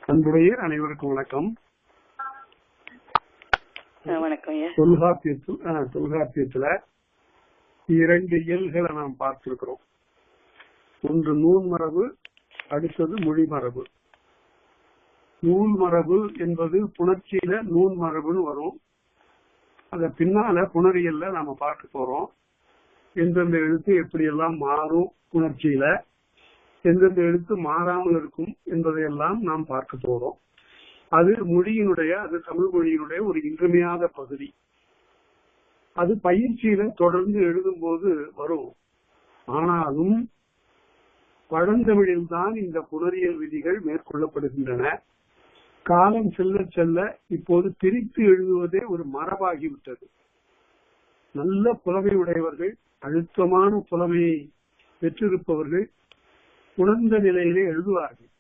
அன்புடைய அனைவருக்கும் வணக்கம். தொல்காப்பியத்துல 2 இயல்களை நாம் பார்த்திருக்கிறோம். ஒன்று நூல் மரபு, அடுத்தது மொழி மரபு. நூல் மரபு என்பது புணர்ச்சியில நூல் மரபுன்னு வரும். அத பின்னால புணரியல்ல நாம பார்க்க போறோம். எந்தெந்த எழுத்து எப்படியெல்லாம் மாறும் புணர்ச்சியில, எந்தெந்த எழுத்து மாறாமல் இருக்கும் என்பதையெல்லாம் நாம் பார்க்க போறோம். அது தமிழ் மொழியினுடைய ஒரு இன்றியமையாத பகுதி. அது பயிற்சியில தொடர்ந்து எழுதும் போது வரும். ஆனாலும் பழந்தமிழில் தான் இந்த புணரியல் விதிகள் மேற்கொள்ளப்படுகின்றன. காலம் செல்ல செல்ல இப்போது பிரித்து எழுதுவதே ஒரு மரபாகிவிட்டது. நல்ல புலமை உடையவர்கள், அழுத்தமான புலமையை பெற்றிருப்பவர்கள் உணர்ந்த நிலையிலே எழுதுவார்கள்.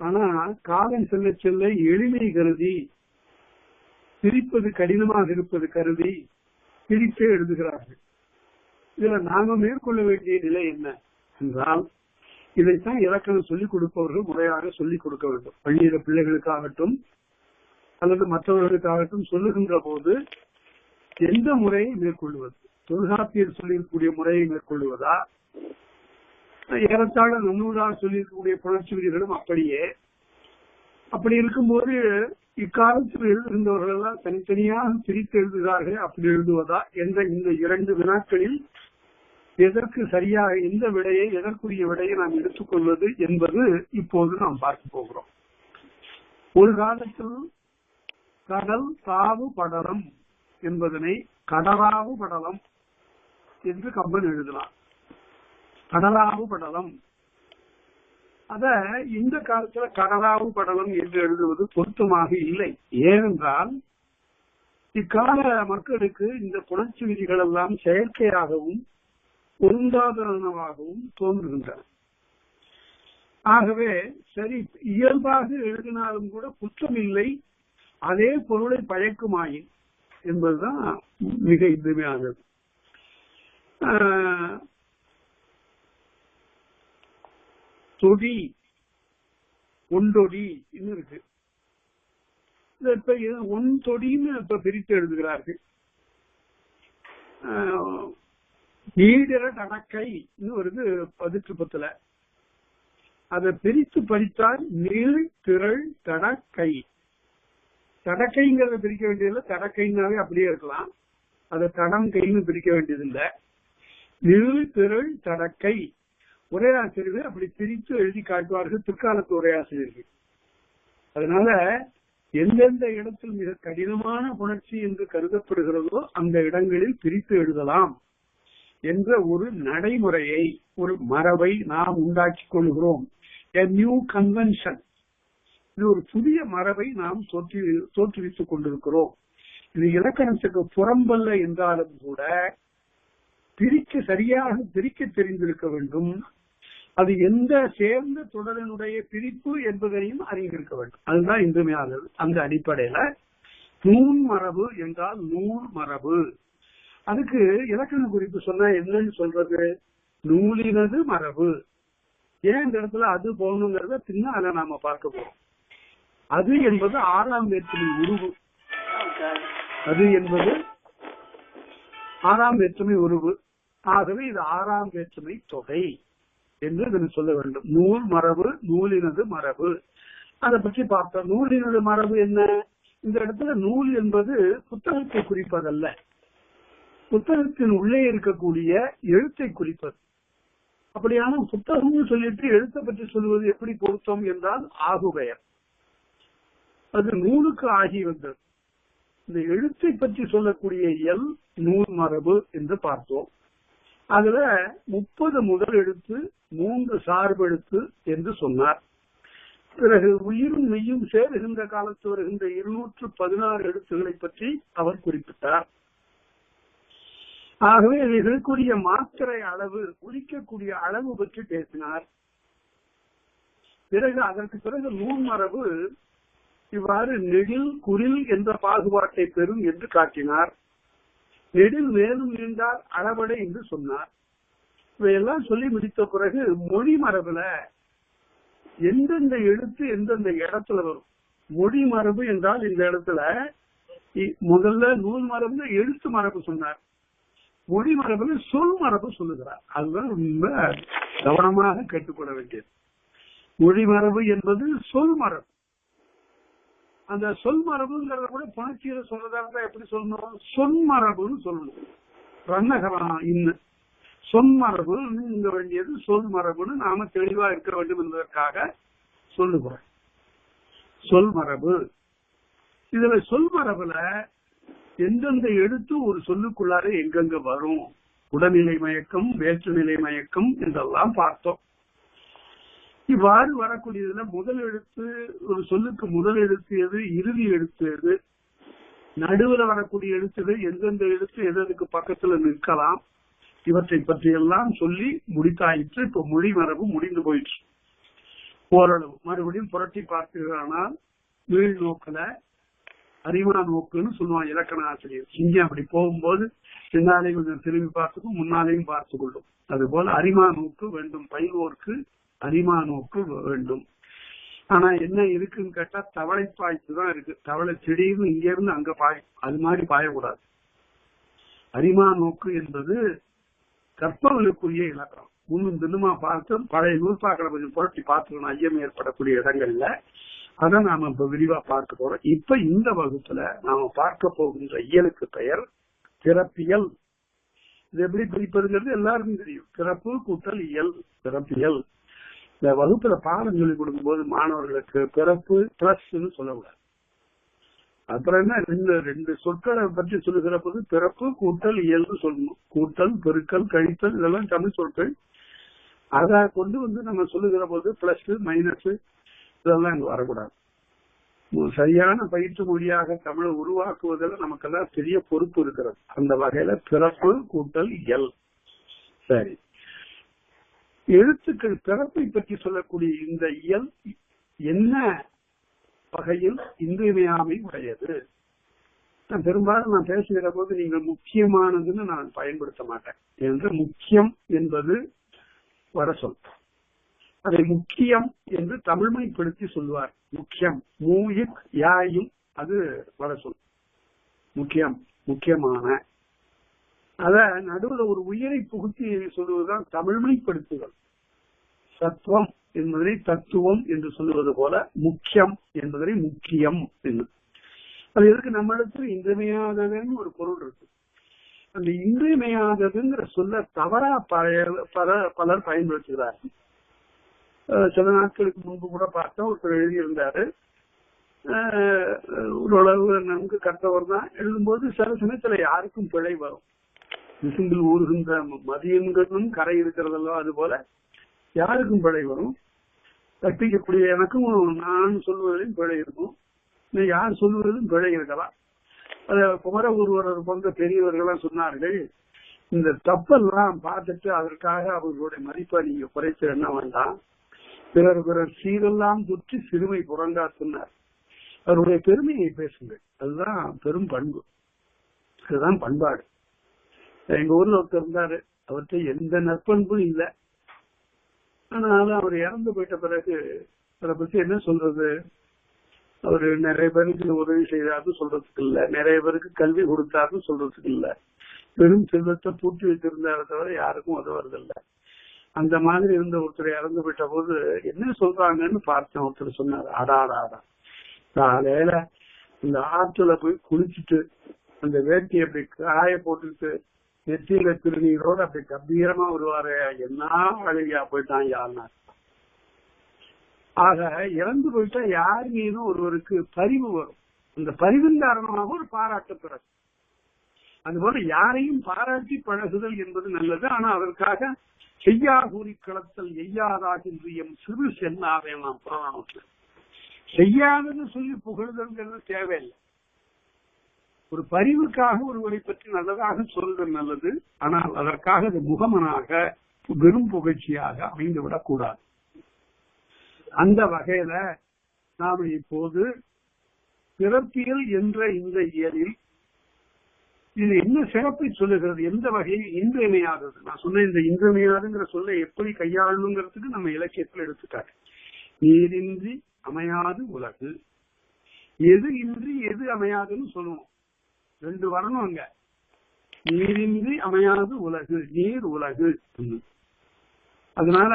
ஆனா காலம் செல்ல செல்ல எளிமை கருதி, பிரிப்பது கடினமாக இருப்பது கருதி பிரித்தே எழுதுகிறார்கள். இதுல நாம மேற்கொள்ள வேண்டிய நிலை என்ன என்றால், இதைத்தான் இலக்கணம் சொல்லிக் கொடுப்பவர்கள் முறையாக சொல்லிக் கொடுக்க வேண்டும். பள்ளியில பிள்ளைகளுக்காகட்டும் அல்லது மற்றவர்களுக்காகட்டும் சொல்லுகின்ற போது எந்த முறையை மேற்கொள்வது? தொல்காப்பியர் சொல்லியிருக்கக்கூடிய முறையை மேற்கொள்வதா, ஏறத்தாழ நன்னூலாக சொல்லியிருக்கக்கூடிய புணர்ச்சி விதிகளும் அப்படியே? அப்படி இருக்கும்போது இக்காலத்தில் எழுதுகின்றவர்கள் எல்லாம் தனித்தனியாக பிரித்து எழுதுகிறார்கள், அப்படி எழுதுவதா என்ற இந்த 2 வினாக்களில் எதற்கு சரியாக எந்த விடையை, எதற்குரிய விடையை நாம் எடுத்துக்கொள்வது என்பது இப்போது நாம் பார்க்க போகிறோம். ஒரு காலத்தில் கடல் தாவு படலம் என்பதனை கடராவு படலம் என்று கம்பன் எழுதலாம். கடராவு படலம், அத இந்த காலத்துல கடராவு படலம் என்று எழுதுவது பொருத்தமாக இல்லை. ஏனென்றால் இக்கால மக்களுக்கு இந்த புணர்ச்சி விதிகள் எல்லாம் செயற்கையாகவும் பொருந்தாதனவாகவும் தோன்றுகின்றன. ஆகவே சரி, இயல்பாக எழுதினாலும் கூட குற்றம் இல்லை, அதே பொருளை பழக்குமாயின் என்பதுதான் மிக இன்றியமையானது. தொடி, ஒன்றொடி இருக்கு. இப்ப ஒன் தொடின்னு இப்ப பிரித்து எழுதுகிறார்கள். நீடிற தடக்கை வருது 18. அதை பிரித்து படித்தால் நீள் திரள் தடக்கை. தடக்கைங்கிறத பிரிக்க வேண்டியதில்லை, தடக்கைனாவே அப்படியே இருக்கலாம். அதை தடம் கைன்னு பிரிக்க வேண்டியதில்லை. நீள் திரள் தடக்கை உரையாசிரியர்கள் அப்படி பிரித்து எழுதி காட்டுவார்கள், பிற்காலத்து உரையாசிரியர்கள். அதனால எந்தெந்த இடத்தில் மிக கடினமான புணர்ச்சி என்று கருதப்படுகிறதோ அந்த இடங்களில் பிரித்து எழுதலாம் என்ற ஒரு நடைமுறையை, ஒரு மரபை நாம் உண்டாக்கிக் கொள்கிறோம். A new convention. இது ஒரு புதிய மரபை நாம் தோற்றுவித்துக் கொண்டிருக்கிறோம். இது இலக்கணத்துக்கு புறம்பல்ல என்றாலும் கூட சரியாக பிரிக்க தெரிந்திருக்க வேண்டும். அது எந்த சேர்ந்த தொடரினுடைய பிரிப்பு என்பதையும் அறிந்திருக்க வேண்டும். அதுதான் இன்றியமையானது. அந்த அடிப்படையில நூல் மரபு என்றால் நூல் மரபு. அதுக்கு இலக்கண குறிப்பு சொன்னா என்னன்னு சொல்றது? நூலினது மரபு. ஏன் இந்த இடத்துல அது போகணுங்கிறத பின்னால நாம பார்க்க போறோம். அது என்பது 6ஆம் வேற்றுமை உருவு. அது என்பது 6ஆம் வேற்றுமை உருவு. ஆகவே இது 6ஆம் வேற்றுமை தொகை என்று இதனை சொல்ல வேண்டும். நூல் மரபு, நூலினது மரபு. அதை பற்றி பார்த்தோம். நூலினது மரபு என்ன? இந்த இடத்துல நூல் என்பது புத்தகத்தை குறிப்பதல்ல, புத்தகத்தின் உள்ளே இருக்கக்கூடிய எழுத்தை குறிப்பது. அப்படியான புத்தகம் சொல்லிட்டு எழுத்தை பற்றி சொல்வது எப்படி பொருத்தம் என்றால் ஆகுபெயர். அது நூலுக்கு ஆகி வந்தது. இந்த எழுத்தை பற்றி சொல்லக்கூடிய இயல் நூல் மரபு என்று பார்த்தோம். அதுல 30 முதல் எழுத்து, 3 சார்பெழுத்து என்று சொன்னார். பிறகு உயிரும் மெய்யும் சேருகின்ற காலத்து வருகின்ற 216 எழுத்துக்களை பற்றி அவர் குறிப்பிட்டார். ஆகவே இவைகளுக்குரிய மாத்திரை அளவு, ஒலிக்கக்கூடிய அளவு பற்றி பேசினார். அதற்கு பிறகு நூல் மரபு இவ்வாறு நெடில் குரில் என்ற பாகுபாட்டை பெறும் என்று காட்டினார். நெடில் மேலும் நீண்டால் அளவடை என்று சொன்னார். இவையெல்லாம் சொல்லி முடித்த பிறகு மொழி மரபுல எந்தெந்த எழுத்து எந்தெந்த இடத்துல வரும். மொழி மரபு என்றால் இந்த இடத்துல முதல்ல நூல் மரபு எழுத்து மரபு சொன்னார், மொழி மரபுல சொல் மரபு சொல்லுகிறார். அதுதான் ரொம்ப கவனமாக கேட்டுக்கொள்ள வேண்டியது. மொழி மரபு என்பது சொல் மரபு. அந்த சொல் மரபுங்கிறத கூட புணர்ச்சியில சொல்றதா இருந்தா எப்படி சொல்லணும்? சொன்மரபுன்னு சொல்லணும். ரன்னகரம் இன்னும் சொன்மரபு நீங்க வேண்டியது சொல் மரபுன்னு நாம தெளிவா இருக்க வேண்டும் என்பதற்காக சொல்லுகிறோம். சொல் மரபு. இதுல சொல் மரபுல எந்தெந்த எழுத்து ஒரு சொல்லுக்குள்ளார எங்கெங்க வரும், உடல்நிலை மயக்கம், வேற்றுநிலை மயக்கம் என்றெல்லாம் பார்த்தோம். இவ்வாறு வரக்கூடியதுல முதல் எழுத்து, ஒரு சொல்லுக்கு முதல் எழுத்து எது, இறுதி எழுத்து எது, நடுவில் வரக்கூடிய எழுத்துகள் எந்தெந்த எழுத்து எதற்கு பக்கத்துல நிற்கலாம், இவற்றை பற்றி எல்லாம் சொல்லி முடித்தாயிற்று. இப்ப மொழி மரபு முடிந்து போயிடுச்சு ஓரளவு. மறுபடியும் புரட்டி பார்த்தீர்களானால் வீழ் நோக்குல அறிமா நோக்குன்னு சொல்லுவான் இலக்கண ஆசிரியர். இங்கே அப்படி போகும்போது பின்னாலே கொஞ்சம் திரும்பி பார்த்துக்கும், முன்னாலேயும் பார்த்து கொள்ளும். அது போல அறிமா நோக்கு வேண்டும், பயில்வோர்க்கு அறிமா நோக்கு வேண்டும். ஆனா என்ன இருக்குன்னு கேட்டா தவளை பாய்ச்சுதான் இருக்கு. தவளை திடீர்னு இங்க இருந்து அங்க பாயும், அது மாதிரி பாயக்கூடாது. அறிமா நோக்கு என்பது கற்பவர்களுக்குரிய இலக்கணம். முன்னும் தினமா பார்த்து பழைய நூற்பாக்களை கொஞ்சம் புரட்டி பார்த்துக்கணும் ஐயம் ஏற்படக்கூடிய இடங்கள்ல. அதை நாம இப்ப விரிவா பார்க்க போறோம். இப்ப இந்த வகுப்புல நாம பார்க்க போகின்ற இயலுக்கு பெயர் பிறப்பியல். இது எப்படி பிரிப்பதுங்கிறது எல்லாருக்கும் தெரியும். பிறப்பு கூட்டல் இயல், பிறப்பியல். இந்த வகுப்புல பாடம் சொல்லி கொடுக்கும் போது மாணவர்களுக்கு பிறப்பு பிளஸ் சொல்லக்கூடாது. அப்புறம் என்ன, ரெண்டு சொற்களை பற்றி சொல்லுகிற போது பிறப்பு கூட்டல் இயல்னு சொல்லணும். கூட்டல், பெருக்கல், கழித்தல் இதெல்லாம் தமிழ் சொற்கள். அதை கொண்டு நம்ம சொல்லுகிற போது பிளஸ் மைனஸ் இதெல்லாம் இங்க வரக்கூடாது. சரியான பயிற்று மொழியாக தமிழை உருவாக்குவதில் நமக்கெல்லாம் பெரிய பொறுப்பு இருக்கிறது. அந்த வகையில பிறப்பு கூட்டல் இயல். சரி, எழுத்துக்கள் பிறப்பை பற்றி சொல்லக்கூடிய இந்த இயல் என்ன வகையில் இன்றியமையாமை உடையது? பெரும்பாலும் நான் பேசுகிற போது நீங்கள் முக்கியமானதுன்னு நான் பயன்படுத்த மாட்டேன். என்று முக்கியம் என்பது வட சொல். அதை முக்கியம் என்று தமிழ்மைப்படுத்தி சொல்வார். முக்கியம் மூயிக் யாயும் அது வட சொல். முக்கியம், முக்கியமான. அத நடுவில் ஒரு உயிரை புகுத்தி சொல்லுவதுதான் தமிழ்மைப்படுத்துதல். சத்துவம் என்பதை தத்துவம் என்று சொல்லுவது போல முக்கியம் என்பதை முக்கியம் என்று. அது எதுக்கு நம்மளுக்கு இன்றியமையாததுன்னு ஒரு பொருள் இருக்கு. அந்த இன்றியமையாததுங்கிற சொல்ல தவறா பலர் பயன்படுத்துகிறார்கள். சில நாட்களுக்கு முன்பு கூட பார்த்தா ஒருத்தர் எழுதியிருந்தாரு. ஓரளவு நமக்கு கற்றவர் தான். எழுதும்போது சில சமயத்துல யாருக்கும் பிழை வரும். விசும்பில் ஊறுகின்ற மதியன்களும் கரை இருக்கிறதல்லோ அது போல யாருக்கும் பிழை வரும். கற்பிக்கக்கூடிய எனக்கும் நான் சொல்வதிலும் பிழை இருக்கும், யார் சொல்வதிலும் பிழை இருக்கலாம். அத குமர ஒருவர் போன்ற பெரியவர்கள்லாம் சொன்னார்கள், இந்த தப்பெல்லாம் பார்த்துட்டு அதற்காக அவர்களுடைய மதிப்பை நீங்க குறைத்து எண்ண வேண்டாம். பிறர் சீரெல்லாம் தொற்றி சிறுமை புறங்காத்துனார். அவருடைய பெருமையை பேசுங்கள், அதுதான் பெரும் பண்பு, அதுதான் பண்பாடு. எங்க ஊர்ல ஒருத்தர் இருந்தாரு, அவர்கிட்ட எந்த நற்பண்பும் இல்லை. ஆனாலும் அவர் இறந்து போயிட்ட பிறகு அதை பத்தி என்ன சொல்றது? அவரு நிறைய பேருக்கு உதவி செய்தாருன்னு சொல்றதுக்கு இல்ல, நிறைய பேருக்கு கல்வி கொடுத்தாருன்னு சொல்றதுக்கு இல்ல, பெரும் செல்வத்தை பூட்டி வச்சிருந்தார தவிர யாருக்கும் உதவுறதில்லை. அந்த மாதிரி இருந்த ஒருத்தர் இறந்து போயிட்ட போது என்ன சொல்றாங்கன்னு பார்த்தேன். ஒருத்தர் சொன்னார், ஆடாடாடா காலையில இந்த ஆற்றுல போய் குளிச்சுட்டு அந்த வேட்டியை அப்படி காய போட்டுட்டு நெற்றியில திருநீரோடு அப்படி கம்பீரமா வருவாரு, என்ன அழகியா போயிட்டான் யாருன்னா. ஆக இறந்து போயிட்டா யார் மீதும் ஒருவருக்கு பரிவு வரும். அந்த பரிவின் காரணமாக ஒரு பாராட்டு பிறகு. அதுபோல யாரையும் பாராட்டி பழகுதல் என்பது நல்லது. ஆனா அதற்காக செய்யா கூறி களத்தல் எய்யாதாகின்றியம் சிறு சென்னாவே நாம் புறநானூற்று. செய்யாதுன்னு சொல்லி புகழ்தல்ங்கிறது தேவையில்லை. ஒரு பரிவுக்காக ஒருவரை பற்றி நல்லதாக சொல்றது நல்லது. ஆனால் அதற்காக அது முகமனாக வெறும் புகழ்ச்சியாக அமைந்துவிடக் கூடாது. அந்த வகையில நாம் இப்போது பிறப்பியல் என்ற இந்த இயலில் இது என்ன சிறப்பை சொல்லுகிறது, எந்த வகையில் இன்றியமையாதது. நான் சொன்ன இந்த இன்றியமையாதுங்கிற சொல்ல எப்படி கையாளணுங்கிறதுக்கு நம்ம இலக்கியத்தில் எடுத்துட்டாரு. நீரின்றி அமையாது உலகு. எது இன்றி எது அமையாதுன்னு சொல்லுவோம். ரெண்டு வரணும் அங்க. நீரின்றி அமையாது உலகு, நீர் உலகு. அதனால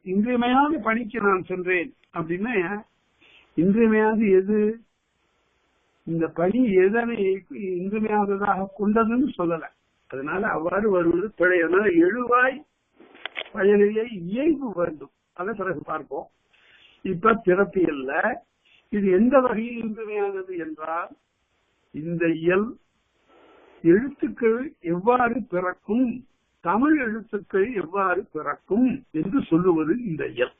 இன்றியமையாத பணிக்கு நான் சென்றேன் அப்படின்னா, இன்றியமையாது எது? இந்த பணி எதனை இன்றியமையாததாக கொண்டதுன்னு சொல்லல. அதனால அவ்வாறு வருவது பிழை. அதனால எழுவாய் பயனிலே இயல்பு வேண்டும். அதை பிறகு பார்ப்போம். இப்ப பிறப்பியல்ல இது எந்த வகையில் இன்றியமையானது என்றால், இந்த இயல் எழுத்துக்கள் எவ்வாறு பிறக்கும், தமிழ் எழுத்துக்கள் எவ்வாறு பிறக்கும் என்று சொல்லுவது இந்த இயல்.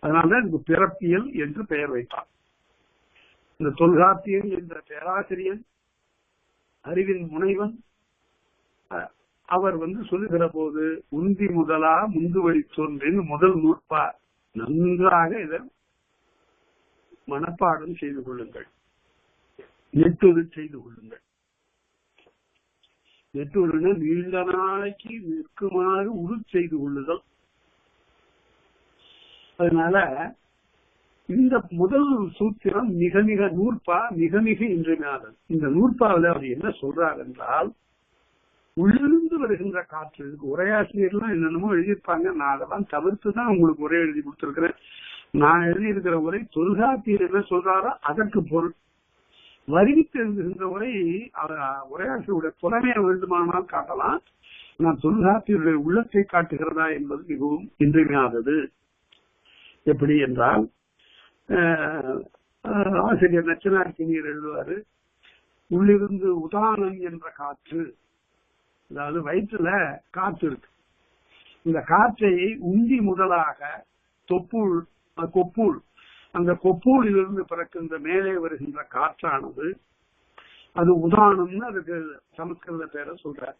அதனால்தான் இதுக்கு பிறப்பியல் என்று பெயர் வைத்தார். இந்த தொல்காப்பியன் என்ற பேராசிரியன், அறிவின் முனைவன், அவர் சொல்லுகிற போது உந்தி முதலா முந்து வழி தோன்றின்னு முதல் நூற்பா நன்றாக இதை மனப்பாடம் செய்து கொள்ளுங்கள், நெட்டுறு செய்து கொள்ளுங்கள். நெட்டுறுன நீண்ட நாளைக்கு நிற்குமாறு உரு செய்து கொள்ளுதல். அதனால இந்த முதல் சூத்திரம் மிக மிக நூற்பா, மிக மிக இன்றியமையாதது. இந்த நூற்பாவில் அவர் என்ன சொல்றார் என்றால், உள்ளிருந்து வருகின்ற காற்று. உரையாசிரியர்லாம் என்னென்னமோ எழுதியிருப்பாங்க. நான் அதெல்லாம் தவிர்த்துதான் உங்களுக்கு உரை எழுதி கொடுத்திருக்கிறேன். நான் எழுதியிருக்கிற உரை தொல்காப்பியர் என்ன சொல்றாரோ அதற்கு பொருள். வருவித்து எழுதுகின்ற உரை உரையாசிரியருடைய புலமையை வேண்டுமானால் காட்டலாம். நான் தொல்காப்பியருடைய உள்ளத்தை காட்டுகிறதா என்பது மிகவும் இன்றியமையாதது. எப்படி என்றால், ஆசிரியர் நச்சினார்க்கினியர் எழுதுவாரு, உள்ளிருந்து உதாரணம் என்ற காற்று. அதாவது வயிற்றுல காற்று இருக்கு. இந்த காற்றை உந்தி முதலாக கொப்புள், அந்த கொப்பூலிலிருந்து பிறக்கின்ற மேலே வருகின்ற காற்றானது அது உதாரணம்னு அதுக்கு சமஸ்கிருத பேரை சொல்றார்.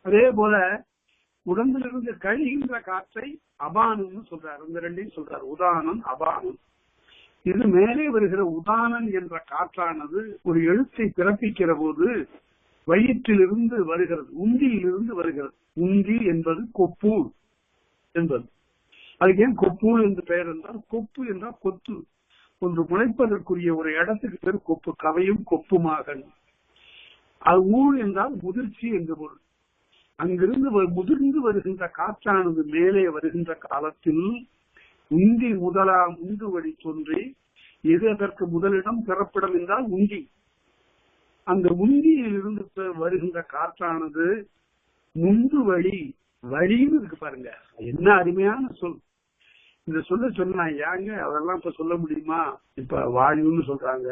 அதே போல உடம்பிலிருந்து கழிகின்ற காற்றை அபானம்னு சொல்றாரு. இந்த ரெண்டையும் சொல்றாரு, உதானம் அபானம். இது மேலே வருகிற உதானம் என்ற காற்றானது ஒரு எழுத்தை பிறப்பிக்கிற போது வயிற்றிலிருந்து வருகிறது, உந்தியிலிருந்து வருகிறது. உந்தி என்பது கொப்பூல் என்பது. அதுக்கு ஏன் கொப்பூல் என்று பெயர் என்றால், கொப்பு என்றால் கொத்து, ஒன்று முளைப்பதற்குரிய ஒரு இடத்துக்கு பேர் கொப்பு, கவையும் கொப்புமாக. அது ஊழ் என்றால் முதிர்ச்சி என்று பொருள். அங்கிருந்து முதிர்ந்து வருகின்ற காற்றானது மேலே வருகின்ற காலத்தில் உந்தி முதலா முந்து வழி தோன்றி, எது அதற்கு முதலிடம் பிறப்பிடம் என்றால் உந்தி. அந்த உந்தியில் இருந்து வருகின்ற காற்றானது முந்து வழி, வழின்னு இருக்கு பாருங்க. என்ன அருமையான சொல். இந்த சொன்னா ஏங்க அதெல்லாம் இப்ப சொல்ல முடியுமா? இப்ப வாயுன்னு சொல்றாங்க.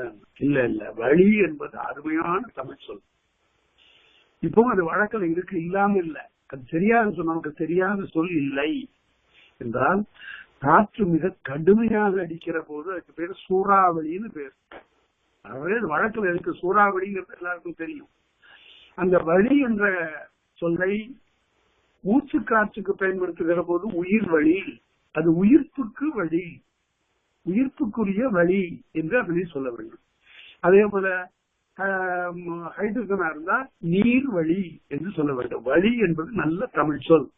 இல்ல, வழி என்பது அருமையான தமிழ் சொல். இப்பவும் அது வழக்கில் இருக்கு, இல்லாம இல்ல. அது தெரியாத சொல், நமக்கு தெரியாத சொல் இல்லை என்றால், காற்று மிக கடுமையாக அடிக்கிற போது அதுக்கு பேர் சூறாவளின்னு பேர். அதாவது வழக்கில் இருக்கு, சூறாவளிங்கிறது எல்லாருக்கும் தெரியும். அந்த வழி என்ற சொல்லை மூச்சு காற்றுக்கு பயன்படுத்துகிற போது உயிர் வழி, அது உயிர்ப்புக்கு வழி, உயிர்ப்புக்குரிய வழி என்று அதனை சொல்ல வேண்டும். அதே போல ஹைட்ரஜனா இருந்தா நீர் வழி என்று சொல்ல வேண்டும். வழி என்பது நல்ல தமிழ் சொல்.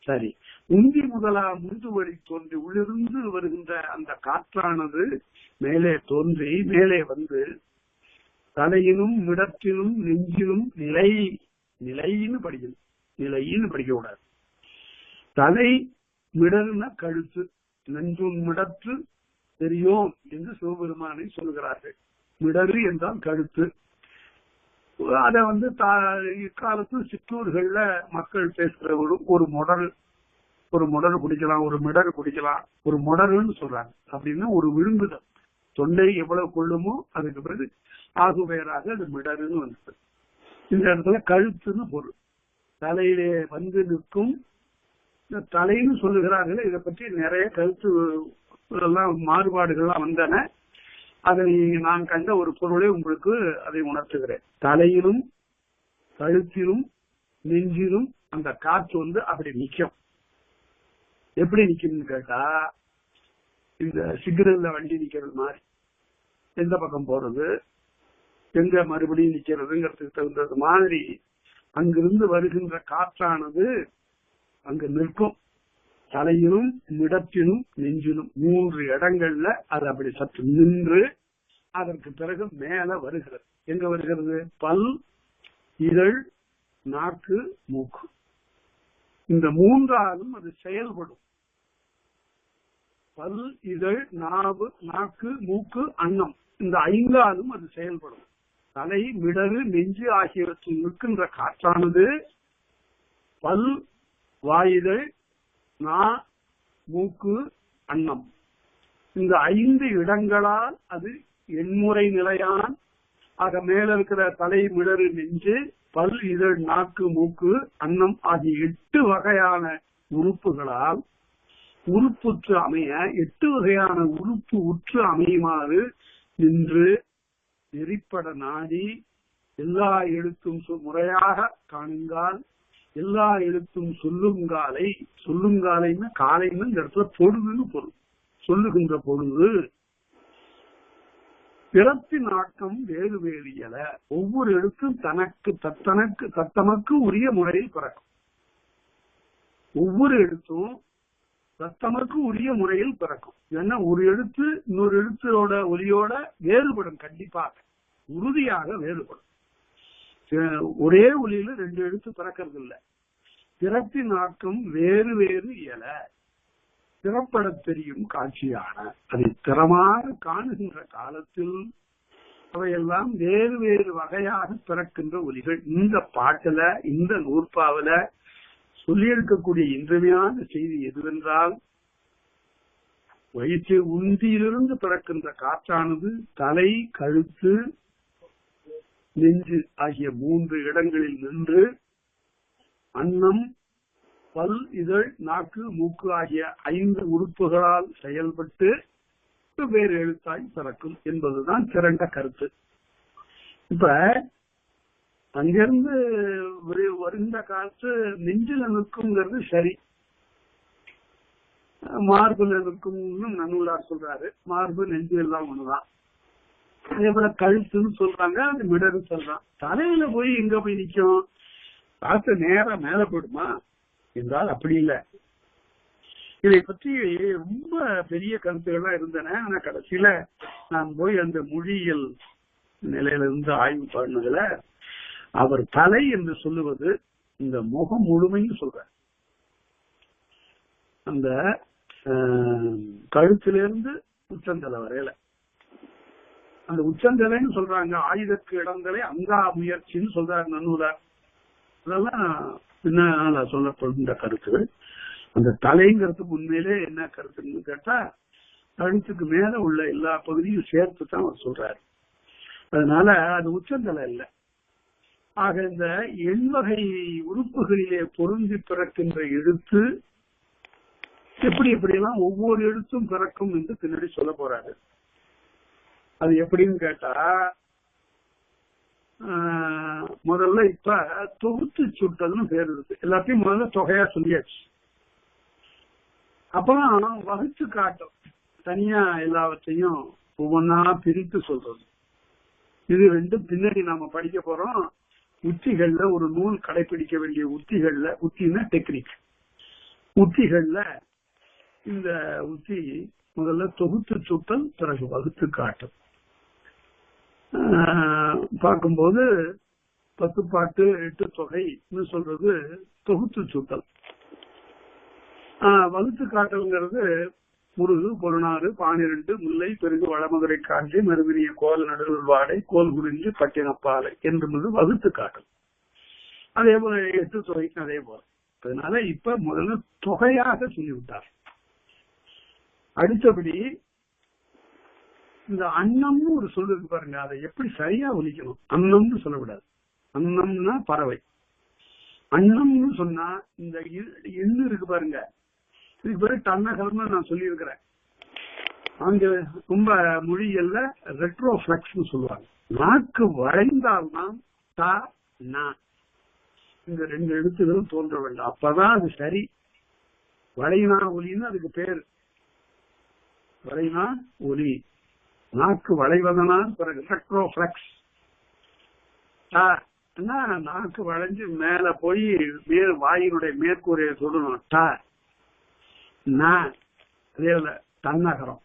சரி, உந்தி முதலா முந்து வழி தோன்றி உள்ளிருந்து வருகின்ற அந்த காற்றானது மேலே தோன்றி மேலே வந்து தலையினும் மிடத்தினும் நெஞ்சிலும் நிலைன்னு படிக்கணும். நிலைன்னு படிக்க கூடாது. தலை மிடர்னா கழுத்து, நெஞ்சும் மிடற்று தெரியும் என்று சிவபெருமானை சொல்கிறார்கள். மிடறு என்றால் கழுத்து. அத இக்காலத்தில் சிற்றூர்கள்ல மக்கள் பேசுகிற ஒரு முடர் குடிக்கலாம், ஒரு மிடர் குடிக்கலாம். ஒரு முடருன்னு சொல்றாங்க. அப்படின்னா ஒரு விழுங்குதல், தொண்டை எவ்வளவு கொள்ளுமோ அதுக்கு பிறகு ஆகுபெயராக அது மிடருன்னு வந்தது. இந்த இடத்துல கழுத்துன்னு பொருள். தலையிலே வந்து நிற்கும் தலைன்னு சொல்லுகிறார்கள். இதை பற்றி நிறைய கருத்து எல்லாம் மாறுபாடுகள்லாம் வந்தன. அதை நான் கண்ட ஒரு பொருளை உங்களுக்கு அதை உணர்த்துகிறேன். தலையிலும் கழுத்திலும் நெஞ்சிலும் அந்த காற்று அப்படி நிற்கும். எப்படி நிக்கும்னு கேட்டா, இந்த சிக்னல்ல வண்டி நிக்கிறது மாதிரி எந்த பக்கம் போறது, எங்க மறுபடியும் நிக்கிறதுங்கிறதுக்கு தகுந்தது மாதிரி அங்கிருந்து வருகின்ற காற்றானது அங்கு நிற்கும். தலையிலும் மிடத்திலும் நெஞ்சிலும் 3 இடங்கள்ல அது அப்படி சற்று நின்று அதற்கு பிறகு மேல வருகிறது. எங்க வருகிறது? பல், இதழ், நாக்கு, மூக்கு. இந்த 3ஆலும் அது செயல்படும். பல், இதழ், நாக்கு, மூக்கு, அன்னம், இந்த 5ஆலும் அது செயல்படும். தலை, மிடறு, நெஞ்சு ஆகியவற்றில் நிற்கின்ற காற்றானது பல், வாயுதல், நா, மூக்கு, அன்னம், இந்த 5 இடங்களால் அது எண்முறை நிலையான் ஆக மேல இருக்கிற தலை, மிடறு, நெஞ்சு, பல், இதழ், நாக்கு, மூக்கு, அன்னம் ஆகிய 8 வகையான உறுப்புகளால் உறுப்புற்று அமைய 8 வகையான உறுப்பு உற்று அமையுமாறு நின்று நெறிப்பட நாடி எல்லா எழுத்தும் முறையாக காணுங்கால் எல்லா எழுத்தும் சொல்லுங்காலைன்னு காலைன்னு இந்த இடத்துல பொழுதுன்னு பொருள். சொல்லுகின்ற பொழுது பிறப்பின் ஆக்கம் வேறு வேறு இயல. ஒவ்வொரு எழுத்தும் தத்தமக்கு உரிய முறையில் பிறக்கும். ஒவ்வொரு எழுத்தும் தத்தமக்கு உரிய முறையில் பிறக்கும். ஏன்னா ஒரு எழுத்து இன்னொரு எழுத்தோட ஒலியோட வேறுபடும். கண்டிப்பாக உறுதியாக வேறுபடும். ஒரே ஒலியில 2 எழுத்து பிறக்கிறது இல்லை. பிறப்பின் ஆக்கம் வேறு வேறு இயல. திறப்பட தெரியும் காட்சியான அதை திறமாக காணுகின்ற காலத்தில் அவையெல்லாம் வேறு வேறு வகையாக பிறக்கின்ற ஒலிகள். இந்த பாட்டுல இந்த நூற்பாவில சொல்லியிருக்கக்கூடிய இன்றியமையான செய்தி எதுவென்றால், வயிற்று உந்தியிலிருந்து பிறக்கின்ற காற்றானது தலை, கழுத்து, நெஞ்சு ஆகிய 3 இடங்களில் நின்று அன்னம், பல், இதழ், நாக்கு, மூக்கு ஆகிய 5 உறுப்புகளால் செயல்பட்டு வேறு எழுத்தாய் பிறக்கும் என்பதுதான் திரண்ட கருத்து. இப்ப அங்கிருந்து வருகின்ற காற்று நெஞ்சில நிற்குங்கிறது சரி, மார்புல நிற்கும்னு நன்னூலார் சொல்றாரு. மார்பு நெஞ்சு எல்லாம் ஒண்ணுதான். அதே போல கழுத்துன்னு சொல்றாங்க, அது மிடரு சொல்றான். தலையில போய் எங்க போய் நிக்கும்? காற்று நேரம் மேல போயிடுமா என்றால் அப்படி இல்லை. இதை பற்றி ரொம்ப பெரிய கருத்துக்கள்லாம் இருந்தன. ஆனா கடைசியில நான் போய் அந்த மொழியியல் நிலையில இருந்து ஆய்வு பண்ணதுல அவர் தலை என்று சொல்லுவது இந்த முகம் முழுமைன்னு சொல்ற. அந்த கழுத்திலிருந்து உச்சந்தலை வரையில அந்த உச்சந்தலைன்னு சொல்றாங்க. ஆயுதக்கு இடங்களை அங்கா முயற்சின்னு சொல்றாரு நன்னூலார். அதெல்லாம் பின்னால சொல்லப்படுகின்ற கருத்துகள். அந்த தலைங்கிறதுக்கு உண்மையிலே என்ன கருத்துன்னு கேட்டா, கழுத்துக்கு மேல உள்ள எல்லா பகுதியும் சேர்த்து தான் அவர் சொல்றாரு. அதனால அது உச்சந்தலை இல்லை. ஆக இந்த எண்வகை உறுப்புகளிலே பொருந்தி பிறக்கின்ற எழுத்து எப்படியெல்லாம் ஒவ்வொரு எழுத்தும் பிறக்கும் என்று பின்னாடி சொல்ல போறாரு. அது எப்படின்னு கேட்டா, முதல்ல இப்ப தொகுத்து சுட்டல்னு பேர் இருக்கு. எல்லாத்தையும் முதல்ல தொகையா சொல்லியாச்சு. அப்புறம் வகுத்து காட்டும், தனியா எல்லாவற்றையும் ஒவ்வொன்னா பிரித்து சொல்றது. இது 2 பின்னாடி நாம படிக்க போறோம். உத்திகள்ல ஒரு நூல் கடைபிடிக்க வேண்டிய உத்திகள்ல, உத்தினா டெக்னிக், உத்திகள்ல இந்த உத்தி முதல்ல தொகுத்து சுட்டல், பிறகு வகுத்து காட்டும். பார்க்கும்போது 10 பாட்டு 8 தொகைன்னு சொல்றது தொகுத்து சுட்டல். வகுத்து காட்டல்ங்கிறது முருகு, பொருநாறு, 12, முல்லை, பெருகு, வளமதுரை காஞ்சி, மறுவினிய கோல், நடுவில் வாடை, கோல் குறிஞ்சி, பட்டினப்பாலை என்பது வகுத்து காட்டல். அதே போல 8 தொகை அதே போல. அதனால இப்ப முதல்ல தொகையாக சொல்லிவிட்டார். அடுத்தபடி இந்த அன்னம்னு ஒரு சொல்லுக்கு பாருங்க, அதை எப்படி சரியா ஒலிக்கணும். அன்னம்னு சொல்லக்கூடாது. அன்னம்னா பறவை. அன்னம்னு சொன்னா இந்த எண்ணு இருக்கு பாருங்க, இதுக்கு பிறகு டன்னகர்னு நான் சொல்லியிருக்கிறேன். அங்க ரொம்ப மொழிகள்ல ரெட்ரோஃபிளக்ஸ் சொல்லுவாங்க. நாக்கு வளைந்தால்தான் த ந இந்த 2 எழுத்துகளும் தோன்ற வேண்டும். அப்பதான் அது சரி. வளைனா ஒலின்னு அதுக்கு பேரு. வளைனா ஒலி, நாக்கு வளைவதனால் பிறகு ரெட்ரோஃபிளக்ஸ். நாக்கு வளைஞ்சு மேல போய் வாயினுடைய மேற்கூரையை சொல்லணும். அதே தன்னகரம்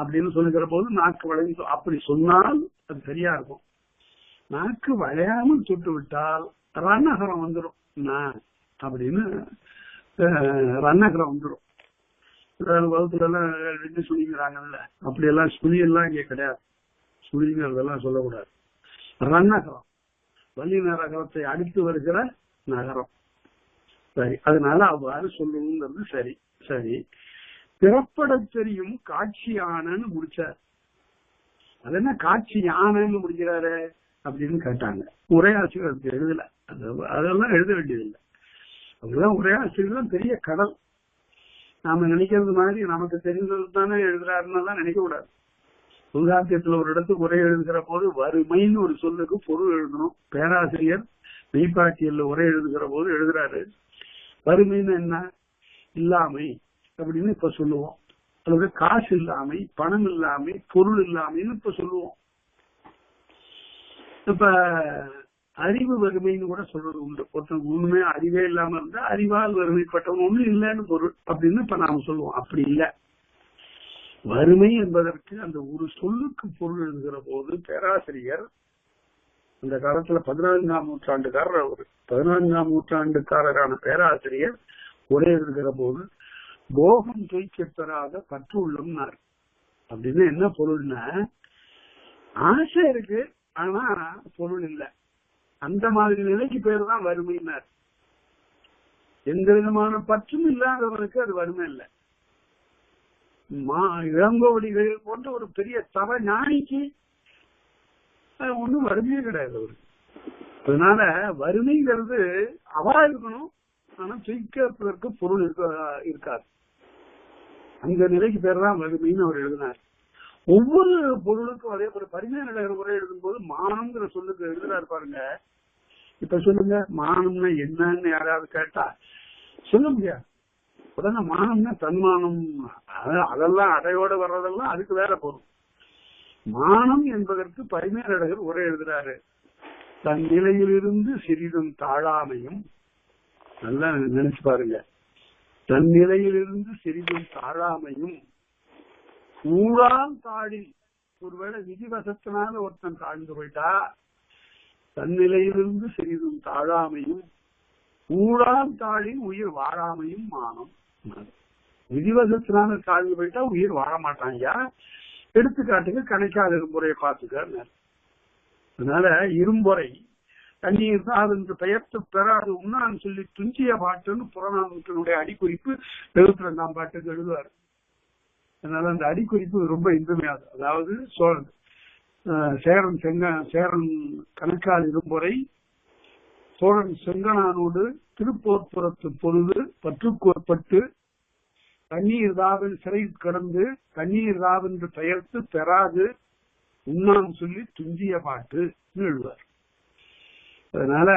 அப்படின்னு சொல்லுகிற போது நாக்கு வளைந்து அப்படி சொன்னால் அது சரியா இருக்கும். நாக்கு வளையாமல் சுட்டு விட்டால் ரன்னகரம் வந்துடும். அப்படின்னு ரன்னகரம் வந்துடும். வகுப்புல எல்லாம் சொல்லிக்கிறாங்கல்ல, அப்படி எல்லாம் சுழி எல்லாம் இங்க கிடையாது. சுழிங்கிறதெல்லாம் சொல்லக்கூடாது. ரன்னகரம் வலி நரகரத்தை அடுத்து வருகிற நகரம். சரி, அதனால அவ்வாறு சொல்லணுங்கிறது சரி. சரி, திறப்பட தெரியும் காட்சி யானைன்னு முடிச்சார். அது என்ன காட்சி யானைன்னு முடிக்கிறாரு அப்படின்னு கேட்டாங்க. உரையாசிரியர் எழுதல, அதெல்லாம் எழுத வேண்டியதில்லை. அதெல்லாம் உரையாசிரியர் பெரிய கடல். நாம நினைக்கிறது மாதிரி நமக்கு தெரிந்தது தானே எழுதுறாருன்னு தான் நினைக்க கூடாது. தொல்காப்பியத்துல ஒரு இடத்துக்கு உரை எழுதுகிற போது வறுமைன்னு ஒரு சொல்லுக்கு பொருள் எழுதணும். பேராசிரியர் மெய்ப்பாட்டியல்ல உரை எழுதுகிற போது எழுதுறாரு, வறுமைன்னு என்ன, இல்லாமை அப்படின்னு இப்ப சொல்லுவோம். அல்லது காசு இல்லாமை, பணம் இல்லாமை, பொருள் இல்லாமைன்னு இப்ப சொல்லுவோம். இப்ப அறிவு வறுமைன்னு கூட சொல்றது உண்டு. ஒருத்தனுக்கு ஒண்ணுமே அறிவே இல்லாம இருந்தா அறிவால் வறுமைப்பட்டவன் ஒண்ணு இல்லைன்னு பொருள் அப்படின்னு இப்ப நாம சொல்லுவோம். அப்படி இல்லை. வறுமை என்பதற்கு அந்த ஒரு சொல்லுக்கு பொருள் எழுதுகிற போது பேராசிரியர் அந்த காலத்துல 14ஆம் நூற்றாண்டுக்காரர். அவர் 14ஆம் நூற்றாண்டுக்காரரான பேராசிரியர் உரை எழுதுகிற போது போகம் தூய்க்க பெறாத பற்று உள்ளம்னார். அப்படின்னு என்ன பொருள்னா, ஆசை இருக்கு ஆனா பொருள் இல்லை, அந்த மாதிரி நிலைக்கு பேர் தான் வறுமைனார். எந்த விதமான பற்றும் இல்லாதவனுக்கு அது வறுமை இல்லை. இளங்கோவடிகள் போன்ற ஒரு பெரிய தவ ஞானிக்கு ஒண்ணும் வறுமையே கிடையாது அவருக்கு. அதனால வறுமைங்கிறது அவா இருக்கணும், ஆனா தூய்க்கிறதுக்கு பொருள் இருக்காது. அந்த நிலைக்கு பேர் தான் வறுமைன்னு அவர் எழுதினார். ஒவ்வொரு பொருளுக்கும் அதே போல பரிமையாளர் உரை எழுதும் போது மானம்ங்கிற சொல்லுக்கு எழுதுறாரு பாருங்க. இப்ப சொல்லுங்க, மானம்னா என்னன்னு யாராவது கேட்டா சொல்ல முடியாது. உடனே மானம்னா தன்மானம், அதெல்லாம் அடையோட வர்றதெல்லாம் அதுக்கு வேற பொருள். மானம் என்பதற்கு பரிமையாளர் உரை எழுதுறாரு, தன் நிலையிலிருந்து சிறிதும் தாழாமையும். நல்லா நினைச்சு பாருங்க, தன் நிலையிலிருந்து சிறிதும் தாழாமையும் ஊழால் தாழில். ஒருவேளை விதிவசத்தினால ஒருத்தன் தாழ்ந்து போயிட்டா, தன்னிலையிலிருந்து சிறிதும் தாழாமையும் ஊழால் தாழில் உயிர் வாழாமையும் மானம். விதிவசத்தினால தாழ்ந்து போயிட்டா உயிர் வாழ மாட்டாங்க. எடுத்துக்காட்டுக்கு கணக்காத இரும்புறையை பார்த்துக்க. அதனால இரும்புறை தண்ணீர் தான் என்று பெயர்த்து பெறாது உண்ணான்னு சொல்லி துஞ்சிய பாட்டுன்னு புறநானூற்றினுடைய அடிக்குறிப்பு 72ஆம் பாட்டுக்கு எழுதுவார். அதனால அந்த அடிக்குறிப்பு ரொம்ப இன்றுமையாது. அதாவது சேரன் கணக்கால் இரும்புறை சோழன் செங்கனானோடு திருப்போர்ப்புறத்து பொழுது பற்றுக்கோற்பட்டு தண்ணீர் தாவல் சிறை கடந்து தண்ணீர் தாவென்று பெயர்த்து பெறாது உண்ணான் சொல்லி துஞ்சிய பாட்டு எழுதுவார். அதனால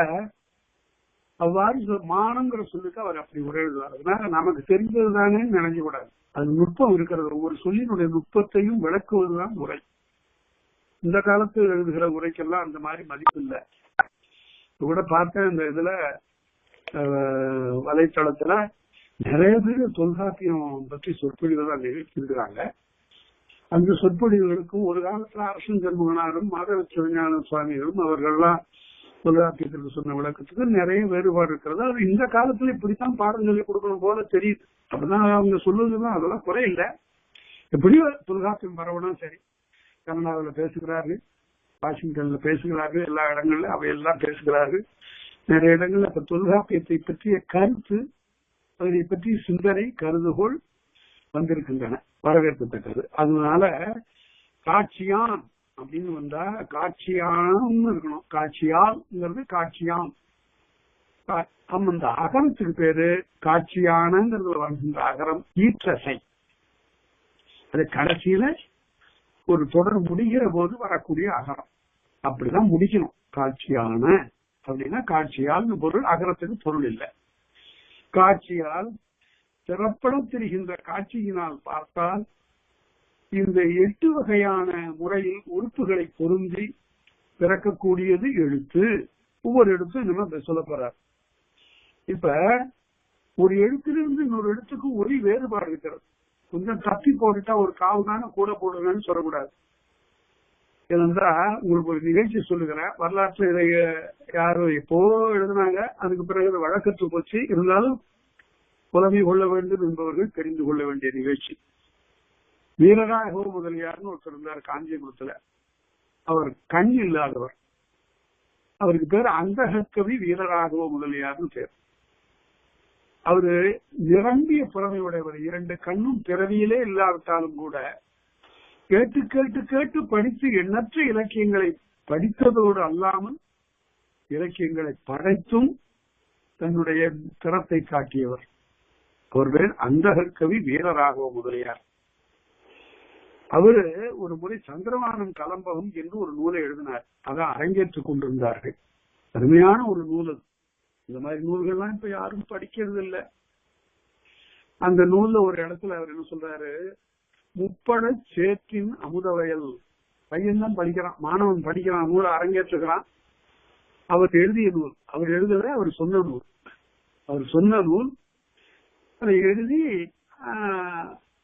அவ்வாறு மானங்கிற சொல்லுக்கு அவர் அப்படி உரை எழுதுவார். அதனால நமக்கு தெரிஞ்சதுதானே நினைஞ்ச கூடாது, அது நுட்பம் இருக்கிறது. ஒவ்வொரு சொல்லினுடைய நுட்பத்தையும் விளக்குவதுதான் உரை. இந்த காலத்தில் எழுதுகிற உரைக்கெல்லாம் அந்த மாதிரி மதிப்பு இல்லை. கூட பார்த்தேன் இந்த இதுல வலைத்தளத்துல நிறைய பேர் தொல்காப்பியம் பற்றி சொற்பொழிவுதான் நிகழ்த்திருக்கிறாங்க. அந்த சொற்பொழிவுகளுக்கும் ஒரு காலத்துல அரசன் ஜென்மகனாரும் மாதவ சிவஞான சுவாமிகளும் அவர்கள்லாம் தொல்காப்பியத்திற்கு சொன்ன விளக்கத்துக்கு நிறைய வேறுபாடு இருக்கிறது. அது இந்த காலத்துல இப்படித்தான் பாடம் சொல்லி கொடுக்கணும் போல தெரியுது. அப்படிதான் அவங்க சொல்லுவதுதான், அதெல்லாம் குறையில்லை. எப்படியோ தொல்காப்பியம் பரவணும். சரி, கனடாவில பேசுகிறாரு, வாஷிங்டன்ல பேசுகிறாரு, எல்லா இடங்கள்ல அவையெல்லாம் பேசுகிறாரு. நிறைய இடங்கள்ல இப்ப தொல்காப்பியத்தை பற்றிய கருத்து, அதை பற்றி சிந்தனை, கருதுகோள் வந்திருக்கின்றன, வரவேற்கத்தக்கது. அதனால காட்சியான் அப்படின்னு வந்தா காட்சியான் இருக்கணும். காட்சியால்ங்கிறது காட்சியான். அந்த அகரத்துக்கு பேரு காட்சியானங்கிறது வருகின்ற அகரம் ஈற்றசை. அது கடைசியில ஒரு தொடர் முடிகிற போது வரக்கூடிய அகரம். அப்படிதான் முடிக்கணும். காட்சியான அப்படின்னா காட்சியால் பொருள், அகரத்துக்கு பொருள் இல்லை. காட்சியால் திறப்பட தெரிகின்ற காட்சியினால் பார்த்தால் இந்த 8 வகையான முறையில் உறுப்புகளை பொருந்தி பிறக்கக்கூடியது எழுத்து. ஒவ்வொரு எழுத்தும் நம்ம சொல்ல போறார். இப்ப ஒரு எழுத்திலிருந்து இன்னொரு எழுத்துக்கு ஒலி வேறுபாடு இருக்கிறது. கொஞ்சம் தப்பி போட்டுட்டா ஒரு காவுதான கூட போடுங்கன்னு சொல்லக்கூடாது. ஏனென்றா உங்களுக்கு ஒரு நிகழ்ச்சி சொல்லுகிறேன். வரலாற்றுல இதை யாரும் எப்போ எழுதினாங்க, அதுக்கு பிறகு வழக்கத்து போச்சு. இருந்தாலும் புலமை கொள்ள வேண்டும் என்பவர்கள் தெரிந்து கொள்ள வேண்டிய நிகழ்ச்சி. வீரராகவ முதலியார்னு ஒருத்தர் இருந்தார் காஞ்சிபுரத்துல. அவர் கண் இல்லாதவர். அவருக்கு பேர் அந்தகக்கவி வீரராகவ முதலியார்னு பேர். அவரு நிரம்பிய புறமை உடையவர். 2 கண்ணும் பிறவியிலே இல்லாவிட்டாலும் கூட கேட்டு கேட்டு கேட்டு படித்து எண்ணற்ற இலக்கியங்களை படித்ததோடு அல்லாமல் இலக்கியங்களை படைத்தும் தன்னுடைய திறத்தை காட்டியவர். அவர் பேர் அந்தகக்கவி வீரராகவ முதலியார். அவரு ஒரு முறை சந்திரவானம் கலம்பகம் என்று ஒரு நூலை எழுதினார். அதை அரங்கேற்றுக் கொண்டிருந்தார்கள். அருமையான ஒரு நூல் அது. இந்த மாதிரி நூல்கள்லாம் இப்ப யாரும் படிக்கிறது இல்லை. அந்த நூல்ல ஒரு இடத்துல அவர் என்ன சொல்றாரு, முப்பட சேற்றின் அமுதவயல். பையன் தான் படிக்கிறான், மாணவன் படிக்கிறான், நூலை அரங்கேற்றுகிறான். அவர் எழுதிய நூல், அவர் எழுதல, அவர் சொன்ன நூல். அவர் சொன்ன நூல் அதை எழுதி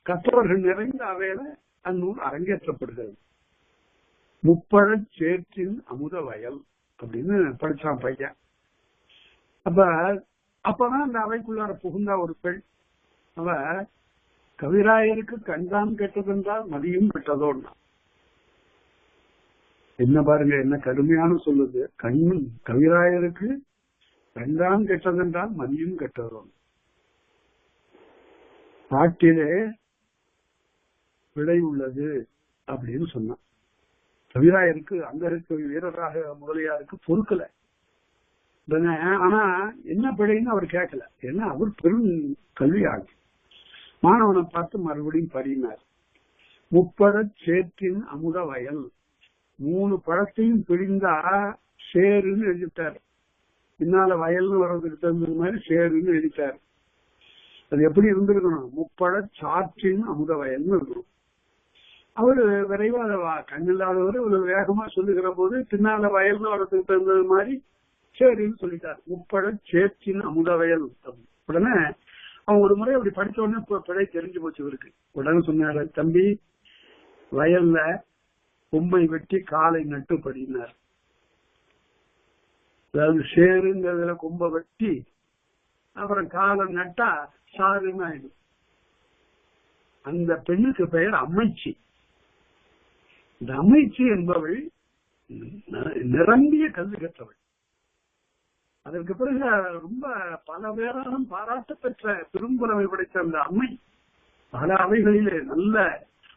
கற்றவர்கள் நிறைந்த அவையில அந்நூல் அரங்கேற்றப்படுகிறது. முப்பழ சேற்றின் அமுத வயல் அப்படின்னு படிச்சான் பையன். அப்பதான் அந்த அவைக்குள்ளார புகுந்தா ஒரு பெண். அவ கவிராயருக்கு கண்தான் கெட்டதென்றால் மதியும் கெட்டதோன்னா. என்ன பாருங்க, என்ன கடுமையான சொல்லுது. கண்ணும் கவிராயருக்கு கண்தான் கெட்டதென்றால் மதியும் கெட்டதோன். பாட்டிலே விடை உள்ளது அப்படின்னு சொன்னான். கவிராயருக்கு அங்க இருக்க வீரராக முதலியாருக்கு பொறுக்கல. ஆனா என்ன பிழைன்னு அவர் கேட்கல. ஏன்னா அவர் பெரும் கல்வியாளர். மாணவனை பார்த்து மறுபடியும் படினார். முப்பழ சேற்றின் அமுத வயல். 3 பழத்தையும் பிடிந்தா சேருன்னு எழுதிட்டார். பின்னால வயல்னு வர்றதுக்கு தகுந்த மாதிரி சேருன்னு எழுதிட்டார். அது எப்படி இருந்திருக்கணும், முப்பழ சாற்றின் அமுத வயல்னு இருக்கணும். அவரு விரைவாக கண்ணில்லாதவர் இவ்வளவு வேகமா சொல்லுகிற போது பின்னால வயல்னு வர்றதுக்கு தகுந்தது மாதிரி சேருன்னு சொல்லிட்டார். முப்பழ சேற்றின் அமுத வயல். உடனே அவன் ஒரு முறை அப்படி படிச்ச உடனே பிழை தெரிஞ்சு போச்சு இவருக்கு. உடனே சொன்னாரு, தம்பி வயல்ல கொம்பை வெட்டி காலை நட்டு படினார். அதாவது சேருங்கிறதுல கொம்பை வெட்டி அப்புறம் காலை நட்டா சாருன்னு ஆயிடும். அந்த பெண்ணுக்கு பெயர் அம்மைச்சி. இந்த அம்மைச்சி என்பவள் நிரம்பிய கல்வி கற்றவள். அதற்கு பிறகு ரொம்ப பல பேராலும் பாராட்ட பெற்ற பெரும்புலமை படைத்த அந்த அம்மை பல அவைகளிலே நல்ல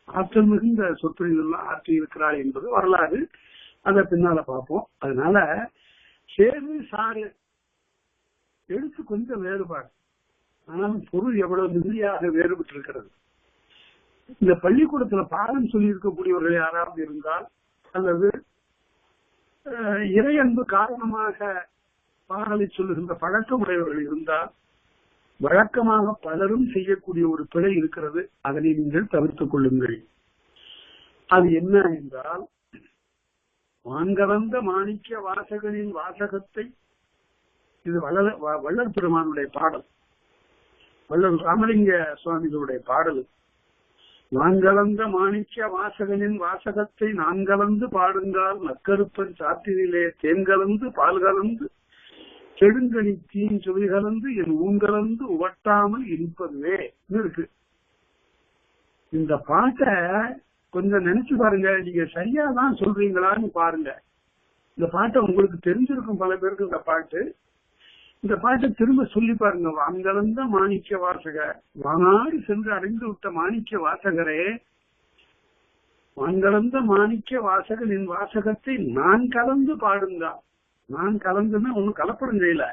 ஆற்றல் மிகுந்த சொற்பொழிவுகள்லாம் ஆற்றி இருக்கிறாள் என்பது வரலாறு. அதை பின்னால பார்ப்போம். அதனால சேரு சாரு எழுத்து கொஞ்சம் வேறுபாடு, ஆனாலும் பொருள் எவ்வளவு மிகுதியாக வேறுபட்டு இருக்கிறது. இந்த பள்ளிக்கூடத்துல பாடம் சொல்லி இருக்கக்கூடியவர்கள் யாராவது இருந்தால் அல்லது இறை அன்பு காரணமாக பாடலை சொல்லுகின்ற பழக்கம் உடையவர்கள் இருந்தால் வழக்கமாக பலரும் செய்யக்கூடிய ஒரு பிழை இருக்கிறது. அதனை நீங்கள் தவிர்த்துக் கொள்ளுங்கள். அது என்ன என்றால், வான்கலந்த மாணிக்க வாசகனின் வாசகத்தை, இது வள்ளல் பெருமானுடைய பாடல், வள்ளல் ராமலிங்க சுவாமிகளுடைய பாடல். வான்கலந்த மாணிக்க வாசகனின் வாசகத்தை நான் கலந்து பாடுங்கால் நக்கருப்பன் சாத்தினிலே தேன் கலந்து பால் கலந்து செடுங்கனி தீன் சுவை கலந்து என் ஊங்கலந்து உவட்டாமல் இருப்பதுவே இருக்கு. இந்த பாட்டை கொஞ்சம் நினைச்சு பாருங்க. நீங்க சரியாதான் சொல்றீங்களான்னு பாருங்க. இந்த பாட்டை உங்களுக்கு தெரிஞ்சிருக்கும் பல பேருக்கு. இந்த பாட்டை திரும்ப சொல்லி பாருங்க. வான்கலந்த மாணிக்க வாசக, வானாடி சென்று அடைந்து விட்ட மாணிக்க வாசகரே, வான்கலந்த மாணிக்க வாசகனின் வாசகத்தை நான் கலந்து பாடுங்க. நான் கலந்துன்னா ஒன்னும் கலப்படம் செய்யல,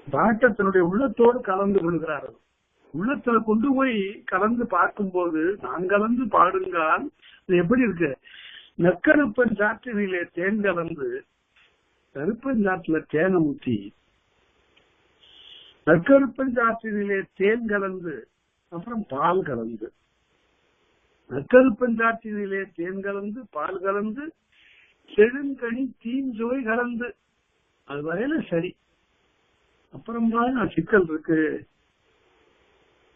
பாட்டை தன்னுடைய உள்ளத்தோடு கலந்து கொள்கிறார்கள். உள்ளத்துல கொண்டு போய் கலந்து பார்க்கும் போது நான் கலந்து பாடுங்கால் எப்படி இருக்கு. நெற்கருப்பன் சாற்றினிலே தேன் கலந்து, கருப்பன் சாற்றுல தேனை ஊற்றி, நெற்கருப்பன் சாற்றினிலே தேன் கலந்து அப்புறம் பால் கலந்து, நெற்கருப்பன் சாற்றினிலே தேன் கலந்து பால் கலந்து செழுங்கனி தீன் சுவை கலந்து. அது வரையில சரி. அப்புறமா சிக்கல் இருக்கு.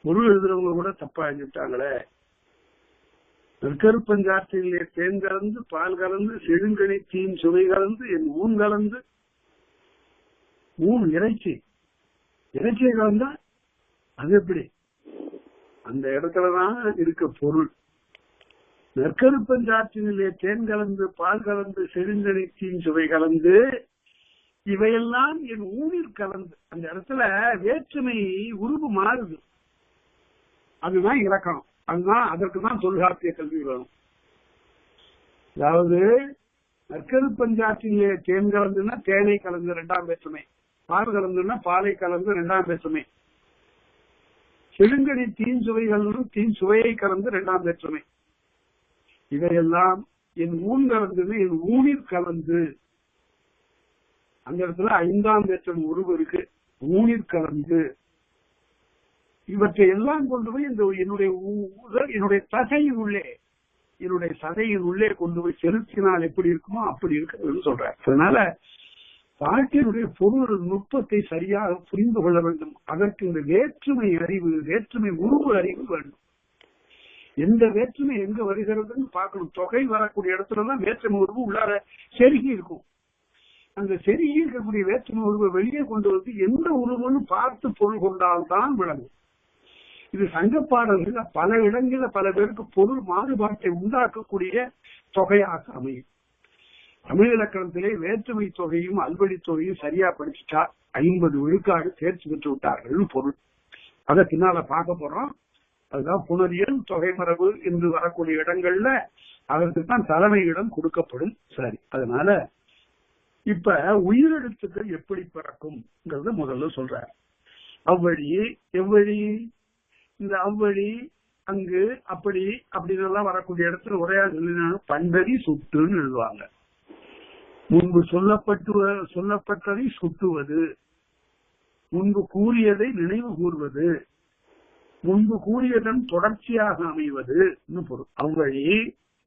பொருள் எழுதுறவங்க கூட தப்பா எழுதிட்டாங்களே. நெற்கருப்பஞ்சாற்றிலே தேன் கலந்து பால் கலந்து செழுங்கனி தீன் சுவை கலந்து என் ஊன் கலந்து ஊன் இறைச்சியை கலந்தா அது எப்படி? அந்த இடத்துலதான் இருக்க பொருள். நெற்கருப்பஞ்சாற்றிலே தேன் கலந்து பால் கலந்து செழுங்கனி தீன் சுவை கலந்து இவையெல்லாம் என் ஊனில் கலந்து. அந்த இடத்துல வேற்றுமை உருவு மாறுது. அதுதான் இலக்கணம். அதுதான் அதற்குதான் தொல்காப்பிய கல்வி வேணும். அதாவது நெற்கருப்பஞ்சாற்றிலே தேன் கலந்துன்னா தேனை கலந்து இரண்டாம் வேற்றுமை, பால் கலந்துன்னா பாலை கலந்து இரண்டாம் வேற்றுமை, செழுங்கனி தீன் சுவை கலந்து தீன் சுவையை கலந்து இரண்டாம் வேற்றுமை. இவையெல்லாம் என் ஊன் கலந்துன்னு என் ஊனில் கலந்து. அந்த இடத்துல ஐந்தாம் வேற்றுமை உருவு இருக்கு. ஊனில் கலந்து இவற்றை எல்லாம் கொண்டு போய் என்னுடைய தசையின் உள்ளே, என்னுடைய சதையின் உள்ளே கொண்டு போய் செலுத்தினால் எப்படி இருக்குமோ அப்படி இருக்கிறதுன்னு சொல்றேன். அதனால பாட்டினுடைய பொருள் நுட்பத்தை சரியாக புரிந்து கொள்ள வேண்டும். அதற்கு இந்த வேற்றுமை அறிவு, வேற்றுமை உருவு அறிவு வேண்டும். எந்த வேற்றுமை எங்க வருகிறதுன்னு பார்க்கணும். தொகை வரக்கூடிய இடத்துலதான் வேற்றுமை உருவு உள்ளார செருகி இருக்கும். அந்த செருகி இருக்கக்கூடிய வேற்றுமை உருவை வெளியே கொண்டு வந்து எந்த உருவம்னு பார்த்து பொருள் கொண்டால்தான் விளங்கும். இது சங்க பாடல்கள் பல இடங்களில் பல பேருக்கு பொருள் மாறுபாட்டை உண்டாக்கக்கூடிய தொகையாக அமையும். தமிழ் இலக்கணத்திலே வேற்றுமை தொகையும் அல்வழி தொகையும் சரியா படிச்சுட்டா 50 விழுக்காடு தேர்ச்சி பெற்று விட்டார்கள் பொருள். அதை பின்னால பார்க்க போறோம். அதுதான் புணரியல் தொகை மரபு என்று வரக்கூடிய இடங்கள்ல அதற்கு தான் தலைமை இடம் கொடுக்கப்படும். சரி, அதனால இப்ப உயிரெழுத்துக்கள் எப்படி பிறக்கும் முதல்ல சொல்ற. அவ்வழி எவ்வழி, இந்த அவ்வழி அங்கு அப்படி அப்படின்னு எல்லாம் வரக்கூடிய இடத்துல உரையா சொல்லினாலும் பண்டறி சுட்டுன்னு எழுதுவாங்க. முன்பு சொல்லப்பட்டதை சுட்டுவது, முன்பு கூறியதை நினைவு கூறுவது, முன்பு கூறியதன் தொடர்ச்சியாக அமைவது பொருள். அவ்வழி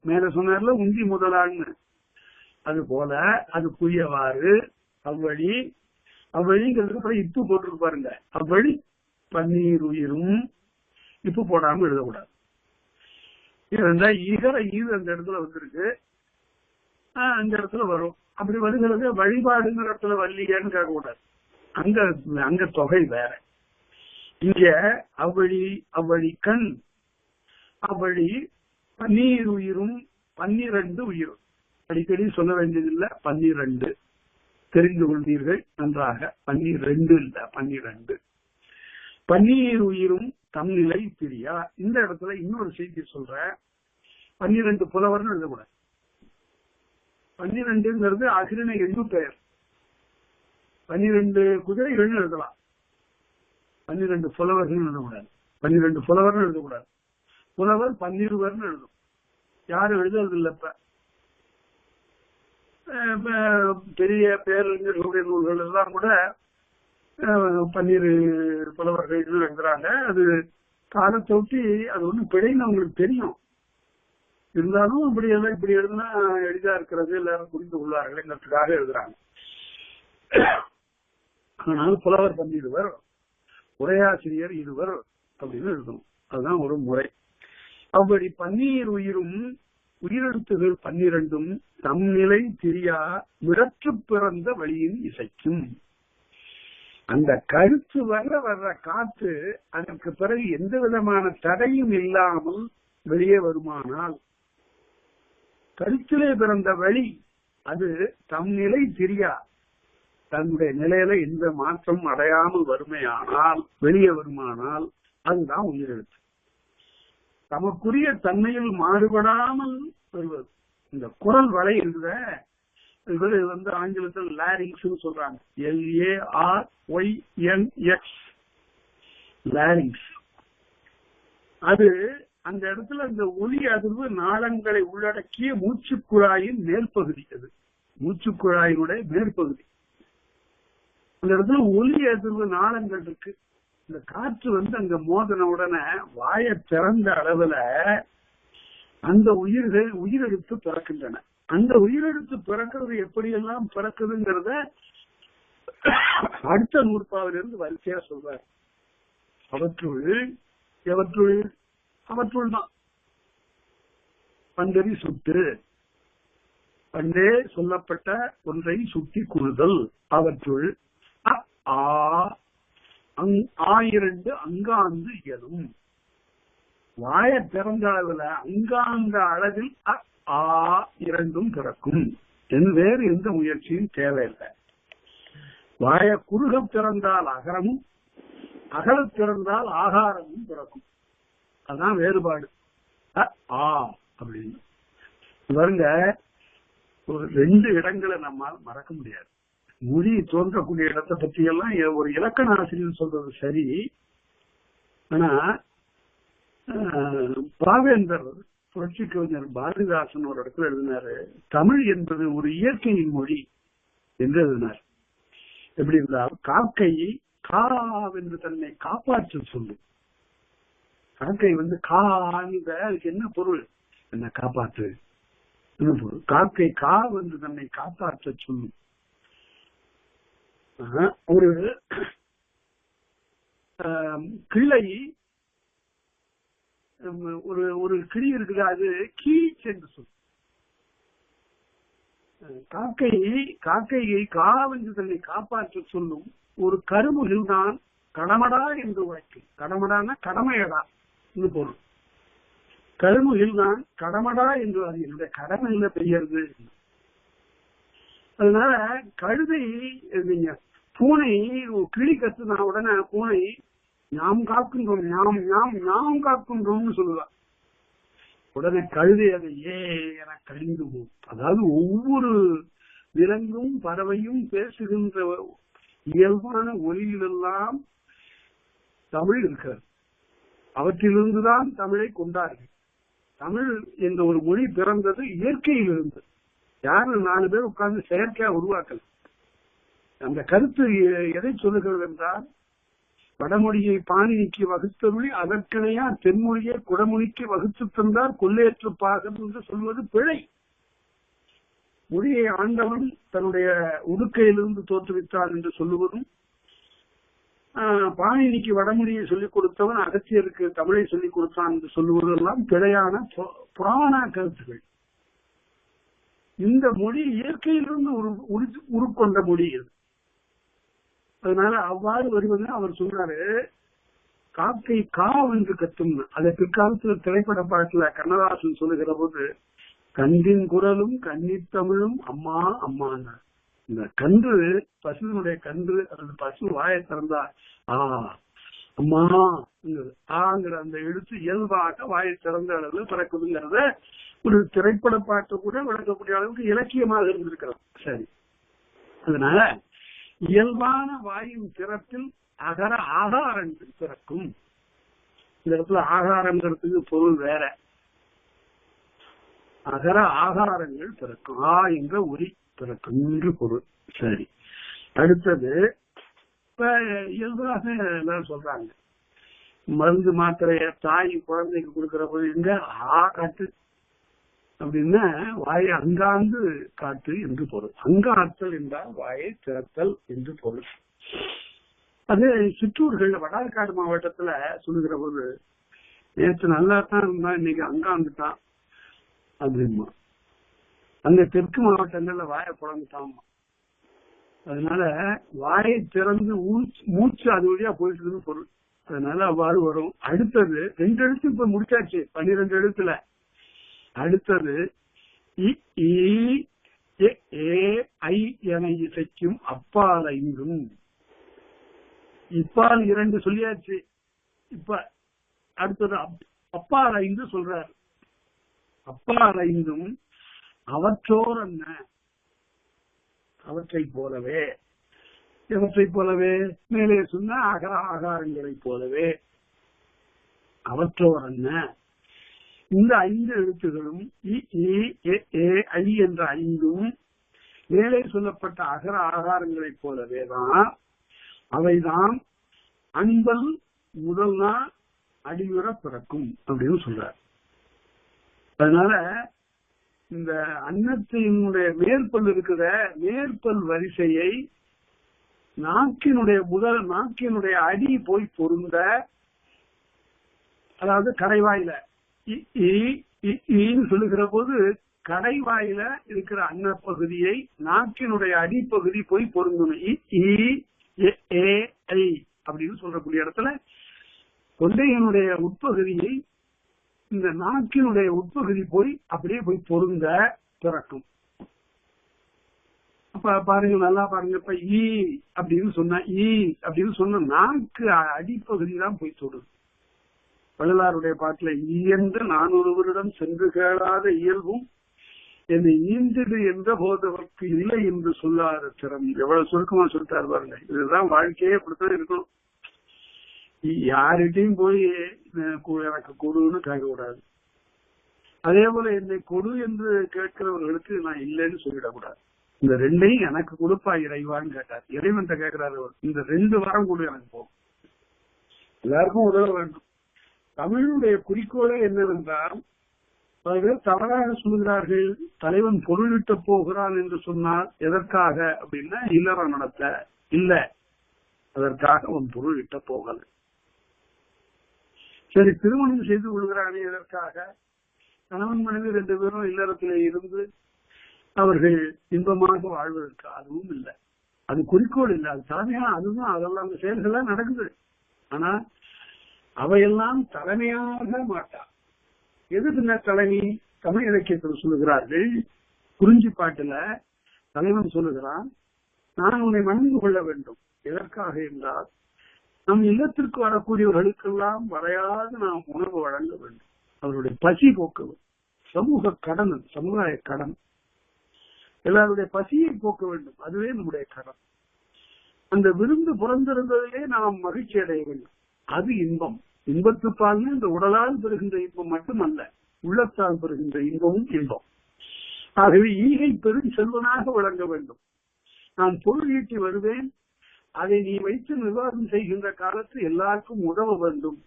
மேல சொன்னார்ல உந்தி முதலான்னு, அது போல அது புரியவாறு அவ்வழி. அவ்வழிங்கிறதுக்கு இப்பு போட்டிருக்கு பாருங்க. அவ்வழி பன்னீர் உயிரும் இப்பு போடாம எழுதக்கூடாது. இருந்தா ஈகர ஈது அந்த இடத்துல வந்திருக்கு, அந்த இடத்துல வரும். அப்படி வருகிறது வழிபாடுங்கிற இடத்துல வள்ளியான்னு கேட்கக்கூடாது. அங்க தொகை வேற. இங்க அவ்வழி அவ்வழி கண் அவ்வழி பன்னீர் உயிரும் 12 உயிரும். அடிக்கடி சொல்ல வேண்டியதில்லை, 12 தெரிந்து கொள்வீர்கள் நன்றாக. 12 இல்ல 12. பன்னீர் உயிரும் தம்நிலை பிரியா. இந்த இடத்துல இன்னொரு செய்தி சொல்ற. 12 புலவர்னு எழுதக்கூடாது. 12ங்கிறது அகிரிணை எண்ணு பெயர். 12 குதிரைகள்னு எழுதலாம். 12 புலவர்கள் எழுதக்கூடாது. 12 புலவர்னு எழுதக்கூடாது. புலவர் 12 எழுதும். யாரும் எழுதுறது இல்ல. பெரிய பேரறிஞர்களுடைய நூல்கள் எல்லாம் கூட 12 புலவர்கள் எழுதுறாங்க. அது காலத்தை ஒட்டி அது ஒண்ணும் பிழைன்னு அவங்களுக்கு தெரியும். இருந்தாலும் இப்படி எல்லாம் இப்படி எழுதுனா எளிதா இருக்கிறது, எல்லாரும் புரிந்து கொள்வார்கள்ங்கிறதுக்காக எழுதுறாங்க. ஆனால் புலவர் 12, உரையாசிரியர் 20 அப்படின்னு எழுதணும். அதுதான் ஒரு முறை. அப்படி பன்னீர் உயிரும் உயிரெழுத்துகள் 12 தம் நிலை திரியா விடற்று பிறந்த வழியின் இசைக்கும். அந்த கருத்து வர்ற காற்று அதற்கு பிறகு எந்த விதமான தடையும் இல்லாமல் வெளியே வருமானால், கருத்திலே பிறந்த வழி அது தம் நிலை திரியா, தன்னுடைய நிலையில எந்த மாற்றம் அடையாமல் வறுமையானால், வெளியே வருமானால் அதுதான் உயிரெழுத்து. தமக்குரிய தன்மையில் மாறுபடாமல் வருவது. இந்த குரல் வலை இருந்த இது ஆங்கிலத்தில் லாரிங்ஸ் சொல்றாங்க. LARYNX larynx. அது அந்த இடத்துல அந்த ஒலி அதிர்வு நாளங்களை உள்ளடக்கிய மூச்சுக்குழாயின் மேற்பகுதி. அது மூச்சுக்குழாயினுடைய மேற்பகுதி. அந்த இடத்துல ஒலி அதிர்வு நாளங்கள் இருக்கு. இந்த காற்று அங்க மோதன உடனே வாயை திறந்த அளவுல அந்த உயிரெழுத்து பிறக்கின்றன. அந்த உயிரெழுத்து பிறக்கிறது எப்படியெல்லாம் பிறக்குதுங்கிறத அடுத்த நூற்பாவிலிருந்து வரிசையா சொல்றார். அவற்றுள் எவற்றுள்? அவற்றுள் தான். பண்டறி சுட்டு, பண்டே சொல்லப்பட்ட ஒன்றை சுட்டி கூறுதல். அவற்றுள் ஆயிரண்டு அங்காந்து இயலும். வாய திறந்த அளவுல அங்காந்த அளவில் இரண்டும் பிறக்கும். வேறு எந்த முயற்சியும் தேவையில்லை. வாய குறுக திறந்தால் அகரமும், அகல திறந்தால் ஆகாரமும் பிறக்கும். அதான் வேறுபாடு. அப்படின்னு பாருங்க. ஒரு 2 இடங்களை நம்மால் மறக்க முடியாது. மொழி தோன்றக்கூடிய இடத்தை பற்றி எல்லாம் ஒரு இலக்கண ஆசிரியர் சொல்றது சரி. ஆனா பாவேந்தர் புரட்சி கவிஞர் பாரதிதாசன் ஒரு இடத்துல எழுதினாரு, தமிழ் என்பது ஒரு இயற்கையின் மொழி என்று எழுதினார். எப்படி இருந்தால், காக்கை காவென்று தன்னை காப்பாற்ற சொல்லும். காக்கை அதுக்கு என்ன பொருள்? என்ன காப்பாற்று பொருள். காக்கை காவென்று தன்னை காப்பாற்ற சொல்லும். ஒரு கிளை, ஒரு கிளி இருக்குது, அது கீச் என்று சொல்லும். காக்கையை காவென்று தன்னை காப்பாற்ற சொல்லும் ஒரு கருமுகில் தான் கடமடா என்று உரைக்கும். கடமடான கடமையடா என்று பொருள். கருமுகில் தான் கடமடா என்று, அது என்னுடைய கடமையில பெய்யறது. அதனால கழுதை, பூனை கிளி கத்துனா உடனே பூனை நாம் காக்கின்றோம், நாம் காக்கின்றோம்னு சொல்லுவா. உடனே கழுதை அதை என கழிந்து போகும். அதாவது ஒவ்வொரு விலங்கும் பறவையும் பேசுகின்ற இயல்பான ஒலியிலெல்லாம் தமிழ் இருக்கிறது. அவற்றிலிருந்துதான் தமிழை கொண்டார்கள். தமிழ் என்ற ஒரு மொழி பிறந்தது இயற்கையில் இருந்து. யாரும் 4 பேர் உட்கார்ந்து செயற்கையா உருவாக்கல. அந்த கருத்து எதை சொல்லுகிறது என்றால், வடமொழியை பாணினிக்கு வகுத்தருளி அதற்கிணையா தென்மொழியை குடமொழிக்கு வகுத்து தந்தார் கொள்ளையற்று பாகம் என்று சொல்வது பிழை. மொழியை ஆண்டவன் தன்னுடைய உடுக்கையிலிருந்து தோற்றுவித்தார் என்று சொல்லுவதும், பாணினிக்கு வடமொழியை சொல்லிக் கொடுத்தவன் அகத்தியருக்கு தமிழை சொல்லிக் கொடுத்தான் என்று சொல்லுவதெல்லாம் பிழையான புராண கருத்துகள். இந்த மொழி இயற்கையிலிருந்து உருக்கொண்ட மொழி இது. அதனால அவ்வாறு வருவது. அவர் சொல்றாரு, காக்கை காவென்று கத்தும். அதை பிற்காலத்தில் திரைப்பட பாட்டுல கண்ணதாசன் சொல்லுகிற போது, கன்றின் குரலும் கன்னித்தமிழும் அம்மா அம்மாங்க. இந்த கன்று, பசுனுடைய கன்று, அந்த பசு வாயை திறந்தா அம்மா ஆங்கிற அந்த எழுத்து இயல்பாக வாயை திறந்த அளவுல பிறக்குதுங்கிறத ஒரு திரைப்பட பாட்டு கூட விளக்கக்கூடிய அளவுக்கு இலக்கியமாக இருந்திருக்கிறது. சரி, அதனால இயல்பான வாயின் திறத்தில் அகர ஆகாரங்கள் பிறக்கும். இந்த இடத்துல ஆகாரங்கிறதுக்கு பொருள் வேற. அகர ஆகாரங்கள் பிறக்கும். என்ற ஒலி பிறக்கும் என்று பொருள். சரி, அடுத்தது இப்ப இயல்பாக எல்லாரும் சொல்றாங்க, மருந்து மாத்திரைய தாய் குழந்தைக்கு கொடுக்கிற போது எங்க காட்டு அப்படின்னா வாயை அங்காந்து காட்டு என்று பொருள். அங்காத்தல் என்றால் வாயை திறத்தல் என்று பொருள். அது சிற்றூர்கள் வடார்காடு மாவட்டத்துல சொல்லுகிற போது, நேற்று நல்லா தான் இருந்தா இன்னைக்கு அங்காந்துட்டான் அப்படிமா. அங்க தெற்கு மாவட்டங்கள்ல வாயை புழந்துட்டாமா. அதனால வாயை திறந்து மூச்சு அது வழியா போயிட்டு பொருள். அதனால அவ்வாறு வரும். அடுத்தது 2 எழுத்து இப்ப முடிச்சாச்சு, 12 எழுத்துல. அடுத்தது என இசைக்கும் அப்பால் 5. இப்பால் 2 சொல்லியாச்சு. இப்ப அடுத்தது அப்பால் 5 சொல்றார். அப்பால் 5 அவற்றோர் என்ன, அவற்றை போலவே. எவற்றை போலவே? மேலே சொன்ன அகர ஆகாரங்களை போலவே. அவற்றோர் என்ன, இந்த 5 எழுத்துகளும் ஐ என்ற 5ம் மேலே சொல்லப்பட்ட அகர ஆகாரங்களை போலவேதான். அவைதான் அன்பல் முதல் நாள் அடியுற பிறக்கும் அப்படின்னு சொல்றார். அதனால இந்த அன்னத்தினுடைய மேற்பல் இருக்கிற மேற்பல் வரிசையை நாக்கினுடைய அடி போய் பொருந்த அதாவது கடைவாயில ஈன்னு சொல்லுகிற போது கடைவாயில இருக்கிற அன்னப்பகுதியை நாக்கினுடைய அடிப்பகுதி போய் பொருந்தணும். அப்படின்னு சொல்லக்கூடிய இடத்துல தொண்டையினுடைய உட்பகுதியை இந்த நாக்கினுடைய உட்பகுதி போய் அப்படியே போய் பொருந்த பிறக்கும். அப்ப பாருங்க, நல்லா பாருங்க. இப்ப ஈ அப்படின்னு சொன்ன நாக்கு அடிப்பகுதி தான் போய் தொடுது. வள்ளலாருடைய பாட்டுல ஈயென்று நான் ஒருவரிடம் சென்று கேளாத இயல்பும் என்னை ஈந்திடு என்ற போதவர்க்கு இல்லை என்று சொல்லாத திறம். எவ்வளவு சுருக்கமா சொல்லிட்டாரு பாருங்க. இதுதான் வாழ்க்கையே அப்படித்தான் இருக்கணும். யார்கிட்டையும் போய் எனக்கு கொடுன்னு கேட்கக்கூடாது. அதே போல என்னை கொடு என்று கேட்கிறவர்களுக்கு நான் இல்லைன்னு சொல்லிடக்கூடாது. இந்த ரெண்டையும் எனக்கு கொடுப்பா இறைவான்னு கேட்டார். இறைவன் கேட்கிறாரு, இந்த 2 வாரம் கொடு எனக்கு போகும். எல்லாருக்கும் உதவ வேண்டும். தமிழுடைய குறிக்கோளே என்னவென்றால், பல பேர் தவறாக சொல்கிறார்கள், தலைவன் பொருளிட்ட போகிறான் என்று சொன்னால் எதற்காக அப்படின்னா இல்லறம் நடத்த இல்ல, அதற்காக அவன் பொருளிட்ட போகல. சரி, திருமணம் செய்து கொள்கிறானே எதற்காக? கணவன் மனைவி 2 பேரும் இல்லறத்திலே இருந்து அவர்கள் இன்பமாக வாழ்வதற்கு. அதுவும் இல்லை, அது குறிக்கோள் இல்லை, அது தலைமையா. அதுதான் அதெல்லாம் அந்த செயல்கள்லாம் நடக்குது. ஆனா அவையெல்லாம் தலைமையாக மாட்டார். எது பின்ன தலைமை? தமிழ் இலக்கியத்தில் சொல்லுகிறார்கள். குறிஞ்சி பாட்டுல தலைவன் சொல்லுகிறான், நான் உன்னை மணந்து கொள்ள வேண்டும். எதற்காக என்றால், நம் இல்லத்திற்கு வரக்கூடியவர்களுக்கெல்லாம் வரையாது நாம் உணவு வழங்க வேண்டும், அவருடைய பசி போக்க வேண்டும். சமூக கடன், சமுதாய கடன், எல்லாருடைய பசியை போக்க வேண்டும். அதுவே நம்முடைய கடன். அந்த விருந்து புறந்திருந்ததிலே நாம் மகிழ்ச்சி அடைய வேண்டும். அது இன்பம். இன்பத்துப்பால்னு இந்த உடலால் பெறுகின்ற இன்பம் மட்டுமல்ல, உள்ளத்தால் பெறுகின்ற இன்பமும் இன்பம். ஆகவே ஈகை பெரும் செல்வனாக விளங்க வேண்டும். நான் பொருள் ஈட்டி வருவேன், அதை நீ வைத்து நிர்வாகம் செய்கின்ற காலத்தில் எல்லாருக்கும் உதவ வேண்டும்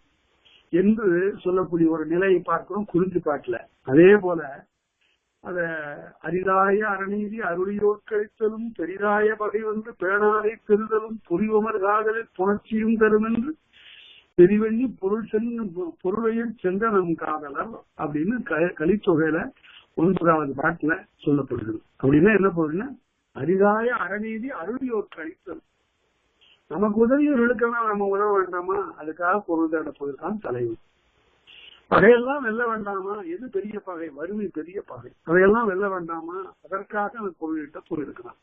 என்று சொல்லக்கூடிய ஒரு நிலையை பார்க்கிறோம் குறிஞ்சி பாட்டுல. அதே போல அத அரிதாய அறநீதி அருளியோர் கழித்தலும் பெரிதாய பகை வந்து பேணாரை பெறுதலும் புரிவமர் காதலில் புணர்ச்சியும் தரும் என்று பெரிவெண்ணி பொருளையும் சென்ற நம் காதலர் அப்படின்னு கலித்தொகையில 9வது பாட்டுல சொல்லப்படுகிறது. அப்படின்னா என்ன பொருள்னா, அரிதாய அறநீதி அருளியோர் கழித்தல். நமக்கு உதவியவர்களுக்கெல்லாம் நம்ம உதவ வேண்டாமா? அதுக்காக பொருள் தேடப்போவதுதான் தலைவர். பகையெல்லாம் வெல்ல வேண்டாமா? எது பெரிய பகை? வறுமை பெரிய பகை. அதையெல்லாம் வெல்ல வேண்டாமா? அதற்காக அந்த பொருளிட்ட போயிருக்கிறான்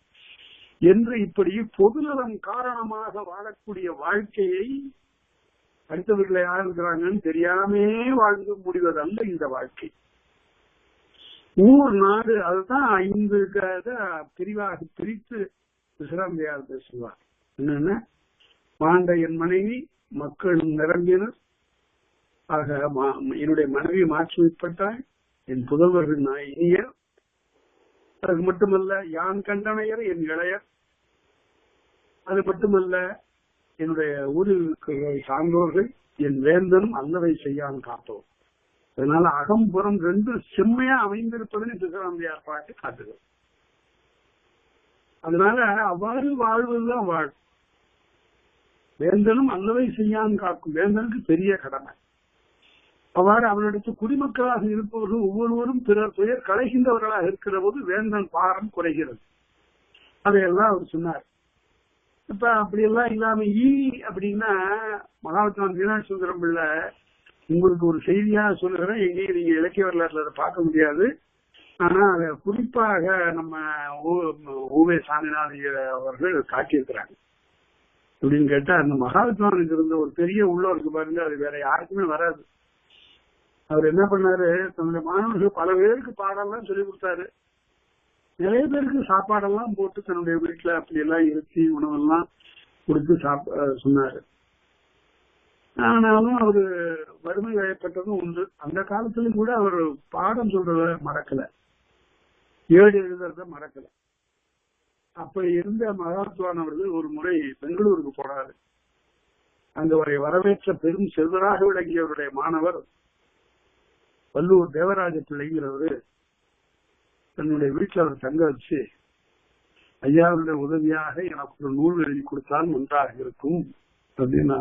என்று இப்படி பொதுநலம் காரணமாக வாழக்கூடிய வாழ்க்கையை அடுத்தவர்களை யார் இருக்கிறாங்கன்னு தெரியாமே வாழ்ந்து முடிவதல்ல இந்த வாழ்க்கை. ஊர் நாடு, அதுதான் 5 பிரிவாக பிரித்து விசிராம்பியார் பேசுவார். என்னன்னா, மாண்ட என் மனைவி மக்கள் நிரம்பினர், ஆக என்னுடைய மனைவி மாற்றுப்பட்டாள், என் புதல்வர்கள் நான் இனியர், அது மட்டுமல்ல யான் கண்டனையர் என் இளையர், அது மட்டுமல்ல என்னுடைய ஊருக்கு சார்ந்தோர்கள் என் வேந்தனும் அல்லவை செய்யான் காத்தோம். அதனால அகம்புறம் 2 செம்மையா அமைந்திருப்பதுன்னு சிவராமையார் பாட்டு காட்டுகிறது. அதனால அவ்வாறு வாழ்வதுதான் வாழும். வேந்தனும் அல்லவை செய்யான் காக்கும் வேந்தனுக்கு பெரிய கடமை. அவ்வாறு அவனிடத்து குடிமக்களாக இருப்பவர்கள் ஒவ்வொருவரும் பிறர் துயர் களைகின்றவர்களாக இருக்கிற போது வேந்தன் பாரம் குறைகிறது. அதையெல்லாம் அவர் சொன்னார். இப்ப அப்படி எல்லாம் இல்லாம அப்படின்னா, மகாத்மான் மீனாட்சி சுந்தரம் பிள்ளை உங்களுக்கு ஒரு செய்தியா சொல்லுகிறேன், எங்கேயும் நீங்க இலக்கிய வரலாற்றுல அதை பார்க்க முடியாது. ஆனா அதை குறிப்பாக நம்ம ஊவே சாமிநாத அவர்கள் காட்டியிருக்கிறாங்க. அப்படின்னு கேட்டா, அந்த மகாத்மானுக்கு இருந்த ஒரு பெரிய உள்ளவருக்கு பாருங்க, அது வேற யாருக்குமே வராது. அவர் என்ன பண்ணாரு, தன்னுடைய மாணவர்கள் பல பேருக்கு பாடம்லாம் சொல்லி கொடுத்தாரு. நிறைய பேருக்கு சாப்பாடெல்லாம் போட்டு தன்னுடைய வீட்டுல அப்படி எல்லாம் இருத்தி உணவெல்லாம் கொடுத்து சொன்னாரு. ஆனாலும் அவரு வறுமை வயப்பட்டதும் உண்டு. அந்த காலத்திலும் கூட அவர் பாடம் சொல்றத மறக்கல, ஏடு எழுதுறத மறக்கல. அப்ப இருந்த மகாத்வான் அவர்கள் ஒரு முறை பெங்களூருக்கு போனாரு. அங்க அவரை வரவேற்ற பெரும் செல்வராக விளங்கியவருடைய மாணவர் வல்லூர் தேவராஜ பிள்ளைங்கிறவரு தன்னுடைய வீட்டுல அவர் தங்க வச்சு, ஐயாவுடைய உதவியாக எனக்கு ஒரு நூல் எழுதி கொடுத்தால் நன்றாக இருக்கும் அப்படின்னா,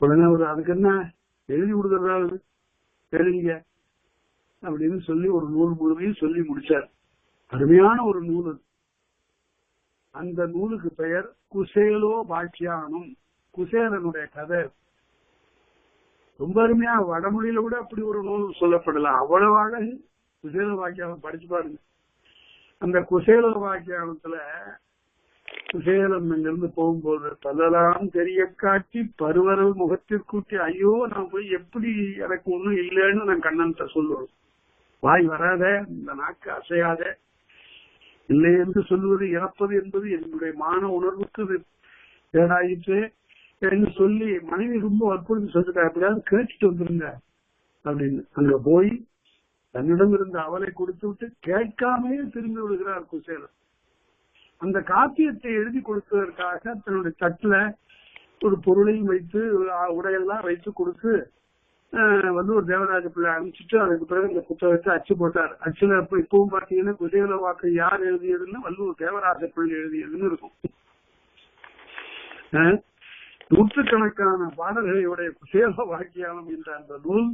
உடனே ஒரு அதுக்கு என்ன எழுதி கொடுக்கறதாவது எழுதிங்க அப்படின்னு சொல்லி ஒரு நூல் முழுமையும் சொல்லி முடிச்சார். அருமையான ஒரு நூல். அந்த நூலுக்கு பெயர் குசேலோ பாக்கியானம். குசேலனுடைய கதை ரொம்ப அருமையா. வடமொழியில கூட அப்படி ஒரு நூல் சொல்லப்படல. அவ்வளவு அழகு. குசேல வாக்கியானம் படிச்சு பாருங்க. அந்த குசேல வாக்கியானத்துல குசேலம் இங்கிருந்து போகும்போது பல்லலாம் தெரிய காட்டி பருவரல் முகத்திற்கூட்டி, ஐயோ நான் போய் எப்படி எனக்கு ஒண்ணும் இல்லைன்னு நான் கண்ணன்ட்ட சொல்லுவேன். வாய் வராத, இந்த நாக்கு அசையாத, இல்லை என்று சொல்லுவது இறப்பது என்பது என்னுடைய மான உணர்வுக்கு தேடாயிற்று என்று சொல்லி மனைவி ரொம்ப வற்புறுத்தி சொல்லிட்டா, எப்படியாவது கேட்டுட்டு வந்துருங்க அப்படின்னு. அங்க போய் தன்னிடம் இருந்த அவலை கொடுத்து விட்டு கேட்காமே திரும்பி விடுகிறார் குசேலன். அந்த காப்பியத்தை எழுதி கொடுத்ததற்காக தன்னுடைய தட்டுல ஒரு பொருளையும் வைத்து உடையெல்லாம் வைத்து கொடுத்து ஒரு தேவராஜ பிள்ளை அனுப்பிச்சுட்டு அதுக்கு பிறகு இந்த புத்தகத்தை அச்சு போட்டார். அச்சுல இப்பவும் பாத்தீங்கன்னா குசேல வாக்கு யார் எழுதியதுன்னு வல்லூர் தேவராஜ பிள்ளை எழுதியதுன்னு இருக்கும். நூற்றுக்கணக்கான பாடல்களையுடைய குசேல வாக்கியானம் என்ற அந்த நூல்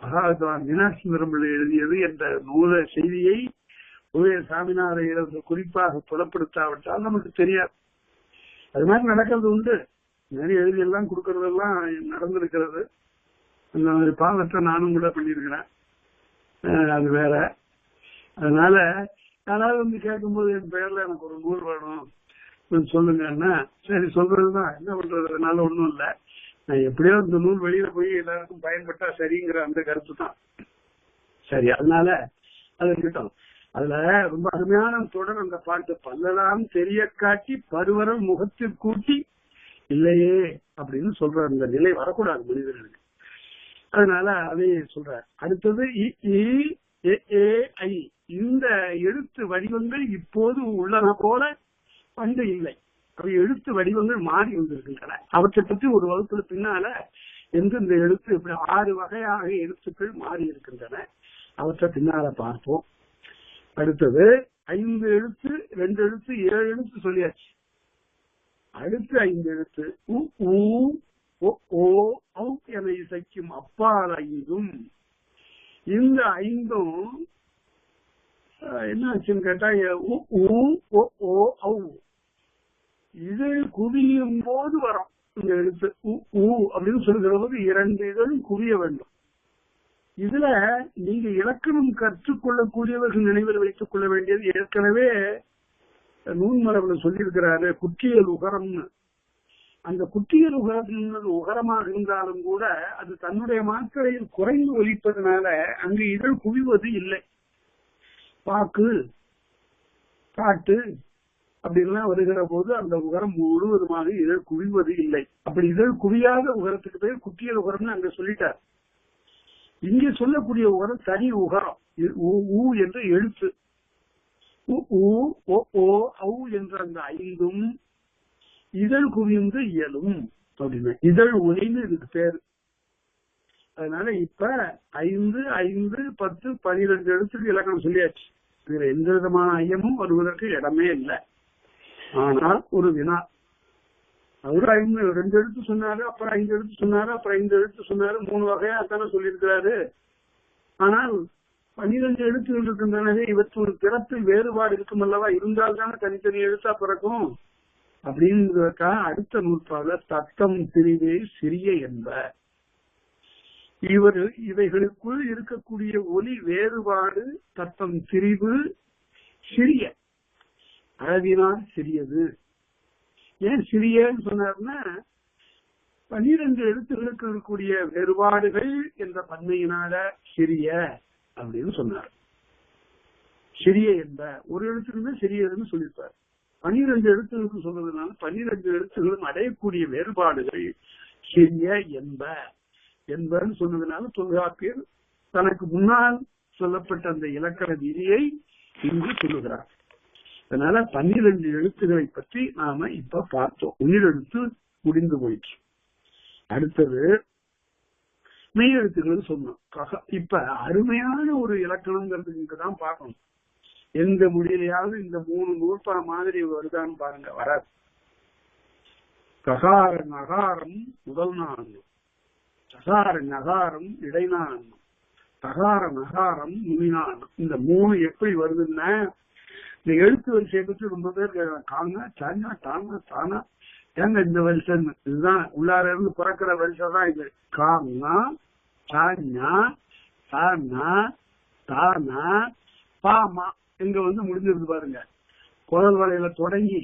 மகாத்தான் மீனாட்சி சுந்தரம் எழுதியது என்ற நூல செய்தியை சாமிநாத குறிப்பாக புலப்படுத்தாவிட்டால் நமக்கு தெரியாது. அது மாதிரி நடக்கிறது உண்டு. நிறைய எழுதி எல்லாம் கொடுக்கறதெல்லாம் நடந்திருக்கிறது. அந்த மாதிரி பாவத்தை நானும் கூட பண்ணிருக்கிறேன். அது வேற. அதனால யாராவது கேட்கும்போது என் பெயர்ல எனக்கு ஒரு நூல் வேணும் சொல்லுங்கன்னா சரி சொல்றதுதான். என்ன பண்றது? அதனால ஒண்ணும் இல்ல. நான் எப்படியோ இந்த நூல் வெளியில போய் எல்லாருக்கும் பயன்பட்டா சரிங்கிற அந்த கருத்து தான். சரி, அதனால அது இருக்கட்டும். அதுல ரொம்ப அருமையான தொடர் அந்த பாட்டு. பல்லலாம் தெரிய காட்டி பருவரல் முகத்தில் கூட்டி இல்லையே அப்படின்னு சொல்ற அந்த நிலை வரக்கூடாது மனிதர்களுக்கு. அதனால அதையே சொல்ற. அடுத்தது இந்த எழுத்து வடிவங்கள் இப்போது உள்ளன போல பண்டு இல்லை. அவை எழுத்து வடிவங்கள் மாறி வந்திருக்கின்றன. அவற்றை பற்றி ஒரு வகுப்புல பின்னால எந்தெந்த எழுத்து இப்படி 6 வகையாக எழுத்துக்கள் மாறி இருக்கின்றன. அவற்றை பின்னால பார்ப்போம். அடுத்தது 5 எழுத்து, 2 எழுத்து, 7 எழுத்து சொல்லியாச்சு. அடுத்து 5 எழுத்து என இசைக்கும் அப்பால் 5ம். இந்த 5ம் என்ன ஆச்சுன்னு கேட்டா இதழ் குவியும் போது வரும். இந்த எழுத்து அப்படின்னு சொல்லுகிற போது 2 இதழும் குவிய வேண்டும். இதுல நீங்க இலக்கணம் கற்றுக்கொள்ளக்கூடியவர்கள் நினைவில் வைத்துக் கொள்ள வேண்டியது ஏற்கனவே நூன்மரபுல சொல்லியிருக்கிறாரு குற்றியல் உகரம்னு. அந்த குற்றியல் உகரம் உகரமாக இருந்தாலும் கூட அது தன்னுடைய மாத்திரையில் குறைந்து ஒலிப்பதனால அங்கு இதழ் குவிவது இல்லை. பாக்கு காட்டு அப்படின்லாம் வருகிற போது அந்த உகரம் முழுவதுமாக இதழ் குவிவது இல்லை. அப்படி இதழ் குவியாத உகரத்துக்கு பேர் குற்றியல் உகரம்னு அங்க சொல்லிட்டார். இங்கே சொல்லக்கூடிய உகரம் தனி உகரம் என்ற எழுத்து. என்ற அந்த 5ம் இதழ் குவிந்து இயலும் அப்படின்னு இதழ் ஒலின்னு இதுக்கு பேரு. அதனால இப்ப 5, 5, 10, 12 எழுத்துக்கு இலக்கணம் சொல்லியாச்சு. இதுல எந்த விதமான ஐயமும் வருவதற்கு இடமே இல்லை. ஆனால் ஒரு வினா, அவரு 2 எழுத்து சொன்னாரு, அப்புறம் 5 எழுத்து சொன்னாரு, அப்புறம் 5 எழுத்து சொன்னாரு. 3 வகையா தானே சொல்லியிருக்கிறாரு. ஆனால் 12 எழுத்துகள் இருக்கின்றன. இவற்று ஒரு பிறப்பில் வேறுபாடு இருக்கும் அல்லவா? இருந்தால் தானே தனித்தனி எழுத்தா பிறக்கும். அப்படின்றதுக்காக அடுத்த நூற்பாவில் தத்தம் திரிவே சிறிய என்ப. இவைகளுக்குள் இருக்கக்கூடிய ஒலி வேறுபாடு தத்தம் திரிவு சிறிய, அளவினால் சிறியது. ஏன் சிறியன்னு சொன்னார்னா 12 எழுத்துகளுக்கு இருக்கக்கூடிய வேறுபாடுகள் என்ற பன்மையினால சிறிய அப்படின்னு சொன்னார். சிறிய என்ப ஒரு எழுத்துக்கு சிறியதுன்னு சொல்லியிருப்பார். 12 எழுத்துகளுக்கு சொல்றதுனால 12 எழுத்துகளும் அடையக்கூடிய வேறுபாடுகள் சிறிய என்பன்னு சொன்னதுனால தொல்காப்பியர் தனக்கு முன்னால் சொல்லப்பட்ட அந்த இலக்கண விதியை இங்கு சொல்லுகிறார். அதனால 12 எழுத்துக்களை பற்றி நாம இப்ப பார்த்தோம். உயிரெழுத்து முடிந்து போயிடுச்சு. அடுத்தது மெய் எழுத்துக்கள் சொன்னோம். இப்ப அருமையான ஒரு இலக்கணங்கிறதுக்கு இங்கதான் பார்க்கணும். எந்த மொழியிலையாவது இந்த 3 நூற்பா மாதிரி வருதான்னு பாருங்க. வராது. ககாரம் அகாரம் முதல் 4, சகார நகாரம் இடைனா அன்னம், தகார நகாரம் நுனினா அன்னம். இந்த மூணு எப்படி வருதுன்னா, இந்த எழுத்து வரிசையை பற்றி ரொம்ப பேர் காங்க சாஞ்சா தானா தானா ஏங்க இந்த வரிசைன்னு, இதுதான் உள்ளார இருந்து பிறக்கிற வரிசை தான் இது. காங்கா சாஞ்சா தானா தானா பாமா இங்க வந்து முடிஞ்சிருக்கு பாருங்க. குரல் வலையில தொடங்கி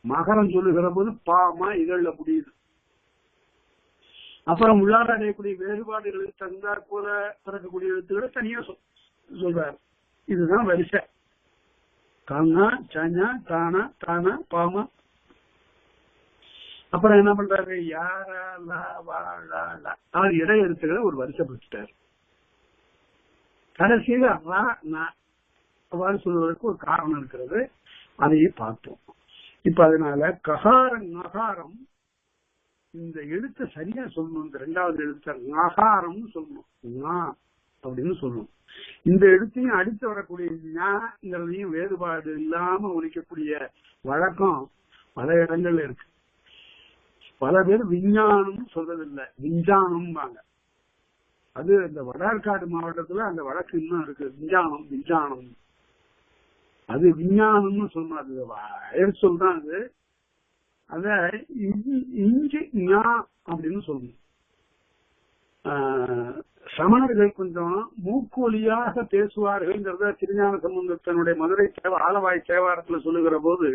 மகரம் சொல்லுகிற போது பாமா இதழ்ல முடியுது. அப்புறம் உள்ளார அடையக்கூடிய வேறுபாடுகளுக்கு தகுந்தாற் போல பிறக்கக்கூடிய எழுத்துக்களை தனியா சொல்றாரு. இதுதான் வரிசை. காங்கா சாஞ்சா தானா தானா பாமா. அப்புறம் என்ன பண்றாரு, யாரா லா வா லா லா, அது இடை எழுத்துக்களை ஒரு வரிசைப்படுத்திட்டாரு. கடைசியில ரா நா அவ்வாறு சொல்வதற்கு ஒரு காரணம் இருக்கிறது, அதையே பார்த்தோம். இப்ப அதனால ககாரம் நகாரம் இந்த எழுத்தை சரியா சொல்லணும். இந்த இரண்டாவது எழுத்த நகாரம்னு சொல்லணும், நா அப்படின்னு சொல்லணும். இந்த எழுத்தையும் அடுத்து வரக்கூடிய ஞாங்கிறதையும் வேறுபாடு இல்லாம ஒழிக்கக்கூடிய வழக்கம் பல இடங்கள்ல இருக்கு. பல பேர் விஞ்ஞானம் சொல்றதில்லை, விஞ்ஞானம் வாங்க. அது இந்த வடார்காடு மாவட்டத்துல அந்த வழக்கு இன்னும் இருக்கு. விஞ்ஞானம் விஞ்ஞானம் அது விஞ்ஞானம்னு சொல்லணும். அது சொல்றான். அது அத இஞ்சி ஞா அப்படின்னு சொல்லணும். சமணர்கள் கொஞ்சம் மூக்கொலியாக பேசுவார்கள்ங்கிறத திருஞான சம்பந்தத்தினுடைய மதுரை ஆலவாய் தேவாரத்துல சொல்லுகிற போது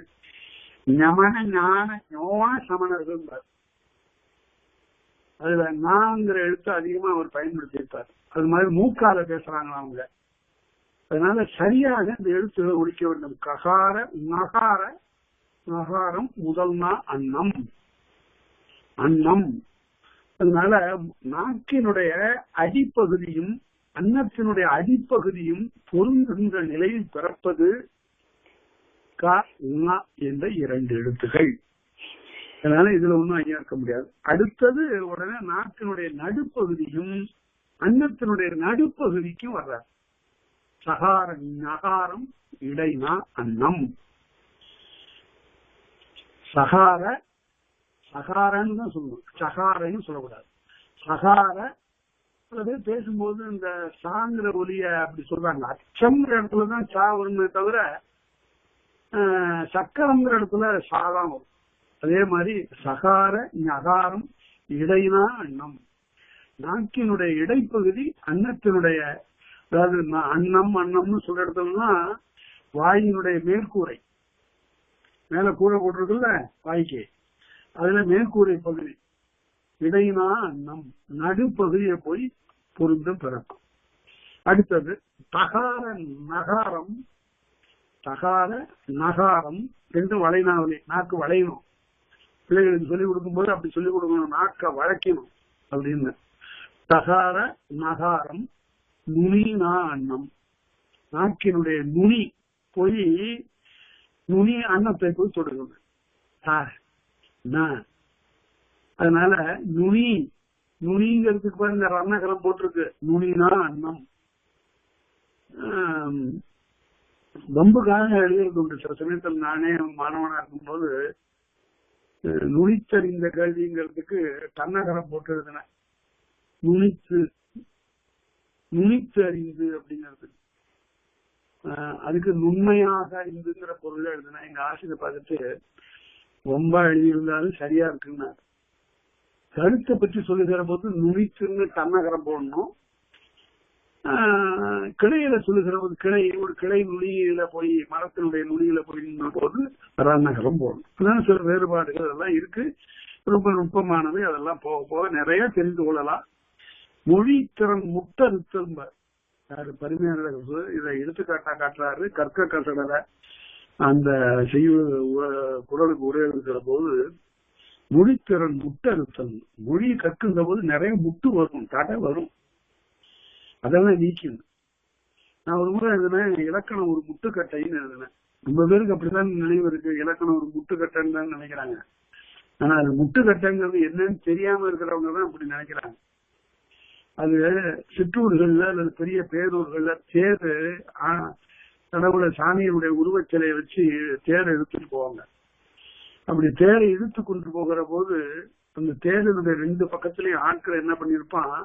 ஞமன ஞான ஞோன சமணர்கள், அதுல நாங்கிற எழுத்து அதிகமா அவர் பயன்படுத்தியிருப்பார். அது மாதிரி மூக்கால பேசுறாங்களா அவங்க. அதனால சரியாக இந்த எழுத்துக்களை ஒழிக்க வேண்டும். ககார நகார நகாரம் முதல் நா அன்னம் அன்னம். அதனால நாக்கினுடைய அடிப்பகுதியும் அன்னத்தினுடைய அடிப்பகுதியும் பொருந்துகின்ற நிலையில் பிறப்பது க என்ற இரண்டு எழுத்துக்கள். அதனால இதுல ஒன்றும் ஐயா இருக்க முடியாது. அடுத்தது உடனே நாக்கினுடைய நடுப்பகுதியும் அன்னத்தினுடைய நடுப்பகுதிக்கும் வர்றார். சகார நகாரம் இடைனா அன்னம். சகார சகாரன்னு தான் சொல்லணும், சகாரன்னு சொல்லக்கூடாது. சகார சில பேர் பேசும்போது இந்த சாங்கிற ஒலிய அப்படி சொல்றாங்க. அச்சம்ங்கிற இடத்துலதான் சா வருமே தவிர சக்கரங்கிற இடத்துல சாதான் வரும். அதே மாதிரி சகார நகாரம் இடைனா அன்னம். நாக்கினுடைய இடைப்பகுதி அன்னத்தினுடைய, அதாவது அன்னம் அன்னம்னு சொல்ற இடத்துலன்னா வாயினுடைய மேற்கூரை, மேல கூரை போட்டிருக்குல்ல வாய்க்கு, அதுல மேற்கூரை பகுதி இடைனா அன்னம், நடுப்பகுதியை போய் பொருந்தும் பிறக்கும். அடுத்தது தகார நகாரம். தகார நகாரம் என்று வளைனாவலி, நாக்கு வளையணும். பிள்ளைகளுக்கு சொல்லிக் கொடுக்கும் போது அப்படி சொல்லிக் கொடுக்கணும், நாக்க வளைக்கணும் அப்படின்னு. தகார நகாரம் நுனினா அன்னம். நாக்கினுடைய நுனி போய் நுனி அன்னத்தை போய் தொடுக்கணும். அதனால நுனி நுனிங்கிறதுக்கு பாருங்க ரணகரம் போட்டிருக்கு, நுனினா அன்னம். பம்புக்காக எழுதுறது உண்டு. சில சமயத்தில் நானே மாணவனா இருக்கும்போது நுனித்தறிந்த கேள்விங்கிறதுக்கு தன்னகரம் போட்டு எழுதினேன். நுனித்து நுனித்து அறிந்து அப்படிங்கிறது, அதுக்கு நுண்மையாக அறிந்துங்கிற பொருள் எழுதினேன். எங்க ஆசிரியர் பார்த்துட்டு ரொம்ப எழுதியிருந்தாலும் சரியா இருக்குன்னா, கருத்தை பற்றி சொல்லுகிற போது நுனித்துன்னு தன்னகரம் போடணும். கிளையில சொல்லுகிற போது கிளை, ஒரு கிளை நுனியில போய் மரத்தினுடைய நுனியில போய் போது ரன்னகரம் போடணும். அதனால சில வேறுபாடுகள் அதெல்லாம் இருக்கு, ரொம்ப நுட்பமானது. அதெல்லாம் போக போக நிறைய தெரிந்து கொள்ளலாம். மொழி திறன் முட்டறுத்தல் யாரு பரிமையாளர் இதை எடுத்துக்காட்டா காட்டுறாரு. கற்க கசடல அந்த குரலுக்கு உரை எழுதுகிற போது மொழித்திறன் முட்டறுத்தல். மொழி கற்கின்ற போது நிறைய முட்டு வரும், தடை வரும், அதெல்லாம் நீக்கணும். நான் ஒரு முறை எழுதினேன் இலக்கணம் ஒரு முட்டுக்கட்டைன்னு எழுதினேன். ரொம்ப பேருக்கு அப்படிதான் நினைவு இருக்கு, இலக்கணம் ஒரு முட்டுக்கட்டைன்னு தான் நினைக்கிறாங்க. ஆனா அது முட்டுக்கட்டைங்கிறது என்னன்னு தெரியாம இருக்கிறவங்க தான் அப்படி நினைக்கிறாங்க. அது சிற்றூர்கள்ல அல்லது பெரிய பேரூர்கள்ல தேர் கடவுளை சாமியினுடைய உருவச்சிலையை வச்சு தேரை இழுத்துட்டு போவாங்க. அப்படி தேரை இழுத்து கொண்டு போகிற போது அந்த தேருடைய 2 பக்கத்துலயும் ஆட்கள் என்ன பண்ணிருப்பான்,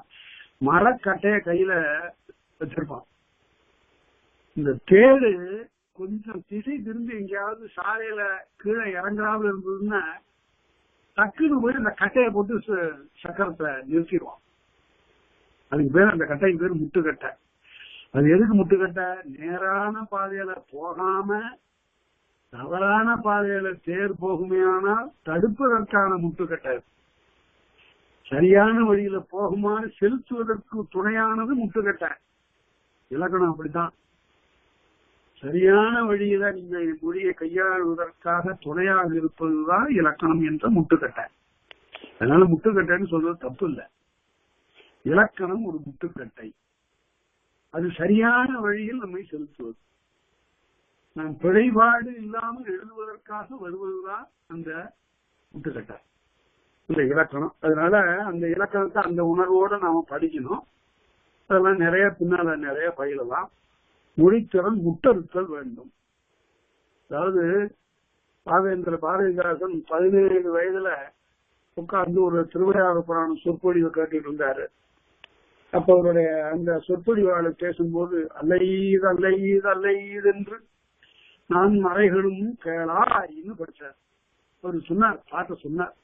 மரக்கட்டைய கையில வச்சிருப்பான். இந்த தேரு கொஞ்சம் திசை திரும்பி எங்கேயாவது சாலையில கீழே இறங்குறாமல் இருந்ததுன்னா டக்குன்னு போய் அந்த கட்டையை போட்டு சக்கரத்தை நிறுத்திடுவான். அதுக்கு பேர், அந்த கட்டைக்கு பேர் முட்டுக்கட்டை. அது எதுக்கு முட்டுக்கட்டை? நேரான பாதையில போகாம தவறான பாதையில தேர் போகுமே ஆனால் தடுப்பதற்கான முட்டுக்கட்டை. சரியான வழியில போகுமாறு செலுத்துவதற்கு துணையானது முட்டுக்கட்டை. இலக்கணம் அப்படித்தான். சரியான வழியில நீங்க மொழியை கையாளுவதற்காக துணையாக இருப்பதுதான் இலக்கணம் என்ற முட்டுக்கட்டை. அதனால முட்டுக்கட்டைன்னு சொல்றது தப்பு இல்லை. இலக்கணம் ஒரு முட்டுக்கட்டை. அது சரியான வழியில் நம்மை செலுத்துவது. நாம் பிழைபாடு இல்லாமல் எழுதுவதற்காக வருவதுதான் அந்த முட்டுக்கட்டை, இந்த இலக்கணம். அதனால அந்த இலக்கணத்தை அந்த உணர்வோட நாம படிக்கணும். அதெல்லாம் நிறைய பின்னால நிறைய பயிலலாம். மொழித்திறன் முட்டறுத்தல் வேண்டும். அதாவது பாரதிதாசன் 17 வயதுல உட்கார்ந்து ஒரு திருவிளையாட புராணம் சொற்பொழிவை கேட்டுட்டு இருந்தாரு. அப்ப அவருடைய அந்த சொற்பொழிவாளர் பேசும்போது அல்லைது அல்லைது அல்லைது என்று நான் மறைகளும் கேளாயின்னு படிச்சார். அவர் சொன்னார், பாட்ட சொன்னார்,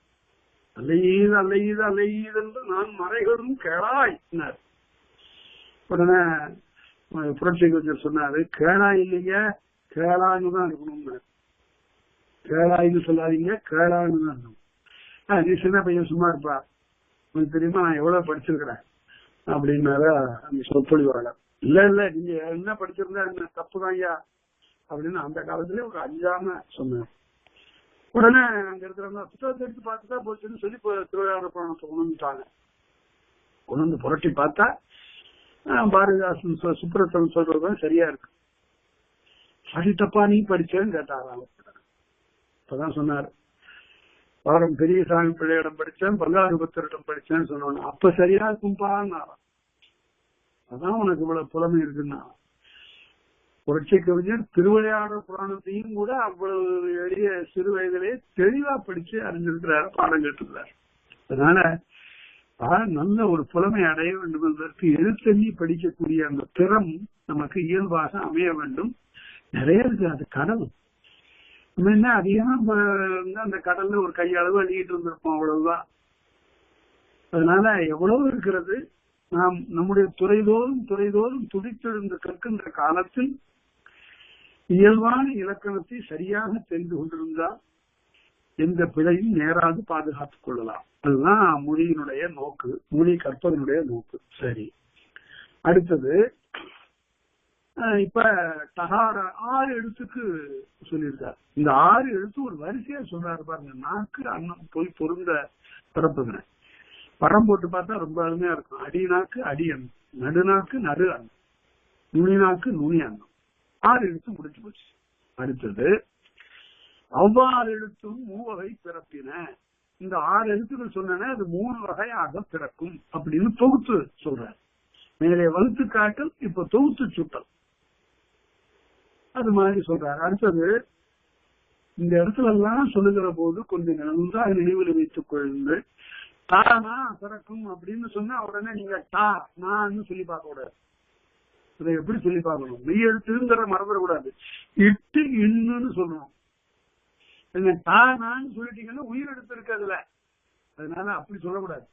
அல்லைது அல்லைது அல்லைது என்று நான் மறைகளும் கேளாயினார். உடனே புரட்சி கவிஞர் சொன்னாரு, கேளாய் இல்லைங்க, கேளான்னு தான் இருக்கணும். கேளாயின்னு சொல்லாதீங்க, கேளான்னு தான் இருக்கணும். நீ சின்ன பையன் சும்மா இருப்பா, உனக்கு தெரியுமா நான் எவ்வளவு படிச்சிருக்கிறேன் அப்படின்னாரு அந்த சொற்பொழிவாளர். இல்ல இல்ல, நீங்க என்ன படிச்சிருந்தா என்ன தப்புதான் ஐயா அப்படின்னு அந்த காலத்திலே ஒரு அஞ்சாம சொன்னார். உடனே அங்க இருக்கிறவங்க புத்தகத்தை எடுத்து பார்த்துதான் போச்சுன்னு சொல்லி திருவிழா புராணத்தை கொண்டுட்டாங்க. கொண்டு வந்து புரட்டி பார்த்தா பாரதிதாசன் சுப்ரத்தன் சொல்றதுதான் சரியா இருக்கு. சரி தப்பா நீ படிச்சேன்னு கேட்டாராம். இப்பதான் சொன்னாரு, பாரம் பெரியசாமி பிள்ளையிடம் படிச்சேன், பல்லாரிபுத்தரிடம் படிச்சேன்னு சொன்னோம். அப்ப சரியா இருக்கும்பான்னாராம். அதான் உனக்கு இவ்வளவு புலமை இருக்குன்னா. புரட்சி கவிஞர் திருவிளையாடல் புராணத்தையும் கூட அவ்வளவு எளிய சிறு வயதிலே தெளிவா படிச்சு அறிஞ்சிருக்கிறாரு, பாடம் கேட்டிருக்கிறார். அதனால நல்ல ஒரு புலமை அடைய வேண்டும் என்பதற்கு எழுத்தெண்ணி படிக்கக்கூடிய அந்த திறம் நமக்கு இயல்பாக அமைய வேண்டும். நிறைய இருக்கு. அது கடல். நம்ம என்ன அதிகமா அந்த கடல்ல ஒரு கையளவு அள்ளிட்டு இருந்திருப்போம், அவ்வளவுதான். அதனால எவ்வளவு இருக்கிறது. நாம் நம்முடைய துறைதோறும் துடித்தெழுந்து கற்கின்ற காலத்தில் இயல்பான இலக்கணத்தை சரியாக தெரிந்து கொண்டிருந்தால் எந்த பிழையும் நேராது பாதுகாத்துக் கொள்ளலாம். அதுதான் மொழியினுடைய நோக்கு, மொழி கற்பதனுடைய நோக்கு. சரி, அடுத்தது இப்ப டகார 6 எழுத்துக்கு சொல்லியிருக்காரு. இந்த 6 எழுத்து ஒரு வரிசையா சொல்றாரு பாருங்க. நாக்கு அன்னம் போய் பொருந்த பிறப்புகிறேன். படம் போட்டு பார்த்தா ரொம்ப அருமையா இருக்கும். அடி நாக்கு அடி அன்னம், நடுநாக்கு நடு அன்னம், நுனி நாக்கு நுனி அன்னம். 6 எழுத்து முடிச்சு போச்சு. அடுத்தது அவ்வாறு எழுத்தும் 3 வகை பிறப்பின. இந்த 6 எழுத்துக்கள் சொன்ன அது 3 வகையாக பிறக்கும் அப்படின்னு தொகுத்து சொல்றாரு. மேலே வகுத்து காட்டல், இப்ப தொகுத்து சுட்டல், அது மாதிரி சொல்றாரு. அடுத்தது இந்த இடத்துல எல்லாம் சொல்லுகிற போது கொஞ்சம் நன்றாக நினைவில் வைத்துக் கொள்ளுங்கள். தானா பிறக்கும் அப்படின்னு சொன்னா உடனே நீங்க டா நான் சொல்லி பார்க்க கூடாது. இதை எப்படி சொல்லி பார்க்கணும்? மெய் எழுத்துங்கிற மறந்துடக்கூடாது. இட்டு இன்னுன்னு சொல்லணும். தானான்னு சொல்லிட்டீங்கன்னா உயிர் எடுத்து இருக்கு அதுல. அதனால அப்படி சொல்லக்கூடாது.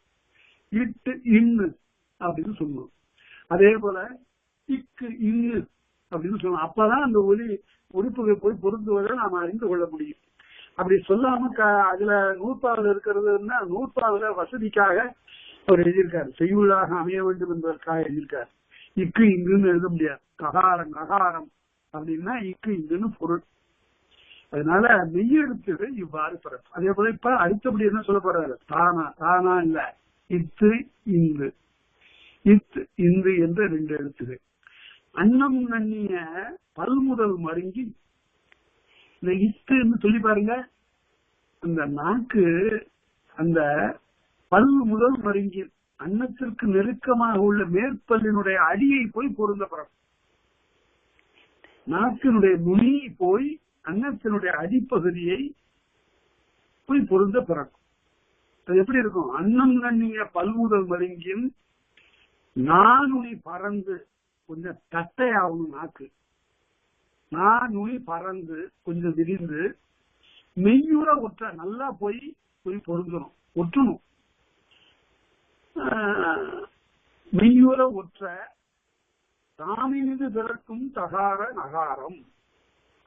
இட்டு இன்னு அப்படின்னு சொல்லணும். அதே போல இக்கு இன்னு அப்படின்னு சொல்லணும். அப்பதான் அந்த உறுப்புகள் போய் பொருந்துவதை நாம அறிந்து கொள்ள முடியும். அப்படி சொல்லாம அதுல நூற்பாவில் இருக்கிறதுன்னா நூற்பாவில வசதிக்காக அவர் எழுதியிருக்காரு. செய்யுளாக அமைய வேண்டும் என்பதற்காக எழுதியிருக்காரு. இக்கு இங்குன்னு எழுத முடியாது. ககாரம் ககாரம் அப்படின்னா இக்கு இங்குன்னு பொருள். அதனால மெய்யெழுத்துகள் இவ்வாறு பிறக்கும். அதே போல இப்ப அடுத்தபடி என்ன சொல்ல போறாரு? தானா தானா இல்ல, இத்து இந்து, இத்து இந்து என்ற 2 எழுத்துகள். அன்னம் நன்னிய பல்முதல் மருங்கி இந்த இத்துன்னு சொல்லி பாருங்க. அந்த நாக்கு அந்த பல் முதல் மருங்கி அன்னத்திற்கு நெருக்கமாக உள்ள மேற்பல்லினுடைய அடியை போய் பொருந்த பிறக்கும். நாக்கினுடைய நுனி போய் அன்னத்தினுடைய அடிப்பகுதியை போய் பொருந்த பிறக்கும். அது எப்படி இருக்கும்? அன்னம் கண்ணிய பல்முதல் மருங்கின் நானுனி பறந்து, கொஞ்சம் தட்டையாகணும் நாக்கு, நானுனி பறந்து கொஞ்சம் விரிந்து, மெய்யுற ஒற்ற, நல்லா போய் பொருந்தணும், ஒற்றணும். மெய்யுற ஒற்ற தாமினிது பிறக்கும் தகார நகாரம்.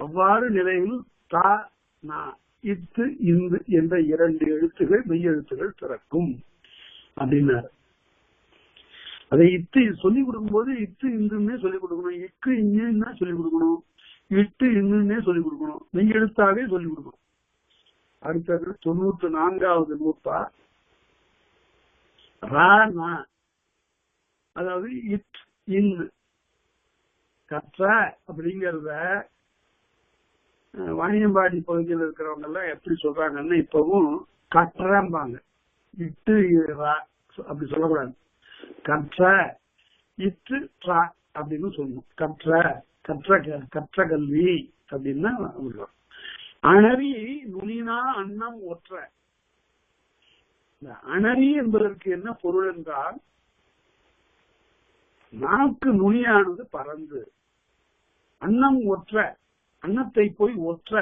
அவ்வாறு நிலையில் தா நா இத்து இந்து என்ற 2 எழுத்துகள் மெய்யெழுத்துகள் பிறக்கும் அப்படின்னாரு. அதை இத்து சொல்லிக் கொடுக்கும் போது இத்து இந்துன்னே சொல்லிக் கொடுக்கணும், இக்கு இன்னா சொல்லிக் கொடுக்கணும், இட்டு இன்னுன்னே சொல்லிக் கொடுக்கணும், மெய்யெழுத்தாவே சொல்லிக் கொடுக்கணும். அடுத்தது 94வது நூற்பா ராணா, அதாவது இட் இன்னு. கற்ற அப்படிங்கறத வாணியம்பாடி பகுதியில் இருக்கிறவங்க எல்லாம் எப்படி சொல்றாங்கன்னா, இப்பவும் கற்றம்பாங்க, இட்டு அப்படி சொல்லக்கூடாது, கற்ற இட்டு அப்படின்னு சொல்லணும். கற்ற கல்வி அப்படின்னா அணரி நுனினா அன்னம் ஒற்ற. அணரி என்பதற்கு என்ன பொருள் என்றால், நாக்கு நுனியானது பறந்து, அன்னம் ஒற்ற, அன்னத்தை போய் ஒற்ற,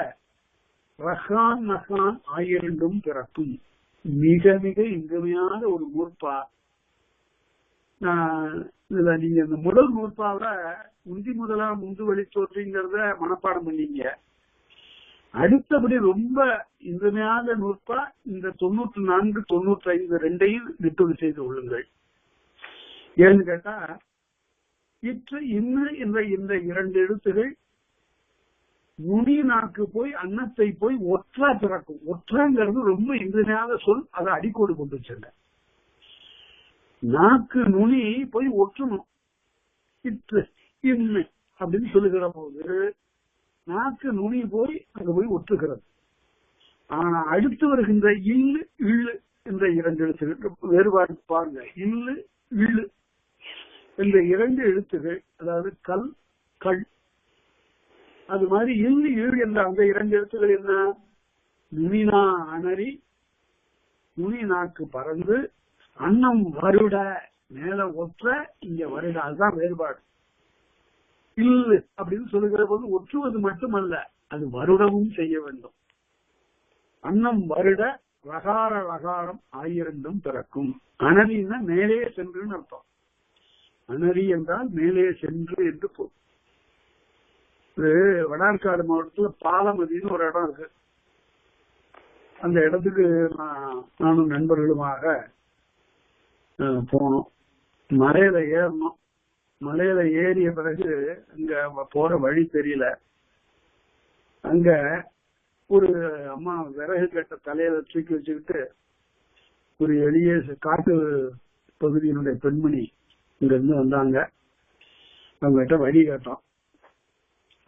ரகான் நகான் ஆயிரண்டும் பிறக்கும். மிக மிக இன்றியமையாத ஒரு நூற்பா. இதுல நீங்க இந்த முதல் நூற்பாவில உந்தி முதலா முந்து வழி தோற்றிங்கிறத மனப்பாடம் பண்ணீங்க. அடுத்தபடி ரொம்ப இன்றியமையாத நூற்பா இந்த 94, 95 ரெண்டையும் விட்டு செய்து கொள்ளுங்கள். ஏன்னு கேட்டா, இற்று இன்னு என்ற இந்த 2 எழுத்துகள் நுனி நாக்கு போய் அன்னத்தை போய் ஒற்ற பிறக்கும். ஒற்றங்கிறது ரொம்ப இன்றியமையாத சொல், அதை அடிக்கோடு கொண்டு வச்சிருங்க. நாக்கு நுனி போய் ஒற்றணும், இற்று இன்னு அப்படின்னு சொல்லுகிற போது நாக்கு நுனி போய் அங்க போய் ஒற்றுகிறது. ஆனா அடுத்து வருகின்ற இல்லு இள்ளு என்ற 2 எழுத்துகள் வேறுபாடு பாருங்க. இல்லு இள்ளு என்ற 2 எழுத்துகள், அதாவது கல் கள், அது மாதிரி இல்லு இழு என்ற அந்த 2 எழுத்துக்கள் என்ன? நுனினா அணரி, நுனி நாக்கு பறந்து, அன்னம் வருட, மேல ஒற்ற, இங்க வருட. அதுதான் வேறுபாடு. இல்லு அப்படின்னு சொல்லுகிற போது ஒற்றுவது மட்டுமல்ல, அது வருடமும் செய்ய வேண்டும். அன்னம் வருட, ரகார ரகாரம் ஆயிரண்டும் பிறக்கும். அணரின்னா மேலே சென்றுன்னு அர்த்தம். அணரி என்றால் மேலே சென்று என்று பொருள். வடார்காடு மாவட்டத்துல பாலமதினு ஒரு இடம் இருக்கு. அந்த இடத்துக்கு நானும் நண்பர்களுமாக போனோம். மலையில ஏறணும். மலையில ஏறிய பிறகு அங்க போற வழி தெரியல. அங்க ஒரு அம்மா விறகு கட்ட தலையில தூக்கி வச்சுக்கிட்டு ஒரு எளிய காட்டு பகுதியினுடைய பெண்மணி இங்க இருந்து வந்தாங்க. அவங்க கிட்ட வழி கேட்டோம்.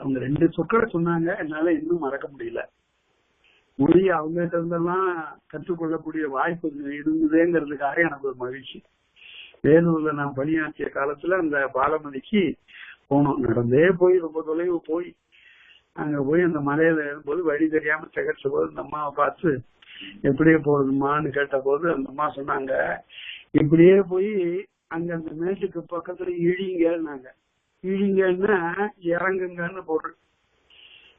அவங்க 2 சொற்களை சொன்னாங்க, என்னால இன்னும் மறக்க முடியல. மொழி அவங்க கிட்ட இருந்தெல்லாம் கற்றுக்கொள்ளக்கூடிய வாய்ப்பு இருந்ததுங்கிறதுக்காக எனக்கு ஒரு மகிழ்ச்சி. வேலூர்ல நான் பணியாற்றிய காலத்துல அந்த பாலமதிக்கு போனோம். நடந்தே போய் ரொம்ப தொலைவு போய் அங்க போய் அந்த மலையில இருக்கும்போது வழி தெரியாம திகச்ச போது அந்த அம்மாவை பார்த்து எப்படியே போறதுமான்னு கேட்ட போது அந்த அம்மா சொன்னாங்க, இப்படியே போய் அங்க அந்த மேட்டுக்கு பக்கத்துல இழிங்கன்னாங்க. இழிங்கன்னா இறங்குங்கன்னு பொருள்.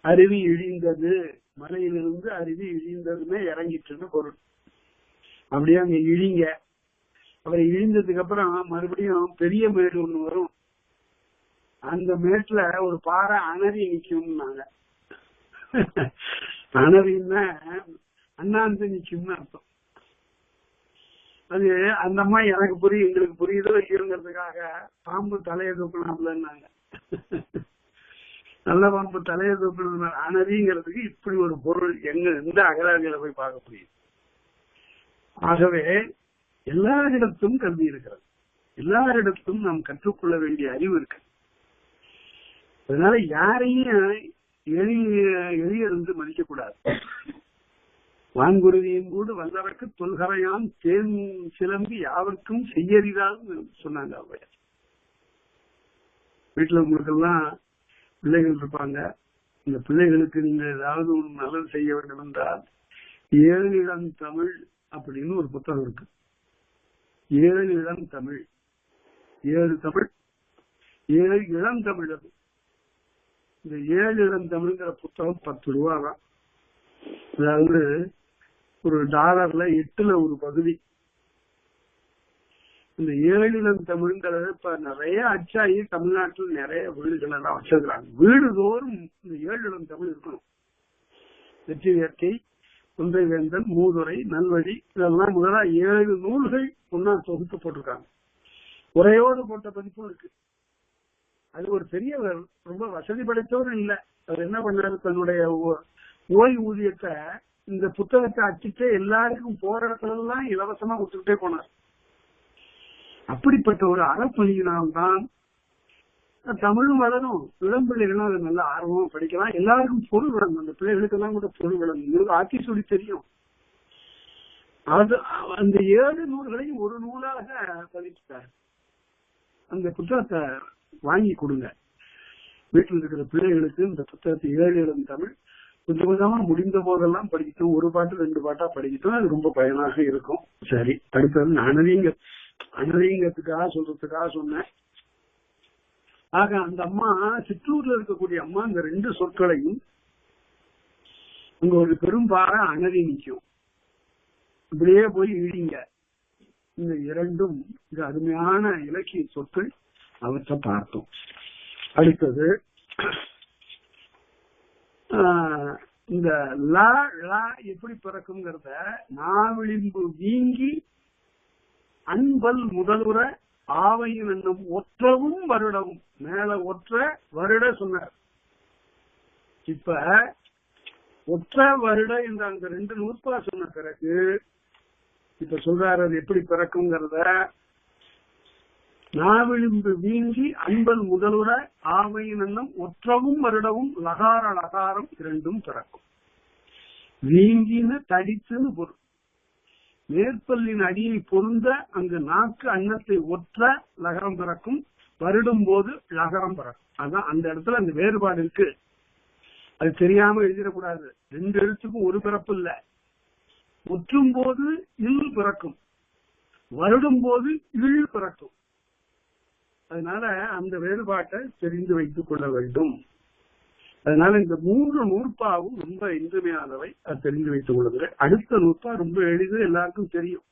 அருவி இழிந்தது, மலையிலிருந்து அருவி இழிந்ததுன்னு இறங்கிட்டுன்னு பொருள். அப்படியே அங்க இழிங்க. அவரை இழிந்ததுக்கு அப்புறம் மறுபடியும் பெரிய மேடு ஒண்ணு வரும். அந்த மேட்டுல ஒரு பாறை அணரி நிக்கும்னாங்க. அணரின்னா அண்ணாந்து நிக்கும்னு அர்த்தம். அது அந்த அம்மா எனக்கு புரியும், எங்களுக்கு புரியுதோ இல்லைங்கிறதுக்காக பாம்பு தலையை தூக்கலாம்லன்னாங்க. நல்ல பாம்பு தலையை தூக்கணும் அணரிங்கிறதுக்கு இப்படி ஒரு பொருள் எந்த அகராதியில போய் பார்க்க முடியும். ஆகவே எல்லாரிடத்தும் கல்வி இருக்கிறது, எல்லாரிடத்தும் நாம் கற்றுக்கொள்ள வேண்டிய அறிவு இருக்கு. அதனால யாரையும் எளியிருந்து மதிக்க கூடாது. வான்குருவியும் கூட வந்தவர்க்கு தொல்கரையான் தேன் சிலம்பி யாருக்கும் செய்யறிதான்னு சொன்னாங்க. அவ்வையார் வீட்டுல உங்களுக்கு எல்லாம் பிள்ளைகள் இருப்பாங்க. இந்த பிள்ளைகளுக்கு நீங்க ஏதாவது ஒரு நல்லது செய்ய வேண்டும் என்றால் 7 இளம் தமிழ் அப்படின்னு ஒரு புத்தகம் இருக்கு. 7 இளந்தமிழ், 7 தமிழ், 7 இளந்தமிழ். அது இந்த 7 இளந்தமிழ்ங்கிற புத்தகம் 10 ரூபா தான். அதாவது ஒரு $8ல் ஒரு பகுதி. இந்த 7 இளந்தமிழ்ங்கிறது இப்ப நிறைய அச்சாயி தமிழ்நாட்டில் நிறைய வீடுகள் எல்லாம் வச்சிருக்கிறாங்க. வீடுதோறும் இந்த 7 இளந்தமிழ் இருக்கணும். வெற்றி இயற்கை, குன்றை வேந்தன், மூதுரை, நல்வழி, இதெல்லாம் முதலா 7 நூல்கள் ஒன்னா தொகுத்து போட்டிருக்காங்க. உரையோடு போட்ட பதிப்பும் இருக்கு. அது ஒரு பெரியவர், ரொம்ப வசதி படைத்தவரும் இல்ல. அவர் என்ன பண்ணாரு, தன்னுடைய ஓய்வூதியத்தை இந்த புத்தகத்தை அச்சிட்டு எல்லாருக்கும் போற இடத்துல எல்லாம் இலவசமா கொடுத்துக்கிட்டே போனார். அப்படிப்பட்ட ஒரு அறப்பணியினால்தான் தமிழும் வளரும், இளம்பிள்ளைகளும் அதை நல்ல ஆர்வமா படிக்கலாம், எல்லாருக்கும் பொருள் வழங்கும். அந்த பிள்ளைகளுக்கு எல்லாம் கூட பொருள் வழங்கும். ஆட்சி சொல்லி தெரியும். அது அந்த 7 நூல்களையும் ஒரு நூலாக பதிப்பிட்டார். அந்த புத்தகத்தை வாங்கி கொடுங்க. வீட்டில் இருக்கிற பிள்ளைகளுக்கு இந்த புத்தகத்தை 7 இளந்தமிழ் கொஞ்சம் கொஞ்சமா முடிந்த போதெல்லாம் படிக்கட்டும். ஒரு பாட்டு 2 பாட்டா படிக்கட்டும். அது ரொம்ப பயனாக இருக்கும். சரி, அடுத்தது அனதீங்கத்துக்காக சொல்றதுக்காக சொன்னேன். ஆக அந்த அம்மா, சிற்றூர்ல இருக்கக்கூடிய அம்மா, இந்த 2 சொற்களையும் அங்க ஒரு பெரும் பாறை அனதி நிற்கும். இப்படியே போய் இழிங்க. இந்த 2ம் இது அருமையான இலக்கிய சொற்கள். அவற்றை பார்த்தோம். அடுத்தது இந்த லா லா எப்படி பிறக்குங்கிறத, நாவிளிம்பு வீங்கி அன்பல் முதலுற ஆவையின் எண்ணம் ஒற்றவும் வருடவும், மேல ஒற்ற வருட சொன்னார். இப்ப ஒற்ற வருட என்ற அந்த 2 நூற்பா சொன்ன பிறகு இப்ப சொல்றாரு அது எப்படி பிறக்குங்கிறத. நாவிளிம்பு வீங்கி அன்பல் முதலுற ஆவையின் எண்ணம் ஒற்றவும் வருடவும் லகார லகாரம் 2ம் பிறக்கும். வீங்கின்னு தடித்துன்னு பொருள். மேற்பல்லின் அடியை பொருந்த அங்கு நாக்கு அன்னத்தை ஒற்ற லகரம் பிறக்கும். வருடும் போது லகரம் பிறக்கும். அதான் அந்த இடத்துல அந்த வேறுபாடு இருக்கு. அது தெரியாம எழுதிடக்கூடாது. 2 எழுத்துக்கும் ஒரு பிறப்பு இல்ல. ஒற்றும் போது இல் பிறக்கும், வருடும் போது இல் பிறக்கும். அதனால அந்த வேறுபாட்டை தெரிந்து வைத்துக் கொள்ள வேண்டும். அதனால இந்த 3 நூற்பாவும் ரொம்ப இன்றியமையானவை. அது தெரிந்து வைத்துக் கொள்ளுங்கள். அடுத்த நூற்பா ரொம்ப எளிது, எல்லாருக்கும் தெரியும்.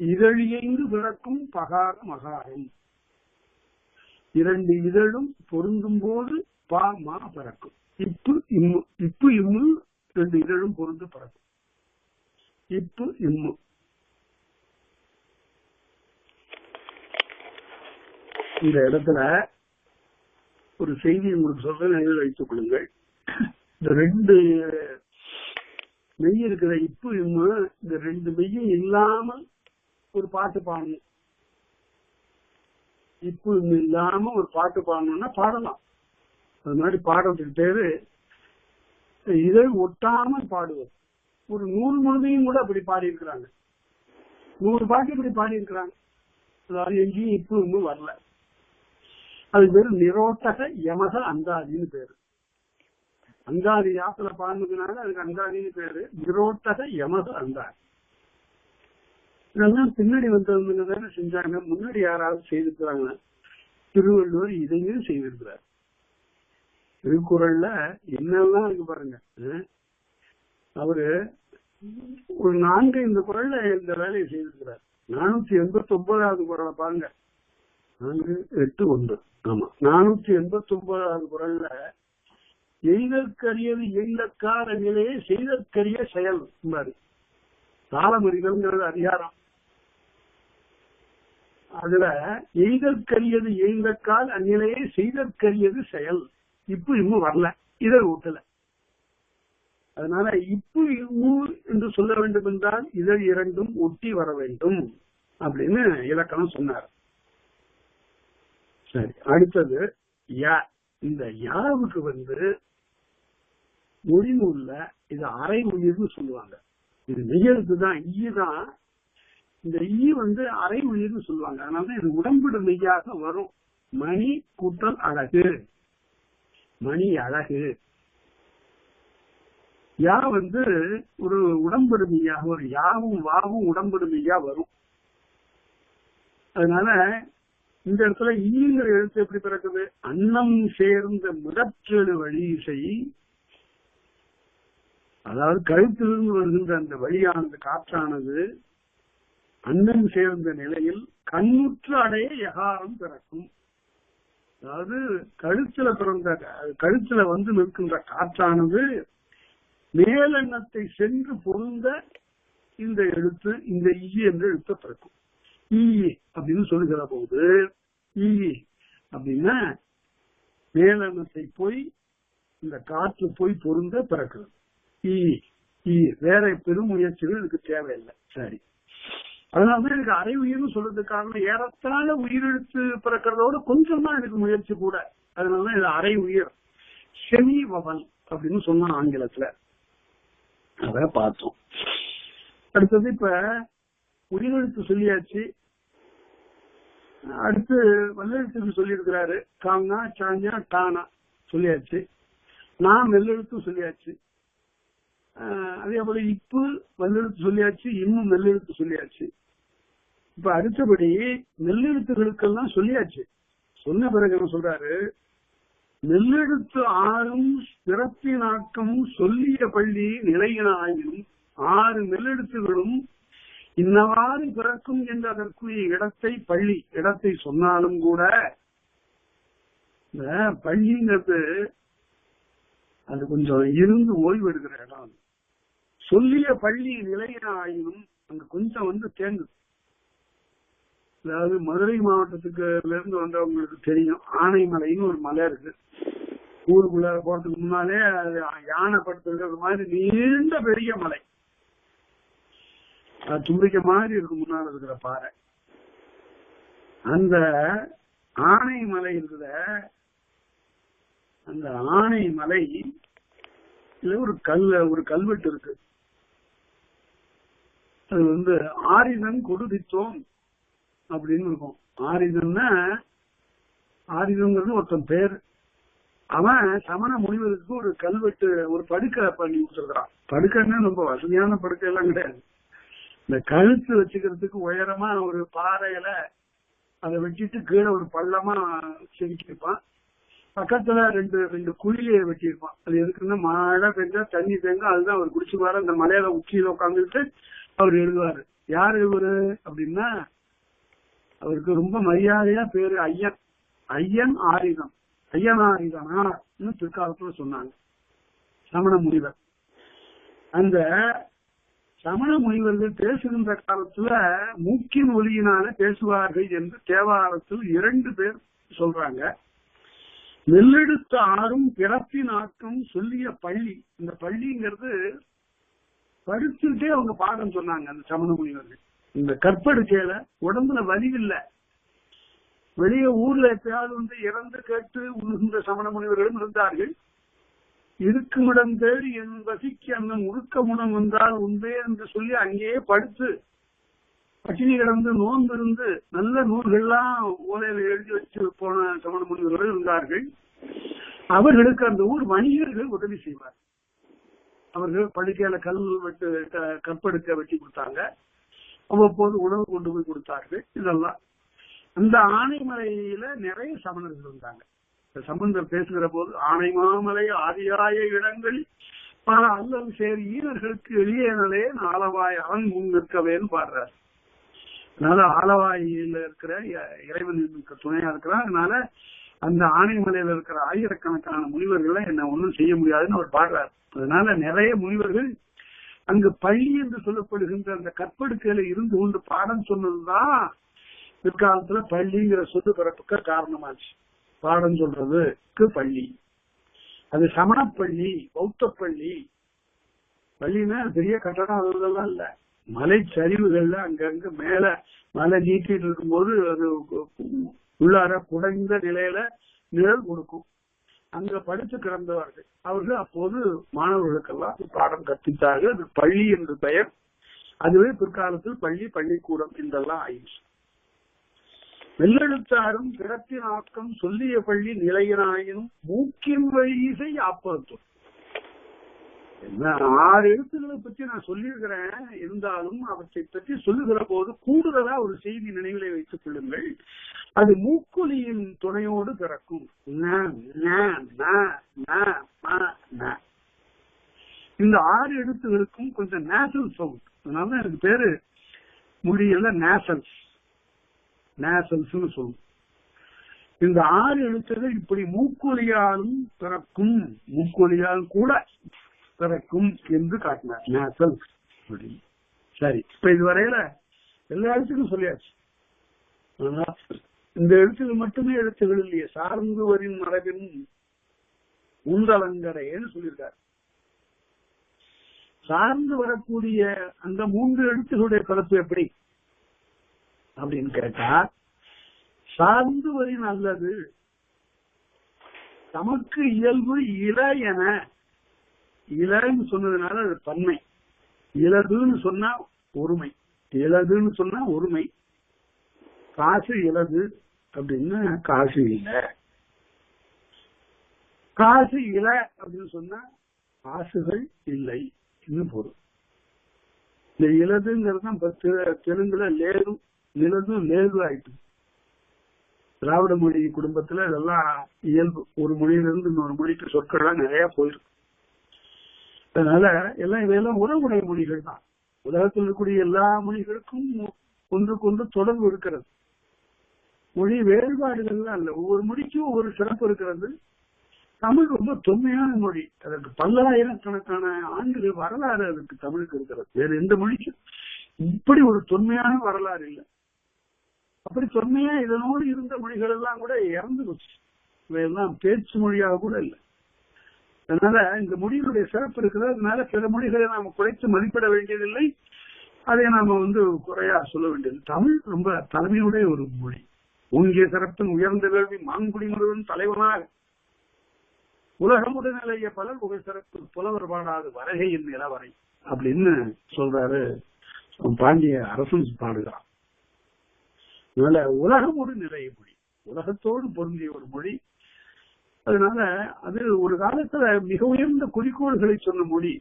இதழியைந்து பிறக்கும் பகார மகாரம். 2 இதழும் பொருந்தும் போது பா மா பிறக்கும். இப்பு இம்மு, இப்பு இம்மு 2 இதழும் பொருந்து பிறக்கும். இப்பு இம்மு. இந்த இடத்துல ஒரு செய்தி உங்களுக்கு சொல்ற நினைவில் வைத்துக் கொள்ளுங்கள். இந்த 2 மெய் இருக்கிற இப்பு இம்மு, இந்த 2 மெய்யும் இல்லாமல் ஒரு பாட்டு பாடணும். இப்பு இம்மு இல்லாம ஒரு பாட்டு பாடணும்னா பாடலாம். அது மாதிரி பாடுறதுக்கு பேரு இதை ஒட்டாமல் பாடுவது. ஒரு 100 முழுமையும் கூட அப்படி பாடி இருக்கிறாங்க. 100 பாட்டு இப்படி பாடி இருக்கிறாங்க. அதாவது எங்கேயும் இப்பு இம்மு வரல. அது பேரு நிரோட்டக யமக அந்தாதின்னு பேரு. அந்தாதி யாத்திர பாடுனதுனால அதுக்கு அந்தாதின்னு பேரு. நிரோட்டக யமக அந்தாதி. இதெல்லாம் பின்னாடி வந்தவங்க தானே செஞ்சாங்க. முன்னாடி யாராவது செய்திருக்கிறாங்க? திருவள்ளுவர் இதையும் செய்திருக்கிறார். திருக்குறள்ல என்னெல்லாம் இருக்கு பாருங்க. அவரு ஒரு 4-5 குறள்ல இந்த வேலையை செய்திருக்கிறார். 489வது குறளை பாருங்க. 4, 8, 9. ஆமா, 489வது குறள்ல எய்தற்கரியது எய்தக்கார நிலையை செய்தற்கரிய செயல் பாரு. காலமறிதல்ங்கிறது அதிகாரம். அதுல எய்தற்கரியது எய்தக்கால் அந்நிலையை செய்தற்கரியது செயல். இப்பு இன்னும் வரல, இதை ஊட்டல. அதனால இப்பு இம்மு என்று சொல்ல வேண்டும் என்றால் இதழ் 2ம் ஒட்டி வர வேண்டும் அப்படின்னு இலக்கணம் சொன்னார். சரி, அடுத்தது யா. இந்த யாவுக்கு மொழிநூல்ல இது அரை உயிர்னு சொல்லுவாங்க. இது மெய்யெழுத்து தான், ஈ தான். இந்த ஈ அரை உயிர்னு சொல்லுவாங்க. அதனாலதான் இது உடம்பிடு மெய்யாக வரும். மணி கூட்டல் அழகு, மணி அழகு. யா ஒரு உடம்பெருமையாக ஒரு யாவும் வாவும் உடம்பெருமையா வரும். அதனால இந்த இடத்துல ஈங்கிற எழுத்து எப்படி பிறக்குது? அன்னம் சேர்ந்த முதற்கேடு வழியிசை, அதாவது கழுத்திலிருந்து வருகின்ற அந்த வழியானது காற்றானது அன்னம் சேர்ந்த நிலையில் கண்ணுற்று அடைய யகாரம் பிறக்கும். அதாவது கழுத்துல நிற்கின்ற காற்றானது மேலெண்ணத்தை சென்று பொருந்த இந்த எழுத்து, இந்த ஈ என்ற எழுத்து பிறக்கும். ஈ அப்படின்னு சொல்லுகிற போது ஈ அப்படின்னா மேலெண்ணத்தை போய் இந்த காற்று போய் பொருந்த பிறக்கிறது. ஈ ஈ வேற பெரும் முயற்சிகள் இதுக்கு தேவையில்லை. சரி, அதனாலதான் எனக்கு அரை உயிர்னு சொல்றதுக்கு காரணம் ஏறத்தாழ உயிரெழுத்து பிறக்கிறதோட கொஞ்சம் தான் எனக்கு முயற்சி கூட. அதனாலதான் இது அரை உயிர், செமி வவல் அப்படின்னு சொன்னா ஆங்கிலத்துல. அத பார்த்தோம். அடுத்தது இப்ப உயிரெழுத்து சொல்லியாச்சு. அடுத்து வல்லெழுத்துக்கு சொல்லி இருக்கிறாரு. காங்கா சாஞ்சா டானா சொல்லியாச்சு. நான் வெள்ளெழுத்து சொல்லியாச்சு. அதே போல இப்பு வல்லெழுத்து சொல்லியாச்சு, இன்னும் நெல்லெழுத்து சொல்லியாச்சு. இப்ப அடுத்தபடி நெல்லெழுத்துகளுக்கெல்லாம் சொல்லியாச்சு. சொன்ன பிறகு என்ன சொல்றாரு? நெல்லெழுத்து ஆறும் பிறப்பினாக்கம் சொல்லிய பள்ளி நிலையினாயினும் 6 நெல்லெழுத்துகளும் இன்னவாறு பிறக்கும் என்று அதற்குரிய இடத்தை பள்ளி இடத்தை சொன்னாலும் கூட இந்த பள்ளிங்கிறது அது கொஞ்சம் இருந்து ஓய்வு எடுக்கிற இடம். சொல்லிய பள்ளி நிலையினாயினும் அங்க கொஞ்சம் தேங்குது. அதாவது மதுரை மாவட்டத்துக்கு இருந்து வந்தவங்களுக்கு தெரியும், ஆனைமலைன்னு ஒரு மலை இருக்கு. ஊருக்குள்ள போறதுக்கு முன்னாலே அது யானை படுத்துறது மாதிரி நீண்ட பெரிய மலை, தும்பிக்க மாதிரி இருக்கு முன்னால இருக்கிற பாறை. அந்த ஆனைமலை இருக்கிற அந்த ஆனைமலை ஒரு கல்வெட்டு இருக்கு. அது ஆரிதன் கொடுதித்தோம் அப்படின்னு இருக்கும். ஆரிதன்ங்கிறது ஒருத்தன் பேர். அவன் சமண முனிவருக்கு ஒரு கல்வெட்டு, ஒரு படுக்கை பண்ணி கொடுத்துருக்கான். படுக்கைன்னா ரொம்ப வசதியான படுக்கை எல்லாம் கிடையாது. இந்த கழுத்து வச்சுக்கிறதுக்கு உயரமா ஒரு பாறையில அதை வெட்டிட்டு கீழே ஒரு பள்ளமா செதுக்கியிருப்பான். பக்கத்துல ரெண்டு குழியை வெட்டியிருப்பான். அது எதுக்குன்னா மழை பெஞ்சா தண்ணி தேங்க, அதுதான் அவர் குடிச்சுக்குவாரு. அந்த மலையில உச்சியில உட்காந்துட்டு அவர் எழுதுவாரு. யார் எழுதுவாரு அப்படின்னா அவருக்கு ரொம்ப மரியாதையா பேரு ஐயன் ஆரிதம், ஐயனாரிதனா பிற்காலத்துல சொன்னாங்க சமண முனிவர். அந்த சமண முனிவர்கள் பேசுகின்ற காலத்துல மூக்கின் ஒலியினால பேசுவார்கள் என்று தேவாரத்தில் 2 பேர் சொல்றாங்க. நெல்லெடுத்த ஆறும் பிறப்பின் ஆக்கம் சொல்லிய பள்ளி. இந்த பள்ளிங்கிறது படிச்சுட்டே அவங்க பாடம் சொன்னாங்க அந்த சமண முனிவர்கள். இந்த கற்படுக்கையில உடம்புல வலி இல்ல. வெளியே ஊர்ல எப்பயாவது இறந்து கேட்டு உண்கின்ற சமண முனிவர்களும் இருந்தார்கள். இருக்குமிடம் தேடி என் வசிக்கு அந்த முழுக்கமுடம் வந்தால் உண்டே என்று சொல்லி அங்கேயே படுத்து பட்டினி கிடந்து நோன்பு இருந்து நல்ல நூல்கள்லாம் ஓலையில எழுதி வச்சு போன சமண முனிவர்கள் இருந்தார்கள். அவர்களுக்கு அந்த ஊர் வணிகர்கள் உதவி செய்வார். அவர்கள் படுக்கையில கற்படுக்க வெட்டி கொடுத்தாங்க. அவ்வப்போது உணவு கொண்டு போய் கொடுத்தார்கள். இதெல்லாம் அந்த ஆனைமலையில நிறைய சமணர்கள் இருந்தாங்க. சம்பந்தர் பேசுகிற போது ஆனை மாமலை ஆதியாய இடங்களில் பல அல்லது சேரி ஈனர்களுக்கு எளியனலே ஆலவாய் அவன் முன் நிற்கவேன்னு பாடுறாரு. அதனால ஆலவாயில இருக்கிற இறைவன் துணையா இருக்கிறார். அதனால அந்த ஆனைமலையில இருக்கிற ஆயிரக்கணக்கான முனிவர்களை என்ன ஒண்ணும் செய்ய முடியாதுன்னு அவர் பாடுறார். அதனால நிறைய முனிவர்கள் அங்கு பள்ளி என்று சொல்லப்படுகின்ற அந்த கற்படுக்கையில இருந்து கொண்டு பாடம் சொன்னதுதான் பிற்காலத்துல பள்ளிங்கிற சொத்து பிறப்புக்கு காரணமாச்சு. பாடம் சொல்றதுக்கு பள்ளி, அது சமணப்பள்ளி, பௌத்த பள்ளி. பள்ளின்னா பெரிய கட்டடம் அதெல்லாம் இல்ல, மலை சரிவுகள்ல அங்கங்க மேல மலை நீட்டிட்டு இருக்கும்போது அது உள்ளார குறைந்த நிலையில நிழல் கொடுக்கும். அங்க படித்து கிடந்தவர்கள் அவர்கள் அப்போது மாணவர்களுக்கெல்லாம் பாடம் கற்பித்தார்கள். அது பள்ளி என்று பெயர். அதுவே பிற்காலத்தில் பள்ளி, பள்ளிக்கூடம் என்றெல்லாம் ஆயிடுச்சு. வெள்ளெழுத்தாரும் பிறப்பின் ஆக்கம் சொல்லிய பள்ளி நிலையினாயினும் மூக்கின் வழியிசை ஆப்பத்தும். 6 எழுத்துக்களை பற்றி நான் சொல்லியிருக்கிறேன். இருந்தாலும் அவற்றை பற்றி சொல்லுகிற போது கூடுதலா ஒரு செய்தி நினைவிலை வைத்துக் கொள்ளுங்கள். அது மூக்கொலியின் துணையோடு பிறக்கும். இந்த 6 எழுத்துகளுக்கும் கொஞ்சம் நேசல் சவுண்ட். அதனால எனக்கு பேரு மொழியில நேசல்ஸ் சொல்லும். இந்த 6 எழுத்துகள் இப்படி மூக்கொலியாலும் பிறக்கும், மூக்கொலியால் கூட பிறக்கும் என்று காட்டினார். நேசல். சரி, இப்ப இதுவரையில எல்லா எழுத்துக்கும் சொல்லியாச்சு. இந்த எழுத்துக்கள் மட்டுமே எழுத்துகள் இல்லையே, சார்ந்து வரின் மரபின் உந்தலங்கரைன்னு சொல்லியிருக்காரு. சார்ந்து வரக்கூடிய அந்த 3 எழுத்துகளுடைய பிறப்பு எப்படி அப்படின்னு கேட்டா, சார்ந்து வரின் அல்லது தமக்கு இயல்பு இல என, இலன்னு சொன்னதுனால அது பன்மை, இலதுன்னு சொன்னா ஒருமை, இலதுன்னு சொன்னா ஒருமை, காசு இலது அப்படின்னா காசு இல்ல, காசு இல அப்படின்னு சொன்னா காசுகள் இல்லை இன்னும் பொருள். இந்த இலதுங்கிறது தெலுங்குல லேது, நிலதும் லேது ஆயிட்டு. திராவிட மொழி குடும்பத்துல இதெல்லாம் இயல்பு. ஒரு மொழியிலிருந்து இன்னொரு மொழிக்கு சொற்கள்லாம் நிறைய போயிருக்கு. அதனால இதெல்லாம் உறவுடைய மொழிகள் தான். உலகத்தில் இருக்கக்கூடிய எல்லா மொழிகளுக்கும் ஒன்றுக்கு ஒன்று தொடர்பு இருக்கிறது. மொழி வேறுபாடுகள்லாம் இல்ல, ஒவ்வொரு மொழிக்கும் ஒவ்வொரு சிறப்பு இருக்கிறது. தமிழ் ரொம்ப தொன்மையான மொழி. அதற்கு பல்லாயிரக்கணக்கான ஆண்டுகள் வரலாறு அதுக்கு தமிழுக்கு இருக்கிறது. வேற எந்த மொழிக்கும் இப்படி ஒரு தொன்மையான வரலாறு இல்லை. அப்படி தொன்மையா இதனோடு இருந்த மொழிகள் எல்லாம் கூட இறந்து போச்சு. இவையெல்லாம் பேச்சு மொழியாக கூட இல்லை. அதனால இந்த மொழியினுடைய சிறப்பு இருக்கிறது. அதனால பிற மொழிகளை நாம குறைத்து மதிப்பிட வேண்டியதில்லை, அதை நாம குறையா சொல்ல வேண்டியது. தமிழ் ரொம்ப தலைமையுடைய ஒரு மொழி. ஓங்கிய சிறப்பின் உயர்ந்த வேள்வி மாங்குடி முருகன் தலைவனாக உலகமுடன் நிலைய பலர் புகழ் சிறப்பு புலவர் பாடாது வரகையின் நிலவரை அப்படின்னு சொல்றாரு பாண்டிய அரசன் பாடுகிறான். அதனால உலகமோடு நிறைய மொழி, உலகத்தோடு பொருந்திய ஒரு மொழி. அதனால அது ஒரு காலத்துல மிக உயர்ந்த குறிக்கோள்களை சொன்ன மொழி.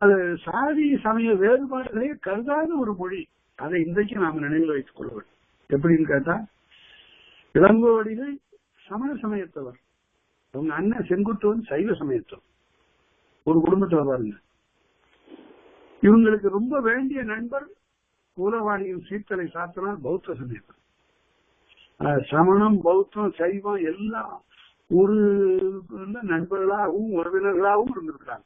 அது சாதி சமய வேறுபாடுகளே கருதாத ஒரு மொழி. அதை இன்றைக்கு நாம நினைவில் வைத்துக் கொள்ள வேண்டும். எப்படின்னு கேட்டா, இளங்கோவடிகள் சமண சமயத்தவர், அவங்க அண்ணன் செங்குட்டுவன் சைவ சமயத்தவர். ஒரு குடும்பத்துல பாருங்க. இவங்களுக்கு ரொம்ப வேண்டிய நண்பர் பூலவாணியின் சீர்த்தலை சாத்தினால் பௌத்த சமயத்தவர். சமணம் பௌத்தம் சைவம் எல்லாம் ஒரு நண்பர்களாகவும் உறவினர்களாகவும் இருந்திருக்கிறாங்க.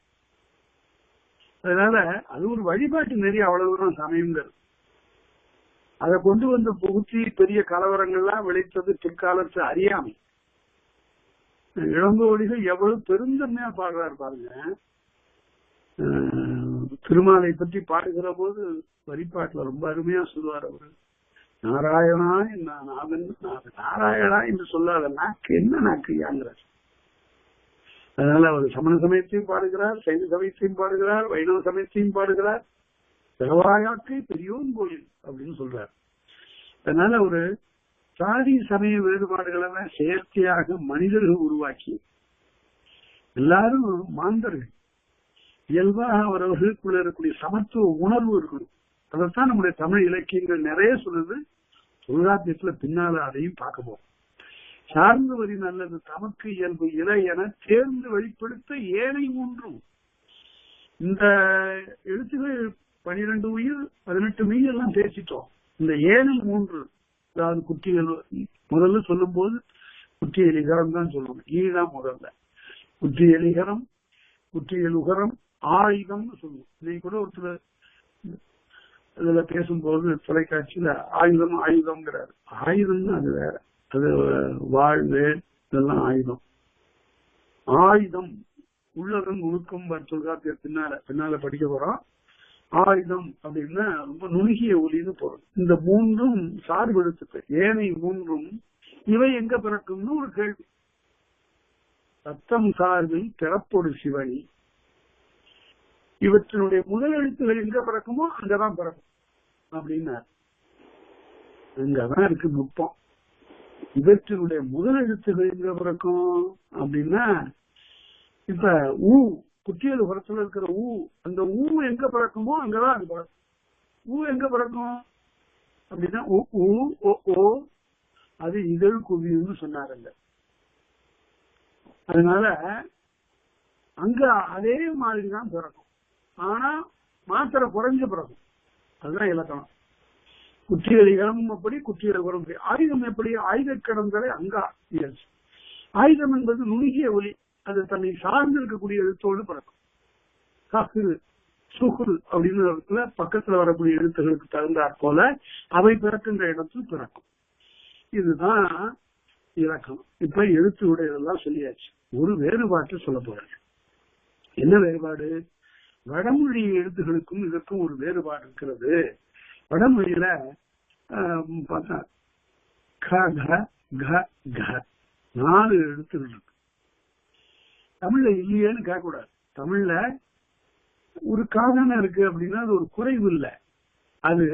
அதனால அது ஒரு வழிபாட்டு நெறி, அவ்வளவு தூரம் சமயங்கள். அதை கொண்டு வந்து புகுத்தி பெரிய கலவரங்கள்லாம் விளைத்தது பிற்காலத்து அறியாமை. இளங்கோவடிகள் எவ்வளவு பெருந்தன்மையா பாடுறாரு பாருங்க. திருமாலை பற்றி பாடுகிற போது வரிப்பாட்டுல ரொம்ப அருமையா சொல்லுவார் அவரு. நாராயணா நாராயணா என்று சொல்லாத நாக்கு என்ன நாக்குயாங்கிறார். அதனால அவர் சமண சமயத்தையும் பாடுகிறார், சைவ சமயத்தையும் பாடுகிறார், வைணவ சமயத்தையும் பாடுகிறார். பெருவாயாக்கை பெரியோன் கோயில் அப்படின்னு சொல்றார். அதனால ஒரு சாதி சமய வேறுபாடுகளெல்லாம் செயற்கையாக மனிதர்கள் உருவாக்கி எல்லாரும் மாந்தர்கள் இயல்பாக அவர்களுக்குள்ள இருக்கக்கூடிய சமத்துவ உணர்வு இருக்கணும். அதைத்தான் நம்முடைய தமிழ் இலக்கியங்கள் நிறைய சொல்லுது. தொல்காப்பியத்துல பின்னால அதையும் பார்க்க போறோம். சார்ந்து வரி நல்லது தமக்கு இயல்பு இலை என தேர்ந்து வெளிப்படுத்த ஏனை மூன்றும். இந்த எழுத்துகள் 12 உயிர் 18 மெய் எல்லாம் பேசிட்டோம். இந்த ஏனை 3, அதாவது குட்டிகள் முதல்ல சொல்லும் போது குட்டி எலிகரம் தான் சொல்லணும். ஈழாம் முதல்ல குட்டி எலிகரம், குற்றியல் உகரம், ஆயுதம்னு சொல்லுவோம். இன்னைக்கு கூட ஒருத்தர் இதுல பேசும்போது தொலைக்காட்சியில ஆயுதம்ங்கிறாரு. ஆயுதம்னு அது வேற, அது வாழ்வு இதெல்லாம் ஆயுதம். ஆயுதம் உள்ளதன் நுணுக்கம் தொல்காப்பிய பின்னால படிக்க போறோம். ஆயுதம் அப்படின்னா ரொம்ப நுணுகிய ஒலின்னு பொருள். இந்த 3ம் சார்பு எழுத்துக்கள். ஏனை 3ம் இவை எங்க பிறக்கும்னு ஒரு கேள்வி. சத்தம் சார்பில் பிறப்பொரு சிவனி. இவற்றினுடைய முதல் எழுத்துகள் எங்க பிறக்குமோ அங்கதான் பிறக்கும் அப்படின்னார். அங்கதான் இருக்கு நுட்பம். இவற்றினுடைய முதல் எழுத்துகள் எங்க பிறக்கும் அப்படின்னா, இப்ப ஊ குற்றியல் புறத்துல இருக்கிற ஊ, அந்த ஊ எங்க பிறக்குமோ அங்கதான் அது பிறக்கும். ஊ எங்க பிறக்கும் அப்படின்னா ஓ அது இதழ் குவியும்னு சொன்னாருங்க. அதனால அங்க அதே மாதிரிதான் பிறக்கும். ஆனா மாத்திரை குறைஞ்ச பிறக்கும். அதுதான் இலக்கணம். குற்றியல் இளமும் அப்படி, குற்றியல் குறம். ஆயுதம் எப்படி? ஆயுத கடந்தலை அங்கா இயல்பு. ஆயுதம் என்பது நுணுகிய ஒலி. அது தன்னை சார்ந்து இருக்கக்கூடிய எழுத்தோடு பிறக்கும். கஹு சுகுல் அப்படின்னு இடத்துல பக்கத்துல வரக்கூடிய எழுத்துகளுக்கு தகுந்தாற் போல அவை பிறக்கின்ற இடத்தில் பிறக்கும். இதுதான் இலக்கணம். இப்ப எழுத்து உடையதெல்லாம் சொல்லியாச்சு. ஒரு வேறுபாட்டு சொல்ல போறேன். என்ன வேறுபாடு? வடமொழி எழுத்துகளுக்கும் இதற்கும் ஒரு வேறுபாடு இருக்கிறது. வடமொழியில பார்த்தா க க 4 எழுத்துகள் இருக்கு. தமிழ்ல இல்லையேன்னு கேட்க கூடாது. தமிழ்ல ஒரு காரணம் இருக்கு அப்படின்னா அது ஒரு குறைவு இல்லை. அது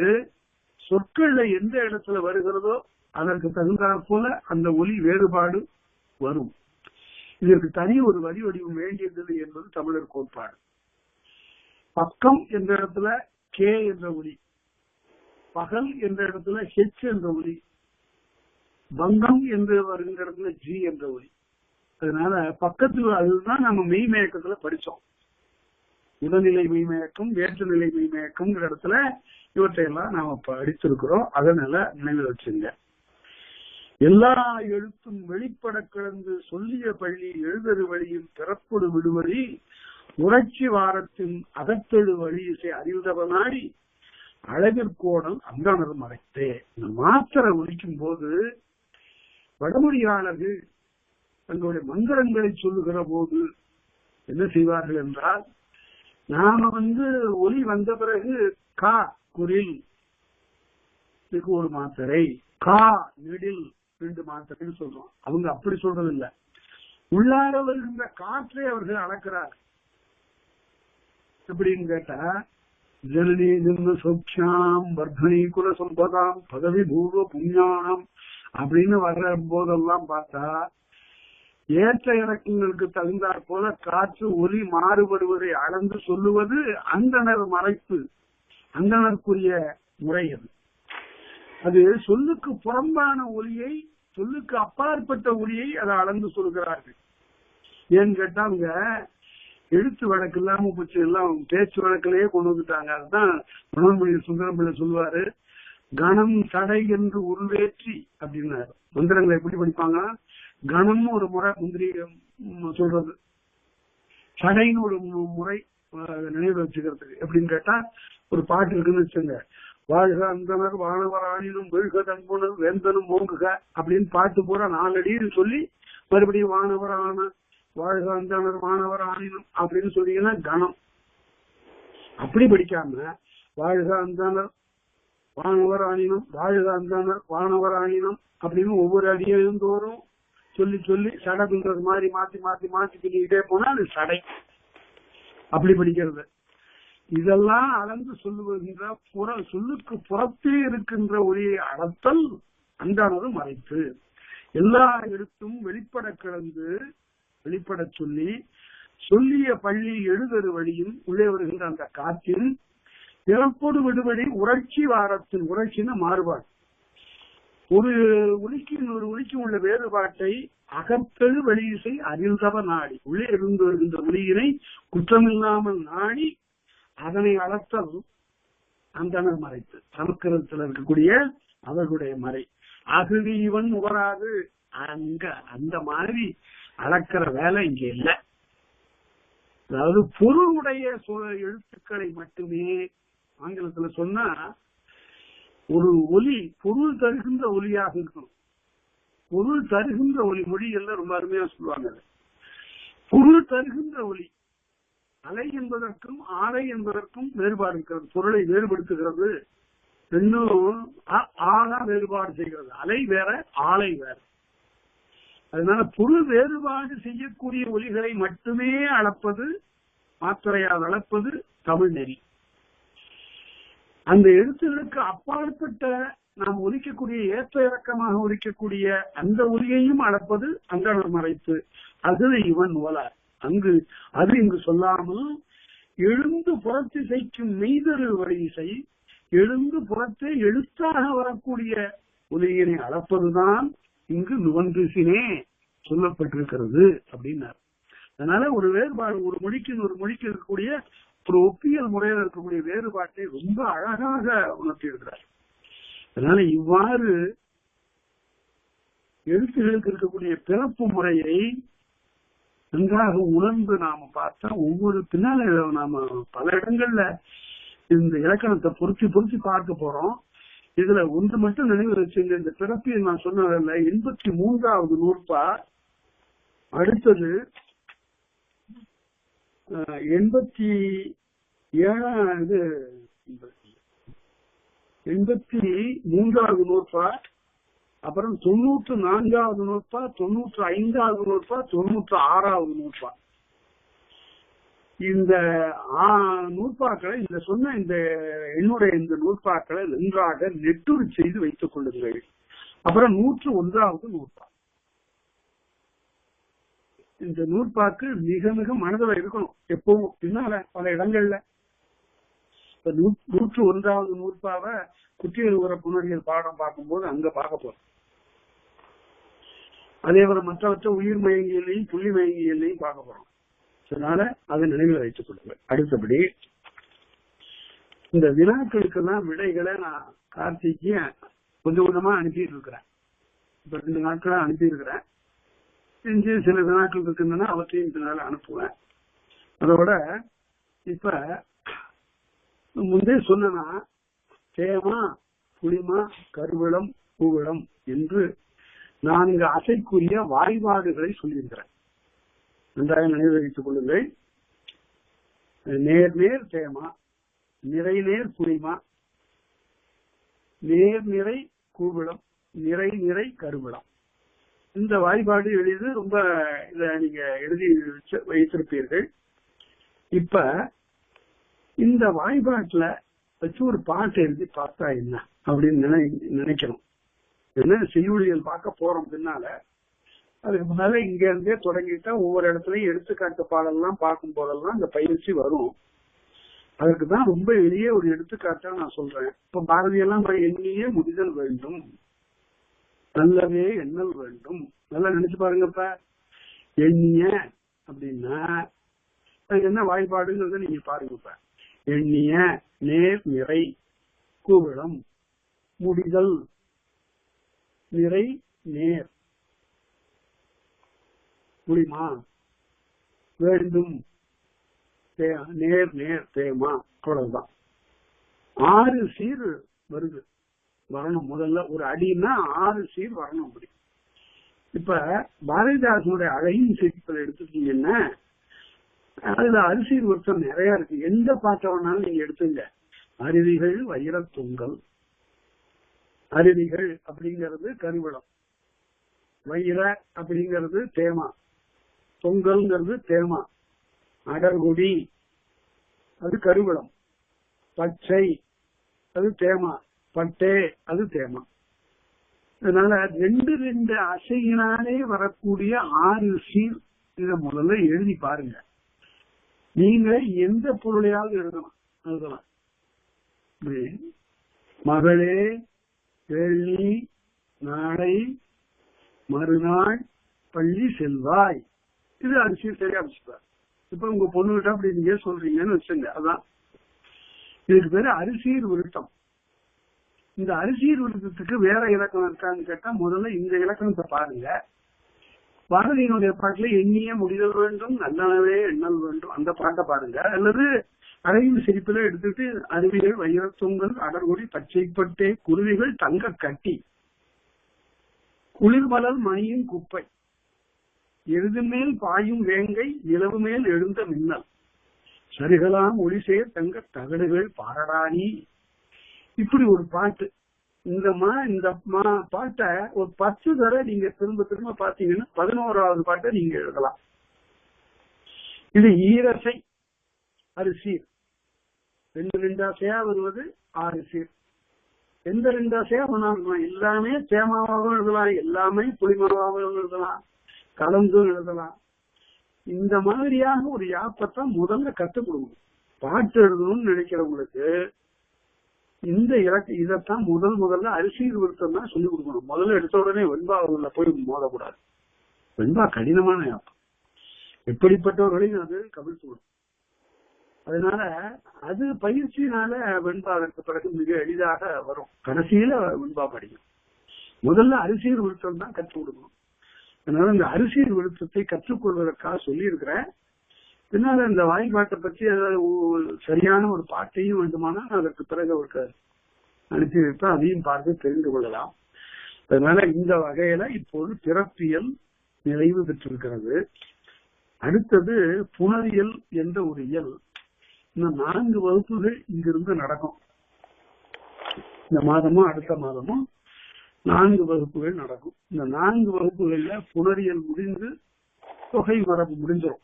சொற்கள்ல எந்த இடத்துல வருகிறதோ அதற்கு தகுந்தாற் போல அந்த ஒலி வேறுபாடு வரும். இதற்கு தனி ஒரு வரி வடிவம் வேண்டியதில்லை என்பது தமிழர் கோட்பாடு. பக்கம் என்ற இடத்துல கே என்ற ஒலி, பகல் என்ற இடத்துல ஹெச் என்ற ஒலி, பங்கம் என்று வருகின்ற இடத்துல ஜி என்ற ஒலி. அதனால பக்கத்து அதுதான் நம்ம மெய்மயக்கத்துல படிச்சோம். உடல்நிலை மெய்மயக்கம், வேற்றுநிலை மெய்மயக்கம் இடத்துல இவற்றையெல்லாம் நாம படித்திருக்கிறோம். அதனால நினைவில் வச்சுங்க. எல்லா எழுத்தும் வெளிப்பட கிடந்து சொல்லிய பள்ளி எழுதரு வழியில் பிறப்பொடு விடுவழி உரைச்சி வாரத்தின் அகத்தெழு வழி இசை அறிவுதவனாடி அழகிற்கோடல் அந்தாணர் மறைத்தே. இந்த மாத்திரை ஒலிக்கும் போது வடமொழியாளர்கள் தங்களுடைய மந்திரங்களை சொல்லுகிற போது என்ன செய்வார்கள் என்றால், நாம ஒலி வந்த பிறகு கா குரில் இதுக்கு ஒரு மாத்திரை, கா நெடில் 2 மாத்திரைன்னு சொல்றோம். அவங்க அப்படி சொல்றது இல்ல. உள்ளார வருகின்ற காற்றை அவர்கள் அளக்கிறார். எப்படின்னு கேட்டா, ஜனனி ஜன்ம சௌக்ஷாம் வர்தனி குல சம்பதாம் பதவி பூர்வ புண்ணியானம் அப்படின்னு வர்ற போதெல்லாம் பார்த்தா ஏற்ற இறக்கங்களுக்கு தகுந்தாற் போல காற்று ஒலி மாறுபடுவதை அளந்து சொல்லுவது அந்தணர் மறைப்பு, அந்தணருக்குரிய முறை. அது சொல்லுக்கு புறம்பான ஒலியை, சொல்லுக்கு அப்பாற்பட்ட ஒலியை அதை அளந்து சொல்கிறார்கள். ஏன்னு கேட்டா அவங்க எழுத்து வழக்கு இல்லாம போச்சு, எல்லாம் பேச்சு வழக்கிலேயே கொண்டு வந்துட்டாங்க. அதுதான் மனோன்மொழி சுந்தரம் பிள்ளை சொல்லுவாரு, கணம் தடை என்று உருவேற்றி அப்படின்னாரு. மந்திரங்களை எப்படி படிப்பாங்க? கணம் ஒரு முறை முந்திரி சொல்றது, தடைன்னு ஒரு முறை நினைவு வச்சுக்கிறதுக்கு. எப்படின்னு கேட்டா, ஒரு பாட்டு இருக்குன்னு வச்சுங்க, வாழ்க அந்தனர் வானவர் ஆணினும் வெழ்க தன்புணர் வேந்தனும் ஓங்குக அப்படின்னு பாட்டு பூரா 4 அடின்னு சொல்லி மறுபடியும் வானவர் ஆன வாழ்க அந்தனர் வானவர் ஆணினும் அப்படின்னு சொன்னீங்கன்னா கணம். அப்படி படிக்காம வாழ்க அந்தனர் வானவர் ஆணினம், வாழ்க அந்தனர் வானவர் ஆணினம் அப்படின்னு ஒவ்வொரு அடியையும் தோறும் சொல்லி சொல்லி சடங்குன்றது மாதிரி மாத்தி மாத்தி மாத்தி சொல்லிக்கிட்டே போனா அது சடை. அப்படி படிக்கிறது. இதெல்லாம் அளந்து சொல்லுகின்ற சொல்லுக்கு புறத்தே இருக்கின்ற ஒளியை அளத்தல் அந்தானது மறைத்து. எல்லா எழுத்தும் வெளிப்பட கிடந்து வெளிப்பட சொல்லி சொல்லிய பள்ளி எழுதரு வழியும் உள்ளே வருகின்ற அந்த காற்றில் பிறப்போடு விடுபடி உணர்ச்சி வாரத்தின், உணர்ச்சின மாறுபாடு. ஒரு ஒலிக்கு இன்னொரு ஒலிக்கும் உள்ள வேறுபாட்டை அகத்தெழு வெளியிசை அறிந்தவ நாடி, உள்ளே இருந்து வருகின்ற ஒலியினை குற்றமில்லாமல் நாடி அதனை அளத்தல் அந்தனர் மறைத்து. சமஸ்கிருதத்தில் இருக்கக்கூடிய அவர்களுடைய மறை. அகுதி இவன் உவராது, அங்க அந்த மாதிரி அளக்கிற வேலை இங்க இல்லை. அதாவது பொருளுடைய எழுத்துக்களை மட்டுமே, ஆங்கிலத்துல சொன்னா ஒரு ஒலி பொருள் தருகின்ற ஒலியாக இருக்கணும். பொருள் தருகின்ற ஒலி, மொழிகள்ல ரொம்ப அருமையா சொல்லுவாங்க. பொருள் தருகின்ற ஒலி, அலை என்பதற்கும் ஆலை என்பதற்கும் வேறுபாடு இருக்கிறது. பொருளை வேறுபடுத்துகிறது. ரெண்டும் ஆளா வேறுபாடு செய்கிறது. அலை வேற, ஆலை வேற. அதனால பொருள் வேறுபாடு செய்யக்கூடிய ஒலிகளை மட்டுமே அளப்பது, மாத்திரையால் அளப்பது தமிழ் நெறி. அந்த எழுத்துகளுக்கு அப்பாற்பட்ட நாம் ஒலிக்கக்கூடிய, ஏற்ற இறக்கமாக ஒலிக்கக்கூடிய அந்த ஒலியையும் அளப்பது அந்தணர் மறைத்து. அது இவன் ஓல. அங்கு அது இங்கு சொல்லாமல் எழுந்து புறத்திசைக்கும் மெய்தரு வரிசை எழுந்து புறத்தே எழுத்தாக வரக்கூடிய ஒலியினை அளப்பதுதான் இங்கு நுவன்றிசினே சொல்லப்பட்டிருக்கிறது அப்படின்னார். அதனால ஒரு வேறுபாடு ஒரு மொழிக்கு ஒரு மொழிக்கு இருக்கக்கூடிய ஒரு ஒப்பியல் முறையில் இருக்கக்கூடிய வேறுபாட்டை ரொம்ப அழகாக உணர்த்தி இருக்கிறார். அதனால இவ்வாறு எழுத்துகளுக்கு இருக்கக்கூடிய பிறப்பு முறையை நன்றாக உணர்ந்து நாம பார்த்தா ஒவ்வொரு பின்னால நாம பல இடங்கள்ல இந்த இலக்கணத்தை பொருத்தி பார்க்க போறோம். இதுல ஒன்று மட்டும் நினைவு வச்சுங்க, இந்த பிறப்பில் நான் சொன்னதில்ல 83வது நூற்பா, அடுத்தது 83வது நூற்பா, அப்புறம் 94வது நூற்பா, 95வது நூற்பா, 96வது நூற்பா. இந்த நூற்பாக்களை இந்த சொன்ன இந்த என்னுடைய இந்த நூற்பாக்களை நன்றாக நெட்டுரு செய்து வைத்துக் கொள்ளுங்கள். அப்புறம் 101வது நூற்பா. இந்த நூற்பாக்கு மிக மிக மனதில் இருக்கணும் எப்பவும், பின்னால பல இடங்கள்ல. 101வது நூற்பாவை குற்றியல் உர புணரியல் பாடம் பார்க்கும்போது அங்க பார்க்க போறோம். அதே போல மற்றவற்ற உயிர் மயங்கியலையும் புள்ளி மயங்கியலையும் பார்க்க போறோம். அதனால அதை நினைவில் வைத்துக் கொள்ளுங்கள். அடுத்தபடி இந்த வினாக்களுக்கெல்லாம் விடைகளை நான் கார்த்திக்கு கொஞ்சம் கொஞ்சமா அனுப்பிட்டு இருக்கிறேன். இப்ப 2 நாட்களா அனுப்பி இருக்கிறேன். செஞ்சு சில வினாக்கள் இருக்குன்னா அவற்றையும் இதனால அனுப்புவேன். அதோட இப்ப முந்தே சொன்னா தேமா புளிமா கருவிளம் பூவிளம் என்று 4 அசைக்குரிய வாய்பாடுகளை சொல்லியிருக்கிறேன். நன்றாக நினைவு வைத்துக் கொள்ளுங்கள். நேர் நேர் தேமா, நிறை நேர் புளிமா, நேர் நிறை கூவிளம், நிறை நிறை கருவிளம். இந்த வாய்பாடு எழுதி ரொம்ப இத நீங்க எழுதி வைத்திருப்பீர்கள். இப்ப இந்த வாய்பாட்டுல வச்சு ஒரு பாட்டு எழுதி பார்த்தா என்ன அப்படின்னு நினைக்கணும். என்ன செய்யுளியல் பார்க்க போறோம் பின்னால. அதுக்கு முன்னால இங்க இருந்தே தொடங்கிட்டா ஒவ்வொரு இடத்துலயும் எடுத்துக்காட்டு பாடலாம் பார்க்கும் போதெல்லாம் இந்த பயிற்சி வரும். அதுக்குதான் ரொம்ப எளிய ஒரு எடுத்துக்காட்டா நான் சொல்றேன். இப்ப பாரதியெல்லாம் எண்ணியே முடிதல் வேண்டும், நல்லவே எண்ணல் வேண்டும். நல்லா நினைச்சு பாருங்கப்ப. எண்ணிய அப்படின்னா அது என்ன வாய்ப்பாடுங்கிறத நீங்க பாருங்கப்ப. எண்ணிய நேர் நிறை கூவிளம், முடிதல் நிறை நேர் புளிமா, வேண்டும் நேர் நேர் தேமா. அவ்வளவுதான். 6 சீர் வருது வரணும். முதல்ல ஒரு அடின்னா 6 சீர் வரணும். அப்படி இப்ப பாரதிதாசனுடைய அழகின் சிரிப்பை எடுத்துட்டீங்கன்னா அதுல அரிசீர் வருத்தம் நிறைய இருக்கு. எந்த பாட்டை வேணாலும் நீங்க எடுத்துங்க. அருவிகள் வைரத்துங்கள். அருவிகள் அப்படிங்கிறது கருவிளம், வைர அப்படிங்கிறது தேமா, தொங்கல்ங்கிறது தேமா, அடர்குடி அது கருவிளம், பச்சை அது தேமா, பட்டே அது தேமா. அதனால 2 அசையினாலே வரக்கூடிய 6 சீர் இதை முதல்ல எழுதி பாருங்க. நீங்க எந்த பொருளையாவது எழுதலாம். மகளே கேள்வி நாளை மறுநாள் பள்ளி செல்வாய், இது அரிசி சரியா வச்சுப்பார். இப்ப உங்க பொண்ணுகிட்ட அப்படி நீங்க சொல்றீங்கன்னு வச்சுங்க. அதான் இதுக்கு பேரு அரிசீர் விருத்தம். இந்த அரிசீர் விருத்தத்துக்கு வேற இலக்கணம் இருக்கான்னு கேட்டா முதல்ல இந்த இலக்கணத்தை பாருங்க. பாரதியினுடைய பாட்டுல எண்ணிய முடிதல் வேண்டும், நல்லனவே எண்ணல் வேண்டும், அந்த பாட்டை பாருங்க. அல்லது அழகின் சிரிப்பில எடுத்துட்டு அருவிகள் வைரத்துங்கள் அடர்குடி பச்சைப்பட்டே குருவிகள் தங்க கட்டி குளிர்மலர் மணியின் குப்பை எழுது மேல் பாயும் வேங்கை நிலவு மேல் எழுந்த மின்னல் சரிகலாம் ஒளிசேர் தங்க தகடுகள் பாரடானி. இப்படி ஒரு பாட்டு. இந்த பாட்டை ஒரு 10 தடவை நீங்க திரும்ப திரும்ப பாத்தீங்கன்னா 11வது பாட்டை நீங்க எழுதலாம். இது ஈரசை அரிசீர். 2 அசையா வருவது 6 சீர். எந்த 2 அசையா பண்ணலாம்? எல்லாமே தேமாவாகவும் எழுதலாம், எல்லாமே புளிமாவாகவும் எழுதலாம், கலந்தும் எழுதலாம். இந்த மாதிரியாக ஒரு யாப்பத்தான் முதல்ல கற்றுக் கொடுக்கணும். பாட்டு எழுதணும்னு நினைக்கிறவங்களுக்கு இந்த இதைத்தான் முதல்ல அரிசீர் விருத்தம் தான் சொல்லிக் கொடுக்கணும். முதல்ல எடுத்த உடனே வெண்பா அவர்கள போய் மோதக்கூடாது. வெண்பா கடினமான யாப்பம், எப்படிப்பட்டவர்களையும் அது கவிழ்த்து விடும். அதனால அது பயிற்சியினால வெண்பா அதற்கு பிறகு மிக எளிதாக வரும். கடைசியில வெண்பா படிக்கும். முதல்ல அரிசீர் விருத்தம் தான் கற்றுக் கொடுக்கணும். அதனால இந்த அரிசீர் விருத்தத்தை கற்றுக்கொள்வதற்காக சொல்லி இருக்கிறேன். பின்னால இந்த வாய்ப்பாட்டை பற்றி சரியான ஒரு பாட்டையும் வேண்டுமானால் அதற்கு பிறகு அவருக்கு அனுப்பி வைப்ப அதையும் பார்த்து தெரிந்து கொள்ளலாம். அதனால இந்த வகையில இப்போது பிறப்பியல் நிறைவு பெற்றிருக்கிறது. அடுத்தது புணரியல் என்ற ஒரு இயல். இந்த 4 வகுப்புகள் இங்கிருந்து நடக்கும். இந்த மாதமும் அடுத்த மாதமும் 4 வகுப்புகள் நடக்கும். இந்த 4 வகுப்புகள்ல புணரியல் முடிந்து தொகை மரபு முடிஞ்சிடும்.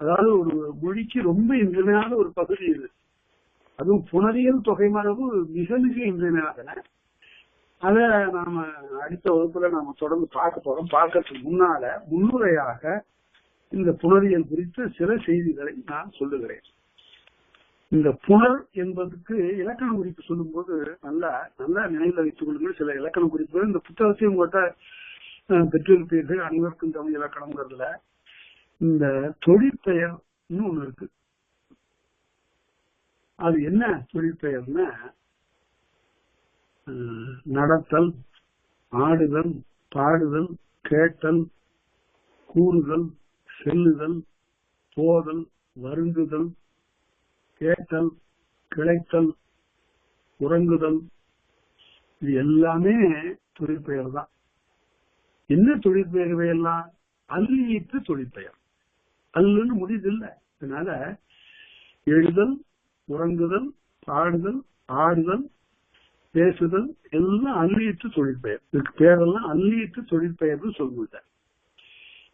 அதாவது ஒரு மொழிக்கு ரொம்ப இன்றியமையாத ஒரு பகுதி இது. அதுவும் புணரியல் தொகை மரபு மிக மிக இன்றியமையாதன. அத நாம அடுத்த வகுப்புல நாம தொடர்ந்து பார்க்க போறோம். பார்க்கறதுக்கு முன்னால முன்னுரையாக இந்த புணரியல் குறித்து சில செய்திகளை நான் சொல்லுகிறேன். இந்த புணர் என்பதற்கு இலக்கண குறிப்பு சொல்லும் போது நல்லா நினைவில் வைத்துக் கொள்ளுங்கள். சில இலக்கண குறிப்புகள் இந்த புத்தகத்தையும் உங்கள்கிட்ட பெற்றிருப்பீர்கள். அனைவருக்கும் தமிழ் இலக்கணங்கிறதுல இந்த தொழிற்பெயர்னு ஒண்ணு இருக்கு. அது என்ன தொழிற்பெயர்னா, நடத்தல், ஆடுதல், பாடுதல், கேட்டல், கூறுதல், செல்லுதல், போதல், வருந்துதல், கேட்டல், கிளைத்தல், உறங்குதல், இது எல்லாமே தொழிற்பெயர் தான். என்ன தொழிற்பெயர்வை எல்லாம்? அல்லீட்டு தொழிற்பெயர். அல்லுன்னு முடிதில்லை. அதனால எழுதல், உறங்குதல், பாடுதல், ஆடுதல், பேசுதல் எல்லாம் அல்லீட்டு தொழிற்பெயர். இதுக்கு பேரெல்லாம் அல்லீட்டு தொழிற்பெயர்னு சொல்லுங்க.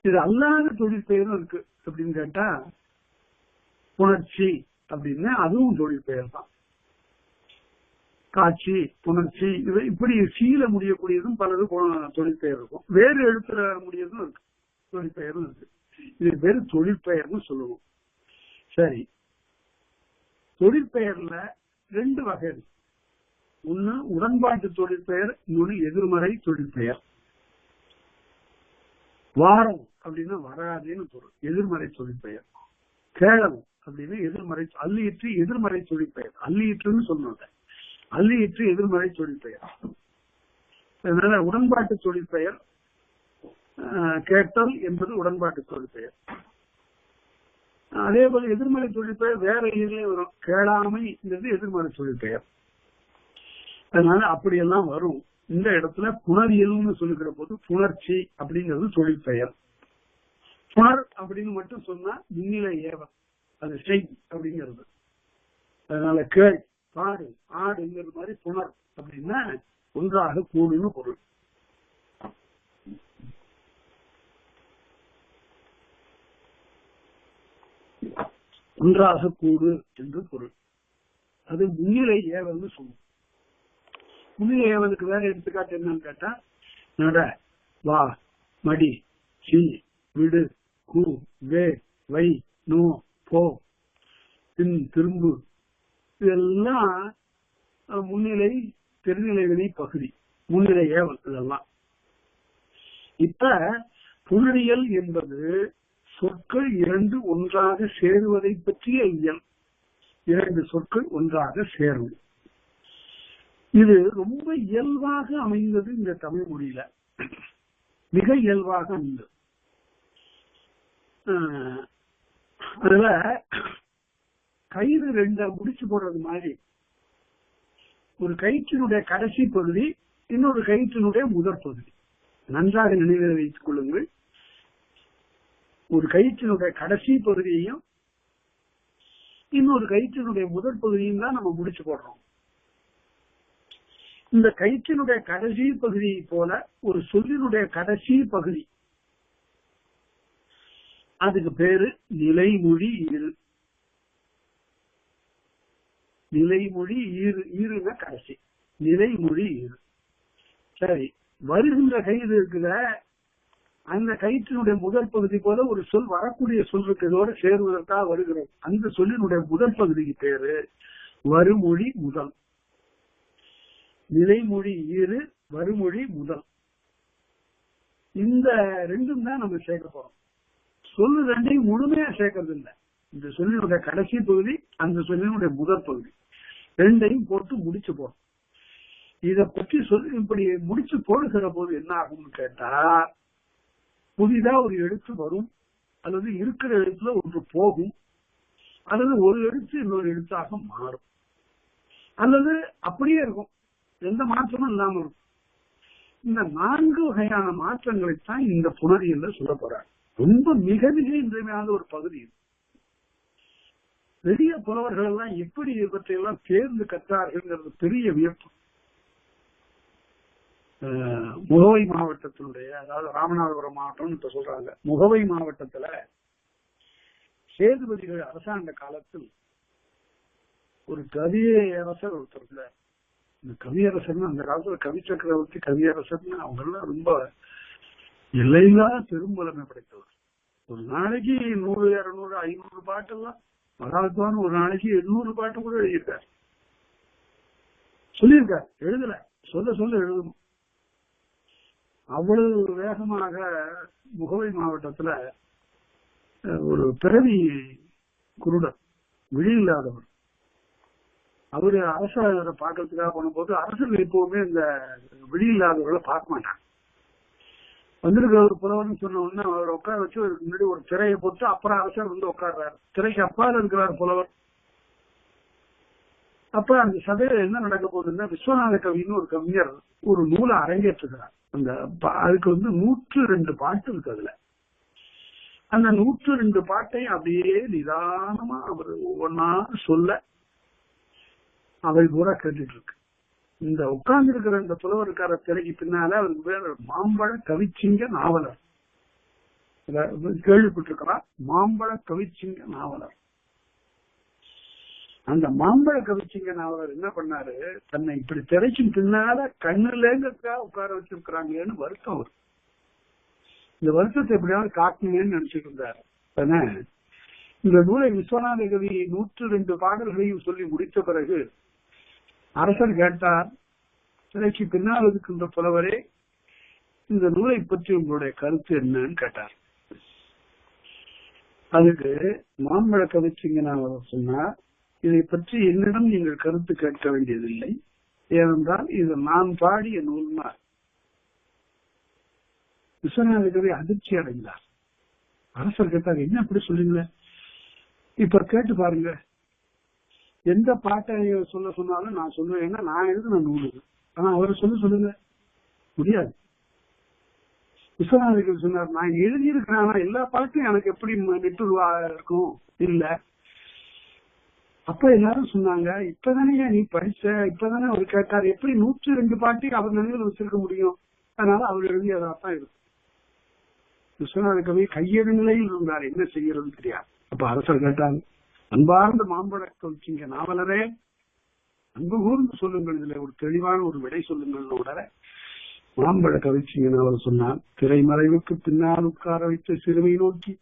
இது அல்லாத தொழிற்பெயரும் இருக்கு. அப்படின்னு கேட்டா புணர்ச்சி அப்படின்னு, அதுவும் தொழிற்பெயர் தான். காட்சி, புணர்ச்சி, இது இப்படி சீல முடியக்கூடியதும் பலது தொழிற்பெயர் இருக்கும். வேறு எழுத்துல முடியதும் இருக்கு, தொழிற்பெயரும் இருக்கு. இது பேரு தொழிற்பெயர்னு சொல்லுவோம். சரி, தொழிற்பெயர்ல 2 வகை இருக்கு. ஒண்ணு உடன்பாட்டு தொழிற்பெயர், இன்னொன்னு எதிர்மறை தொழிற்பெயர். வாரம் அப்படின்னா வராதுன்னு பொருள், எதிர்மறை தொழிற்பெயர். கேளம் அப்படின்னு எதிர்மறை, அல்லியிற்று எதிர்மறை தொழிற்பெயர். அல்லியிற்றுன்னு சொன்னாங்க, அல்லியிற்று எதிர்மறை தொழிற்பெயர். அதனால உடன்பாட்டு தொழிற்பெயர் கேட்டல் என்பது உடன்பாட்டு தொழிற்பெயர். அதே போல எதிர்மறை தொழிற்பெயர் வேற இதுலயே வரும். கேளாமைங்கிறது எதிர்மறை தொழிற்பெயர். அதனால அப்படியெல்லாம் வரும். இந்த இடத்துல புணரியல்னு சொல்லுகிற போது புணர்ச்சி அப்படிங்கிறது தொழிற்பெயர். புணர் அப்படின்னு மட்டும் சொன்னா முன்னிலை ஏவல், அது செய் அப்படிங்கிறது. அதனால கேள், பாடு, ஆடுங்கிறது மாதிரி புணர் அப்படின்னா ஒன்றாக கூடுன்னு பொருள். ஒன்றாக கூடு என்று பொருள். அது முன்னிலை ஏவல்னு சொல்லும். முன்னிலை ஏவலுக்கு வேற எடுத்துக்காட்டு என்னன்னு கேட்டா, நட, வா, மடி, சி, விடு, கூ, வே, வை, நோ, போ, பின், திரும்பு, இதெல்லாம் முன்னிலை பெருநிலை வினை பகுதி, முன்னிலை ஏவல் இதெல்லாம். இப்ப புணரியல் என்பது சொற்கள் 2 ஒன்றாக சேருவதை பற்றிய இயல். 2 சொற்கள் ஒன்றாக சேரும். இது ரொம்ப இயல்பாக அமைந்தது இந்த தமிழ் மொழியில, மிக இயல்பாக அமைந்தது. அதுல கயிறு 2 முடிச்சு போடுறது மாதிரி, ஒரு கயிற்றினுடைய கடைசி பகுதி, இன்னொரு கயிற்றினுடைய முதற் பகுதி. நன்றாக நினைவில் வைத்துக் கொள்ளுங்கள். ஒரு கயிற்றினுடைய கடைசி பகுதியையும் இன்னொரு கயிற்றினுடைய முதற் பகுதியும் தான் நம்ம முடிச்சு போடுறோம். இந்த கயிற்றினுடைய கடைசி பகுதியை போல ஒரு சொல்லினுடைய கடைசி பகுதி, அதுக்கு பேரு நிலைமொழி ஈறு. நிலைமொழி ஈறு, ஈறுனா கடைசி, நிலைமொழி ஈறு. சரி, வருகின்ற கயிறு இருக்குத, அந்த கயிற்றினுடைய முதல் பகுதி போல ஒரு சொல் வரக்கூடிய சொல் இதோட சேருவதற்காக வருகிறது. அந்த சொல்லினுடைய முதல் பகுதிக்கு பேரு வருமொழி முதல். நிலைமொழி ஈறு, வருமொழி முதல். இந்த ரெண்டும் தான் நம்ம சேர்க்க போறோம். சொல்லு ரெண்டையும் முழுமையா சேர்க்கறது இல்லை. இந்த சொல்லினுடைய கடைசி பகுதி, அந்த சொல்லினுடைய முதல் பகுதி, ரெண்டையும் போட்டு முடிச்சு போறோம். இத பற்றி சொல்லி இப்படி முடிச்சு போடுகிற போது என்ன ஆகும்னு கேட்டா, புதிதா ஒரு எழுத்து வரும், அல்லது இருக்கிற எழுத்துல ஒன்று போகும், அல்லது ஒரு எழுத்து இன்னொரு எழுத்தாக மாறும், அல்லது அப்படியே இருக்கும், எந்த மாற்றமும் இல்லாம இருக்கும். இந்த 4 வகையான மாற்றங்களைத்தான் இந்த புணரியல்ல சொல்ல போறார். ரொம்ப மிக மிக இன்றியமையாத ஒரு பகுதி. பெரிய புலவர்கள் எல்லாம் எப்படி இவற்றையெல்லாம் தேர்ந்து கற்றார்கள் பெரிய வியப்பு. முகவை மாவட்டத்தினுடைய, அதாவது ராமநாதபுரம் மாவட்டம் இப்ப சொல்றாங்க, முகவை மாவட்டத்துல சேதுபதிகள் அரசாண்ட காலத்தில் ஒரு கவியரசர் ஒருத்தர் இருந்தார். இந்த கவியரசர்னு அந்த காலத்துல கவி சக்கரவர்த்தி, கவியரசர்னு அவங்க எல்லாம் ரொம்ப எல்லையில்லா பெரும்பலமை படைத்தவர். ஒரு நாளைக்கு 100, 200, 500 பாட்டெல்லாம் மகாத்மான ஒரு நாளைக்கு 800 பாட்டு கூட எழுதியிருக்காரு, சொல்லியிருக்காரு. எழுதல, சொல்ல சொல்ல எழுதணும். அவ்வளவு வேகமாக முகவை மாவட்டத்துல ஒரு பிறவி குருடர், விழி இல்லாதவர், அவரு அரசரை பார்க்கறதுக்காக போனபோது அரசர்கள் எப்பவுமே இந்த விழி இல்லாதவர்களை பார்க்க மாட்டாங்க. வந்திருக்கிற ஒரு புலவர்னு சொன்ன உடனே அவர் உட்கார வச்சு அவருக்கு முன்னாடி ஒரு திரையை போட்டு அப்புறம் அரசர் வந்து உட்கார்றாரு. திரைக்கு அப்பால இருக்கிறார் புலவர். அப்ப அந்த சபையில என்ன நடக்க போகுதுன்னா, விஸ்வநாத கவின்னு ஒரு கவிஞர் ஒரு நூலை அரங்கேற்றுகிறார். அந்த அதுக்கு 102 பாட்டு இருக்கு. அதுல அந்த 102 பாட்டை அப்படியே நிதானமா அவர் ஒவ்வொன்னா சொல்ல அவை கூட கேட்டுட்டு இருக்கு. இந்த உட்கார்ந்து இருக்கிற இந்த புலவருக்கார திரைக்கு பின்னால அவருக்கு பேர் மாம்பழ கவிச்சிங்க நாவலர். கேள்விப்பட்டிருக்கிறார், மாம்பழ கவிச்சிங்க நாவலர். அந்த மாம்பழ கவிச்சிங்க நாவலர் என்ன பண்ணாரு, தன்னை இப்படி திரைக்கு பின்னால கண்ணுலேங்கிறதுக்காக உட்கார வச்சிருக்கிறாங்களேன்னு வருத்தம் வரும். இந்த வருத்தத்தை எப்படியாவது காட்டணும்னு நினைச்சிட்டு இருந்தாரு. இந்த நூலை விஸ்வநாத கவி 102 பாடல்களையும் சொல்லி முடித்த பிறகு அரசர் கேட்டார், திரைக்கு பின்னால் இருக்கின்ற புலவரே, இந்த நூலை பற்றி உங்களுடைய கருத்து என்னன்னு கேட்டார். அதுக்கு மாம்பழ கவிச்சிங்க நாவலர் சொன்னார், இதை பற்றி என்னிடம் நீங்கள் கருத்து கேட்க வேண்டியதில்லை, ஏனென்றால் இது நான் பாடிய நூல்னார். விஸ்வநாத கவி அதிர்ச்சி அடைந்தார். அரசர் கேட்டார், என்ன அப்படி சொல்லுங்களேன், இப்ப கேட்டு பாருங்க, எந்த பாட்டை சொல்ல சொன்னாலும் நான் சொல்லுவேன், ஏன்னா நான் எழுதுன நூல். ஆனா அவரை சொல்லுங்க முடியாது. விஸ்வநாத கவி சொன்னார், நான் எழுதியிருக்கிறேன், ஆனா எல்லா பாட்டும் எனக்கு எப்படி நெட்டுருவா இருக்கும் இல்ல. அப்ப எல்லாரும் சொன்னாங்க, இப்பதானே நீ படிச்ச, இப்பதானே அவர் கேட்டார், எப்படி 102 பாட்டையும் அவர் நினைவில் வச்சிருக்க முடியும், அதனால அவர் எழுதியதான் இருக்கும். விஸ்வநாத கவி கையெழு நிலையில் இருந்தார், என்ன செய்யறதுன்னு தெரியாது. அப்ப அரசர் கேட்டாங்க, அன்பார்ந்த மாம்பழ கவிச்சிங்க நாவலரே, அன்பு கூர்ந்து சொல்லுங்கள், இதுல ஒரு தெளிவான ஒரு விடை சொல்லுங்கள். உடனே மாம்பழ கவிச்சிங்க நாவலர் சொன்னார், திரைமறைவுக்கு பின்னால் உட்கார வைத்த சிறுமை நோக்கி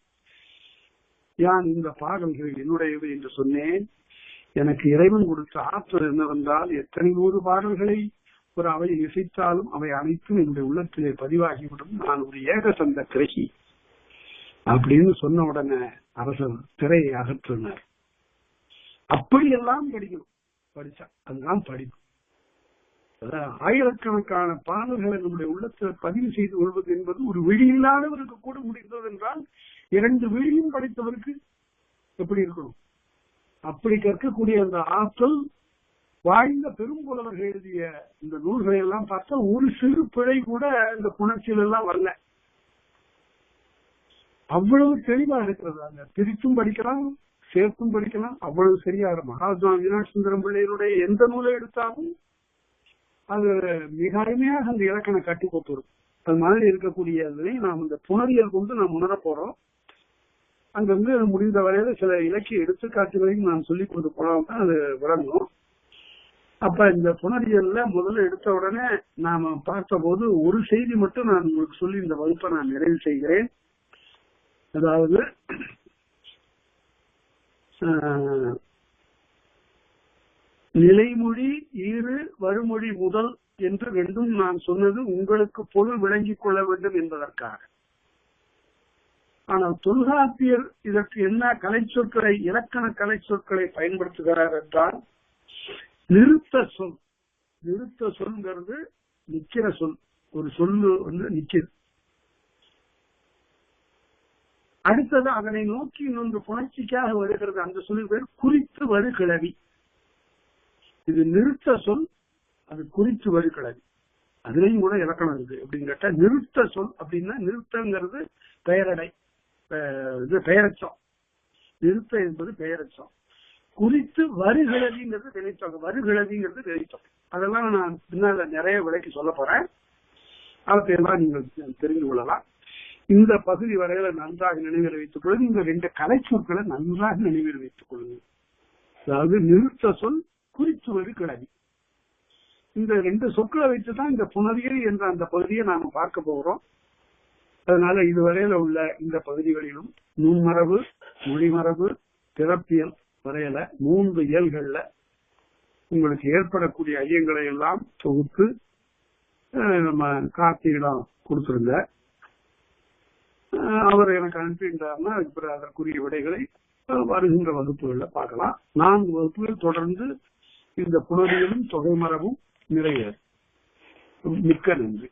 யான் இந்த பாடல்கள் என்னுடையது என்று சொன்னேன். எனக்கு இறைவன் கொடுத்த ஆற்றல் என்னவென்றால், எத்தனை 100 பாடல்களை ஒரு அவையில் இசைத்தாலும் அவை அனைத்தும் என்னுடைய உள்ளத்திலே பதிவாகிவிடும். நான் ஒரு ஏகசந்த கிரகி அப்படின்னு சொன்ன உடனே அரசர் திரையை அகற்றினார். அப்படியெல்லாம் படிக்கணும், படிச்சா அதுதான் படிப்பு. ஆயிரக்கணக்கான பாடல்களை நம்முடைய உள்ளத்தில் பதிவு செய்து கொள்வது என்பது ஒரு விழி இல்லாதவருக்கு கூட முடிந்தது என்றால், 2 விழியும் படித்தவருக்கு எப்படி இருக்கணும்? அப்படி கற்கக்கூடிய அந்த ஆற்றல் வாழ்ந்த பெரும்புலவர்கள் எழுதிய இந்த நூல்களை எல்லாம் பார்த்தா ஒரு சிறு பிழை கூட இந்த புணர்ச்சியில எல்லாம் வரல. அவ்வளவு தெளிவா இருக்கிறது. அந்த பிரித்தும் படிக்கலாம், சேர்த்தும் படிக்கலாம், அவ்வளவு சரியா. மகாத்மா மீனாட்சி சுந்தரம் பிள்ளைகளுடைய எந்த நூலை எடுத்தாலும் அது மிக அருமையாக அந்த இலக்கண கட்டுக்கோப்பு இருக்கும். அது மாதிரி இருக்கக்கூடியதை நாம் இந்த புணரியல் கொண்டு நாம் உணர போறோம். அங்கிருந்து முடிந்த வரையில சில இலக்கிய எடுத்துக்காட்டுகளையும் நான் சொல்லிக் கொண்டு போனால்தான் அது விளங்கும். அப்ப இந்த புணரியல்ல முதல்ல எடுத்த உடனே நாம பார்த்த போது ஒரு செய்தி மட்டும் நான் உங்களுக்கு சொல்லி இந்த வகுப்பை நான் நிறைவு செய்கிறேன். அதாவது நிலைமொழி ஈறு வருமொழி முதல் என்று ரெண்டும் நான் சொன்னது உங்களுக்கு பொருள் விளங்கிக் கொள்ள வேண்டும் என்பதற்காக. ஆனால் தொல்காப்பியர் இதற்கு என்ன கலை சொற்களை, இலக்கண கலை சொற்களை பயன்படுத்துகிறார் என்றால், நிறுத்த சொல். நிறுத்த சொல்ங்கிறது நிக்கிற சொல். ஒரு சொல்லு நிக்கிறது. அடுத்தது அதனை நோக்கி இன்னொன்று புணர்ச்சிக்காக வருகிறது. அந்த சொல்லு பேர் குறித்து வரு கிளவி. இது நிறுத்த சொல், அது குறித்து வரு கிளவி. அதுலயும் கூட இலக்கணம் இருக்கு. அப்படின்னு கேட்டா நிறுத்த சொல் அப்படின்னா நிறுத்தங்கிறது பெயரடை, இது பெயரச்சம். நிறுத்த என்பது பெயரச்சம். குறித்து வருகிழவிங்கிறது வினைத்தொகை. வருகிழவிங்கிறது வினைத்தொகை. அதெல்லாம் நான் பின்னால நிறைய விலைக்கு சொல்ல போறேன். அவற்றையெல்லாம் நீங்கள் தெரிந்து கொள்ளலாம். இந்த பகுதி வரையில நன்றாக நினைவில் வைத்துக் கொள்ளுங்க. இந்த ரெண்டு கலை சொற்களை நன்றாக நினைவில் வைத்துக் கொள்ளுங்க. அதாவது நிறுத்த சொல், குறித்து வரு கிளவி. இந்த ரெண்டு சொற்களை வைத்துதான் இந்த புணரியல் என்ற அந்த பகுதியை நாம பார்க்க போகிறோம். அதனால இதுவரையில உள்ள இந்த பகுதிகளிலும் நுண்மரபு, மொழிமரபு, பிறப்பியல் வரையில 3 இயல்கள்ல உங்களுக்கு ஏற்படக்கூடிய ஐயங்களை எல்லாம் தொகுத்து நம்ம கார்த்திகிடம் கொடுத்திருந்த அவர் எனக்கு அனுப்பின்றார்னா அதற்குரிய விடைகளை வருகின்ற வகுப்புகள்ல பார்க்கலாம். 4 வகுப்புகள் தொடர்ந்து இந்த புணரியலும் தொகை மரபும் நிறைவேறும். மிக்க நன்றி.